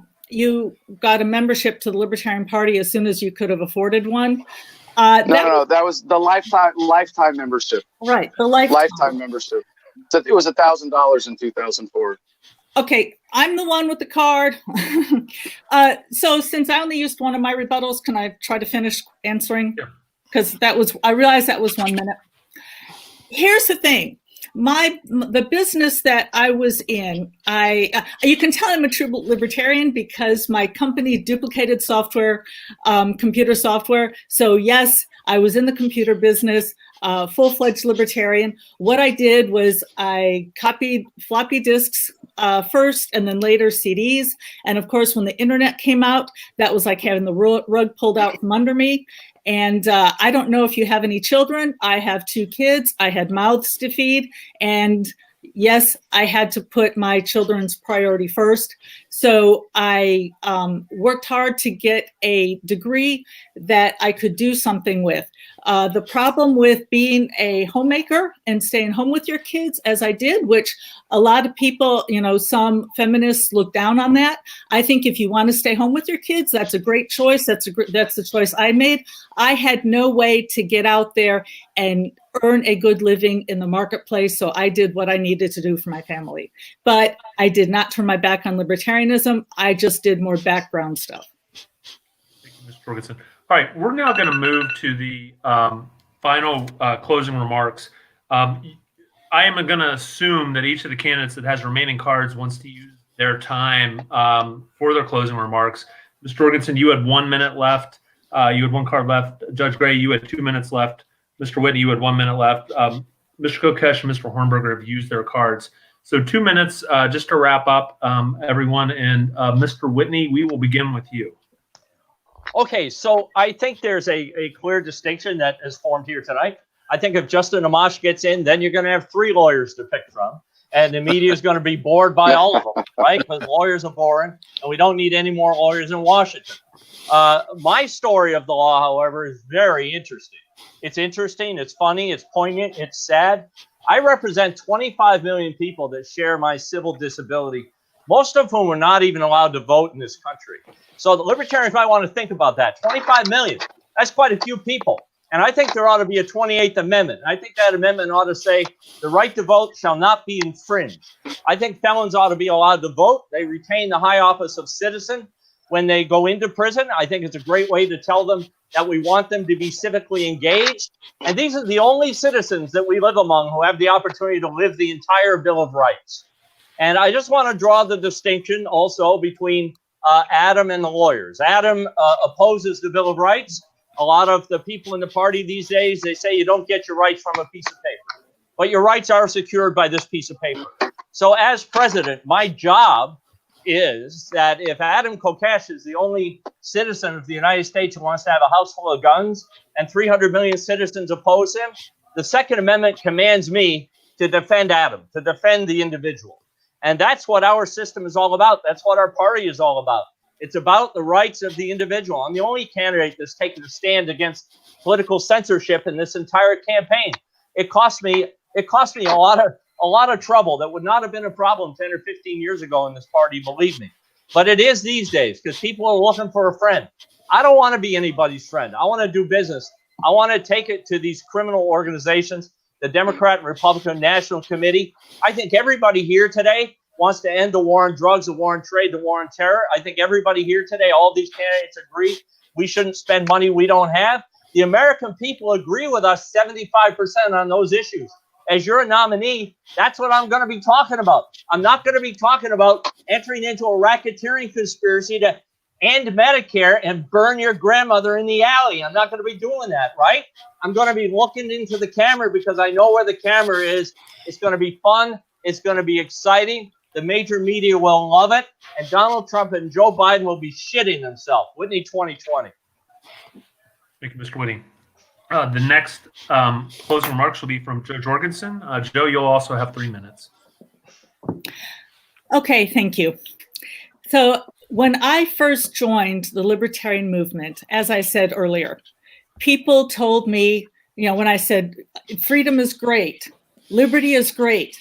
C: membership to the Libertarian Party as soon as you could have afforded one.
A: No, that was the lifetime membership.
C: Right, the
A: lifetime membership. So it was $1,000 in 2004.
C: Okay, I'm the one with the card. So since I only used one of my rebuttals, can I try to finish answering? Because I realized that was 1 minute. Here's the thing. The business that I was in, you can tell I'm a true libertarian because my company duplicated software, computer software. So yes, I was in the computer business, full-fledged libertarian. What I did was I copied floppy disks first and then later CDs. And of course, when the internet came out, that was like having the rug pulled out from under me. And I don't know if you have any children. I have 2 kids. I had mouths to feed. And yes, I had to put my children's priority first. So I worked hard to get a degree that I could do something with. The problem with being a homemaker and staying home with your kids, as I did, which a lot of people, some feminists look down on that. I think if you want to stay home with your kids, that's a great choice. That's the choice I made. I had no way to get out there and earn a good living in the marketplace. So I did what I needed to do for my family. But I did not turn my back on libertarianism. I just did more background stuff.
B: Thank you, Mr. Jorgensen. All right, we're now going to move to the final closing remarks. I am going to assume that each of the candidates that has remaining cards wants to use their time for their closing remarks. Mr. Jorgensen, you had 1 minute left. You had 1 card left. Judge Gray, you had 2 minutes left. Mr. Whitney, you had 1 minute left. Mr. Kokesh and Mr. Hornberger have used their cards. So 2 minutes just to wrap up, everyone. And Mr. Whitney, we will begin with you.
F: Okay, so I think there's a clear distinction that is formed here tonight. I think if Justin Amash gets in, then you're going to have 3 lawyers to pick from. And the media is going to be bored by all of them, right? Because lawyers are boring, and we don't need any more lawyers in Washington. My story of the law, however, is very interesting. It's interesting, it's funny, it's poignant, it's sad. I represent 25 million people that share my civil disability, most of whom are not even allowed to vote in this country. So the libertarians might want to think about that. 25 million, that's quite a few people. And I think there ought to be a 28th Amendment. I think that amendment ought to say the right to vote shall not be infringed. I think felons ought to be allowed to vote. They retain the high office of citizen when they go into prison. I think it's a great way to tell them that we want them to be civically engaged. And these are the only citizens that we live among who have the opportunity to live the entire Bill of Rights. And I just want to draw the distinction also between Adam and the lawyers. Adam opposes the Bill of Rights. A lot of the people in the party these days, they say you don't get your rights from a piece of paper. But your rights are secured by this piece of paper. So as president, my job is that if Adam Kokesh is the only citizen of the United States who wants to have a house full of guns and 300 million citizens oppose him, the Second Amendment commands me to defend Adam, to defend the individual. And that's what our system is all about. That's what our party is all about. It's about the rights of the individual. I'm the only candidate that's taken a stand against political censorship in this entire campaign. It cost me a lot of trouble that would not have been a problem 10 or 15 years ago in this party, believe me. But it is these days because people are looking for a friend. I don't want to be anybody's friend. I want to do business. I want to take it to these criminal organizations, the Democrat and Republican National Committee. I think everybody here today wants to end the war on drugs, the war on trade, the war on terror. I think everybody here today, all these candidates agree we shouldn't spend money we don't have. The American people agree with us 75% on those issues. As your nominee, that's what I'm going to be talking about. I'm not going to be talking about entering into a racketeering conspiracy to end Medicare and burn your grandmother in the alley. I'm not going to be doing that, right? I'm going to be looking into the camera because I know where the camera is. It's going to be fun. It's going to be exciting. The major media will love it. And Donald Trump and Joe Biden will be shitting themselves. Whitney 2020.
B: Thank you, Mr. Whitney. The next closing remarks will be from Joe Jorgensen. Joe, you'll also have 3 minutes.
C: Okay, thank you. So when I first joined the Libertarian movement, as I said earlier, people told me, when I said freedom is great, liberty is great,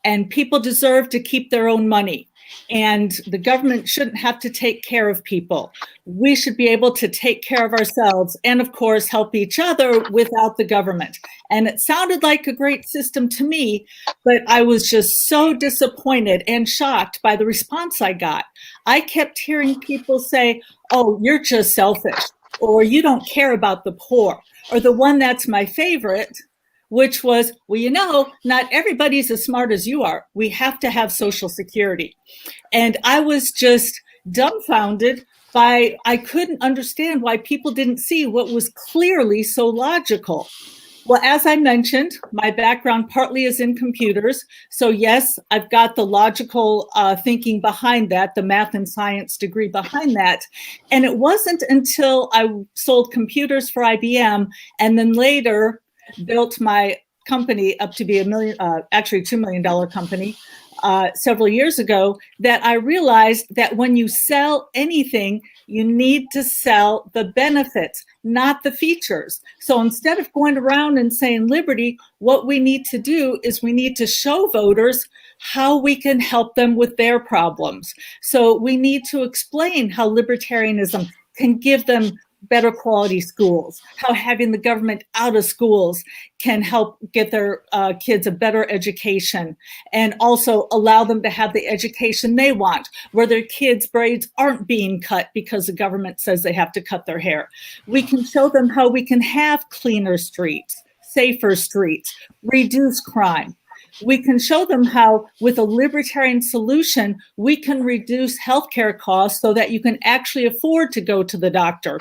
C: and people deserve to keep their own money, and the government shouldn't have to take care of people. We should be able to take care of ourselves and, of course, help each other without the government. And it sounded like a great system to me, but I was just so disappointed and shocked by the response I got. I kept hearing people say, oh, you're just selfish, or you don't care about the poor, or the one that's my favorite, which was, well, not everybody's as smart as you are. We have to have Social Security. And I was just dumbfounded by, I couldn't understand why people didn't see what was clearly so logical. Well, as I mentioned, my background partly is in computers. So yes, I've got the logical thinking behind that, the math and science degree behind that. And it wasn't until I sold computers for IBM and then later built my company up to be $2 million company several years ago that I realized that when you sell anything, you need to sell the benefits, not the features. So instead of going around and saying liberty, what we need to do is we need to show voters how we can help them with their problems. So we need to explain how libertarianism can give them better quality schools, how having the government out of schools can help get their kids a better education and also allow them to have the education they want, where their kids' braids aren't being cut because the government says they have to cut their hair. We can show them how we can have cleaner streets, safer streets, reduce crime. We can show them how, with a libertarian solution, we can reduce healthcare costs so that you can actually afford to go to the doctor.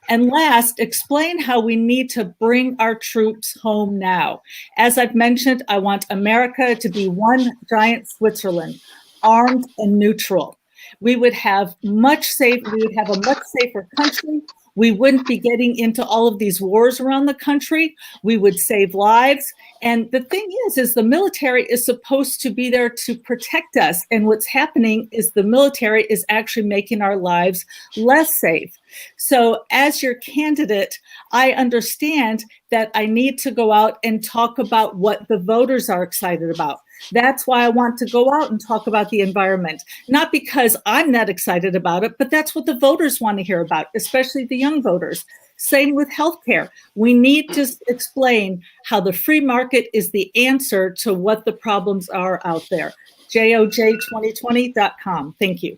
C: And last, explain how we need to bring our troops home now. As I've mentioned, I want America to be one giant Switzerland, armed and neutral. We would have a much safer country. We wouldn't be getting into all of these wars around the country. We would save lives. And the thing is the military is supposed to be there to protect us. And what's happening is the military is actually making our lives less safe. So as your candidate, I understand that I need to go out and talk about what the voters are excited about. That's why I want to go out and talk about the environment, not because I'm not excited about it, but that's what the voters want to hear about, especially the young voters. Same with healthcare. We need to explain how the free market is the answer to what the problems are out there. JOJ2020.com. Thank you.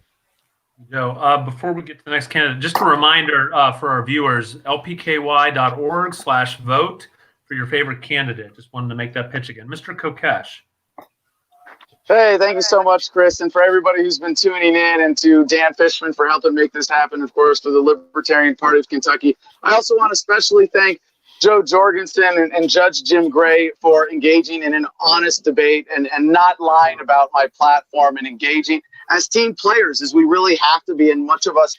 B: Joe, before we get to the next candidate, just a reminder for our viewers, lpky.org/vote for your favorite candidate. Just wanted to make that pitch again. Mr. Kokesh.
A: Hey, thank you so much, Chris, and for everybody who's been tuning in, and to Dan Fishman for helping make this happen, of course, for the Libertarian Party of Kentucky. I also want to especially thank Joe Jorgensen and Judge Jim Gray for engaging in an honest debate and not lying about my platform, and engaging as team players, as we really have to be, and much of us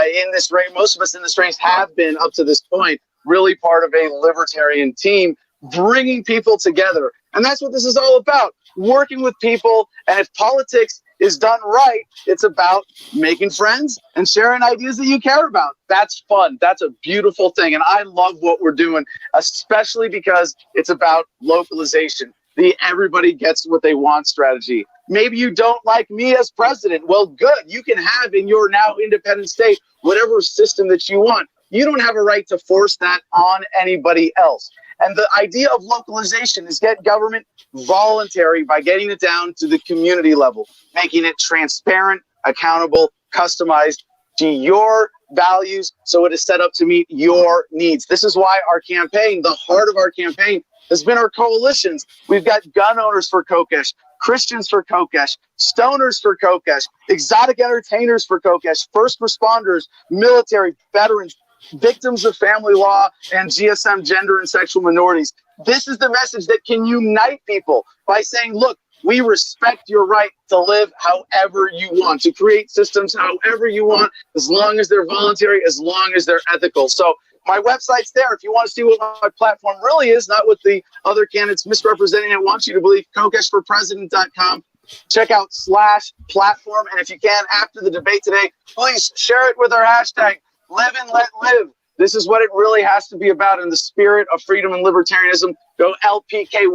A: in this race, most of us in this race have been up to this point, really part of a libertarian team, bringing people together. And that's what this is all about, working with people. And if politics is done right, it's about making friends and sharing ideas that you care about. That's fun. That's a beautiful thing. And I love what we're doing, especially because it's about localization. The everybody gets what they want strategy. Maybe you don't like me as president. Well, good. You can have in your now independent state whatever system that you want. You don't have a right to force that on anybody else. And the idea of localization is get government voluntary by getting it down to the community level, making it transparent, accountable, customized to your values, so it is set up to meet your needs. This is why our campaign, the heart of our campaign, has been our coalitions. We've got gun owners for Kokesh, Christians for Kokesh, stoners for Kokesh, exotic entertainers for Kokesh, first responders, military, veterans, victims of family law, and GSM, gender and sexual minorities. This is the message that can unite people by saying, look, we respect your right to live however you want, to create systems however you want, as long as they're voluntary, as long as they're ethical. So my website's there. If you want to see what my platform really is, not what the other candidates misrepresenting it want you to believe, kokeshforpresident.com. Check out /platform. And if you can, after the debate today, please share it with our hashtag, live and let live. This is what it really has to be about in the spirit of freedom and libertarianism. Go lpky.org/vote.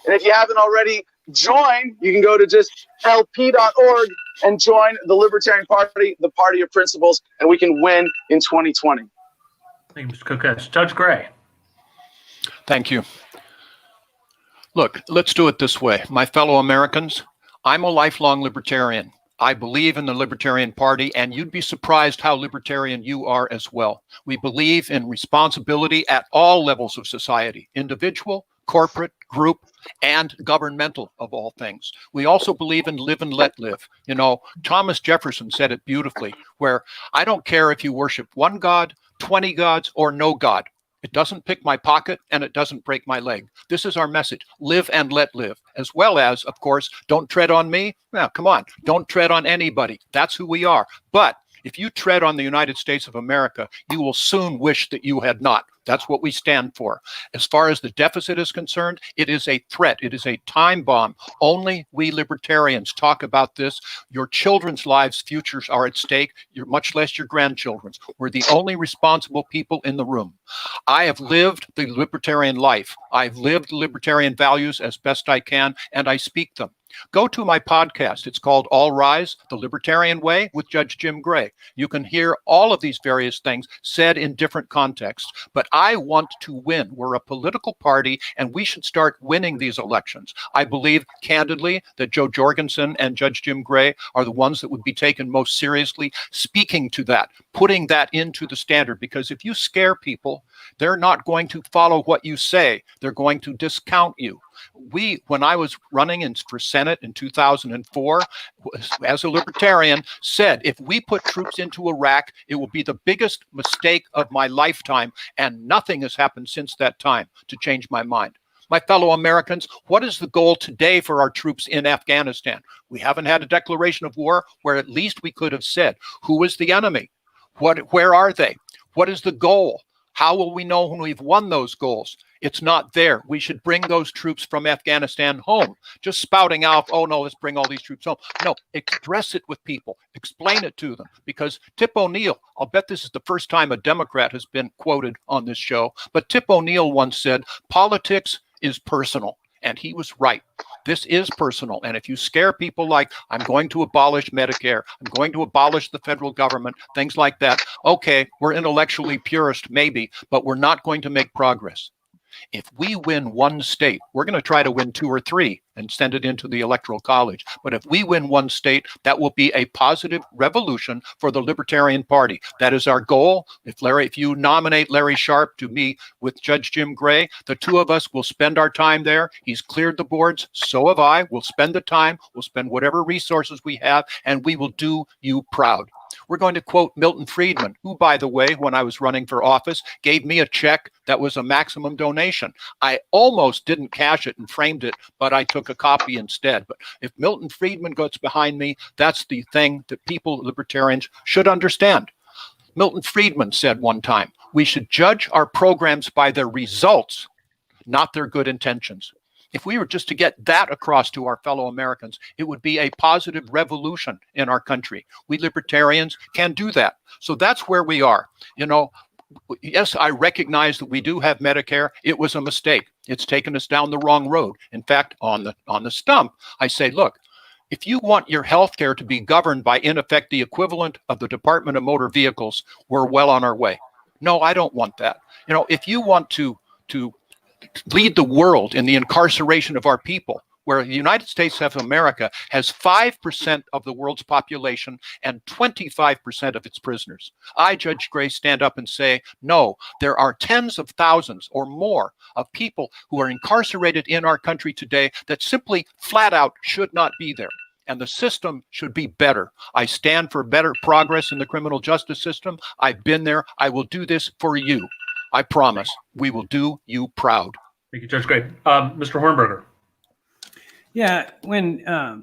A: And if you haven't already joined, you can go to just lp.org and join the Libertarian Party, the party of principles, and we can win in 2020.
B: Thank you, Mr. Kokesh. Judge Gray.
D: Thank you. Look, let's do it this way. My fellow Americans, I'm a lifelong libertarian. I believe in the Libertarian Party, and you'd be surprised how libertarian you are as well. We believe in responsibility at all levels of society, individual, corporate, group, and governmental, of all things. We also believe in live and let live. You know, Thomas Jefferson said it beautifully, where I don't care if you worship one God, 20 gods, or no God. It doesn't pick my pocket and it doesn't break my leg. This is our message. Live and let live. As well as, of course, don't tread on me. Now, come on. Don't tread on anybody. That's who we are. But if you tread on the United States of America, you will soon wish that you had not. That's what we stand for. As far as the deficit is concerned, it is a threat. It is a time bomb. Only we libertarians talk about this. Your children's lives, futures are at stake, much less your grandchildren's. We're the only responsible people in the room. I have lived the libertarian life. I've lived libertarian values as best I can, and I speak them. Go to my podcast. It's called All Rise, The Libertarian Way with Judge Jim Gray. You can hear all of these various things said in different contexts, but I want to win. We're a political party, and we should start winning these elections. I believe, candidly, that Joe Jorgensen and Judge Jim Gray are the ones that would be taken most seriously, speaking to that, putting that into the standard, because if you scare people, they're not going to follow what you say. They're going to discount you. When I was running for Senate in 2004, as a libertarian, said, if we put troops into Iraq, it will be the biggest mistake of my lifetime, and nothing has happened since that time to change my mind. My fellow Americans, what is the goal today for our troops in Afghanistan? We haven't had a declaration of war where at least we could have said, who is the enemy? Where are they? What is the goal? How will we know when we've won those goals? It's not there. We should bring those troops from Afghanistan home. Just spouting out, oh no, let's bring all these troops home. No, address it with people. Explain it to them. Because Tip O'Neill, I'll bet this is the first time a Democrat has been quoted on this show, but Tip O'Neill once said, politics is personal. And he was right. This is personal. And if you scare people like, I'm going to abolish Medicare, I'm going to abolish the federal government, things like that, okay, we're intellectually purist, maybe, but we're not going to make progress. If we win one state, we're going to try to win 2 or 3 and send it into the Electoral College. But if we win one state, that will be a positive revolution for the Libertarian Party. That is our goal. If you nominate Larry Sharp to me with Judge Jim Gray, the two of us will spend our time there. He's cleared the boards. So have I. We'll spend the time. We'll spend whatever resources we have, and we will do you proud. We're going to quote Milton Friedman, who, by the way, when I was running for office, gave me a check that was a maximum donation. I almost didn't cash it and framed it, but I took a copy instead. But if Milton Friedman gets behind me, that's the thing that people, libertarians, should understand. Milton Friedman said one time, we should judge our programs by their results, not their good intentions. If we were just to get that across to our fellow Americans, it would be a positive revolution in our country. We libertarians can do that. So that's where we are. You know, yes, I recognize that we do have Medicare. It was a mistake. It's taken us down the wrong road. In fact, on the stump, I say, look, if you want your health care to be governed by, in effect, the equivalent of the Department of Motor Vehicles, we're well on our way. No, I don't want that. You know, if you want to to lead the world in the incarceration of our people, where the United States of America has 5% of the world's population and 25% of its prisoners. I, Judge Gray, stand up and say, no, there are tens of thousands or more of people who are incarcerated in our country today that simply flat out should not be there. And the system should be better. I stand for better progress in the criminal justice system. I've been there. I will do this for you. I promise we will do you proud.
B: Thank you, Judge Gray. Mr. Hornberger.
E: Yeah, when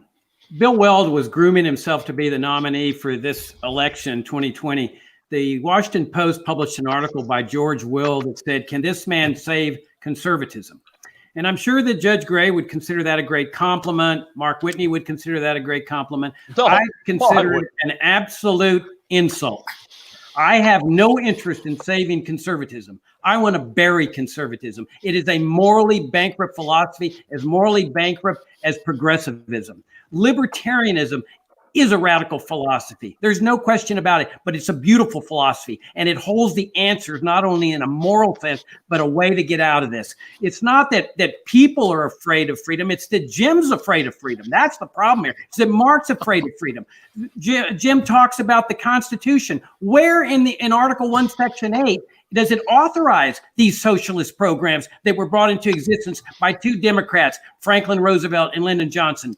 E: Bill Weld was grooming himself to be the nominee for this election, 2020, the Washington Post published an article by George Will that said, "Can this man save conservatism?" And I'm sure that Judge Gray would consider that a great compliment. Mark Whitney would consider that a great compliment. I consider it an absolute insult. I have no interest in saving conservatism. I want to bury conservatism. It is a morally bankrupt philosophy, as morally bankrupt as progressivism. Libertarianism is a radical philosophy. There's no question about it, but it's a beautiful philosophy, and it holds the answers not only in a moral sense, but a way to get out of this. It's not that people are afraid of freedom. It's that Jim's afraid of freedom. That's the problem here. It's that Mark's afraid of freedom. Jim talks about the Constitution. Where in Article 1, Section 8, does it authorize these socialist programs that were brought into existence by two Democrats, Franklin Roosevelt and Lyndon Johnson?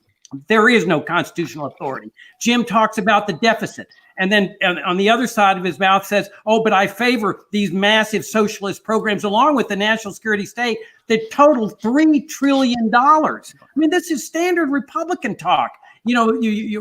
E: There is no constitutional authority. Jim talks about the deficit. And then on the other side of his mouth says, oh, but I favor these massive socialist programs along with the national security state that total $3 trillion. I mean, this is standard Republican talk. You know,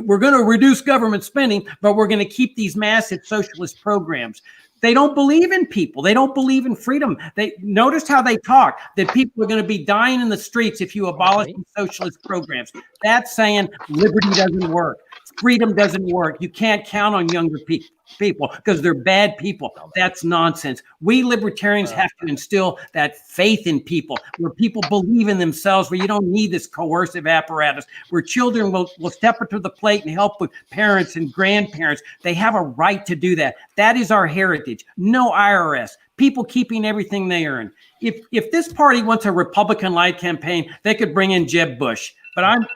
E: we're going to reduce government spending, but we're going to keep these massive socialist programs. They don't believe in people. They don't believe in freedom. They noticed how they talk, that people are going to be dying in the streets if you abolish these socialist programs. That's saying liberty doesn't work. Freedom doesn't work. You can't count on younger people because they're bad people. That's nonsense. We libertarians have to instill that faith in people, where people believe in themselves, where you don't need this coercive apparatus, where children will step up to the plate and help with parents and grandparents. They have a right to do that. That is our heritage. No IRS. People keeping everything they earn. If this party wants a Republican-led campaign, they could bring in Jeb Bush. But I'm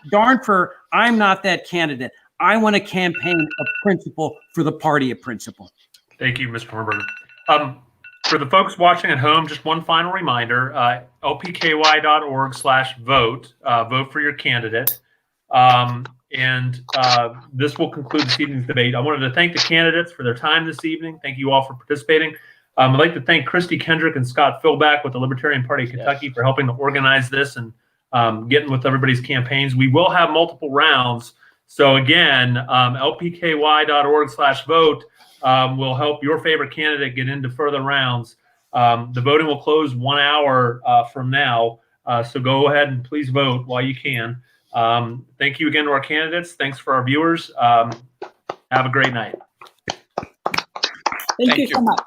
E: not that candidate. I want a campaign of principle for the party of principle.
B: Thank you, Mr. Hornberger. For the folks watching at home, just one final reminder, lpky.org/vote. Vote for your candidate. This will conclude this evening's debate. I wanted to thank the candidates for their time this evening. Thank you all for participating. I'd like to thank Christy Kendrick and Scott Filback with the Libertarian Party of Kentucky for helping to organize this and getting with everybody's campaigns. We will have multiple rounds. So again, lpky.org/vote will help your favorite candidate get into further rounds. The voting will close 1 hour from now. So go ahead and please vote while you can. Thank you again to our candidates. Thanks for our viewers. Have a great night.
C: Thank you so much.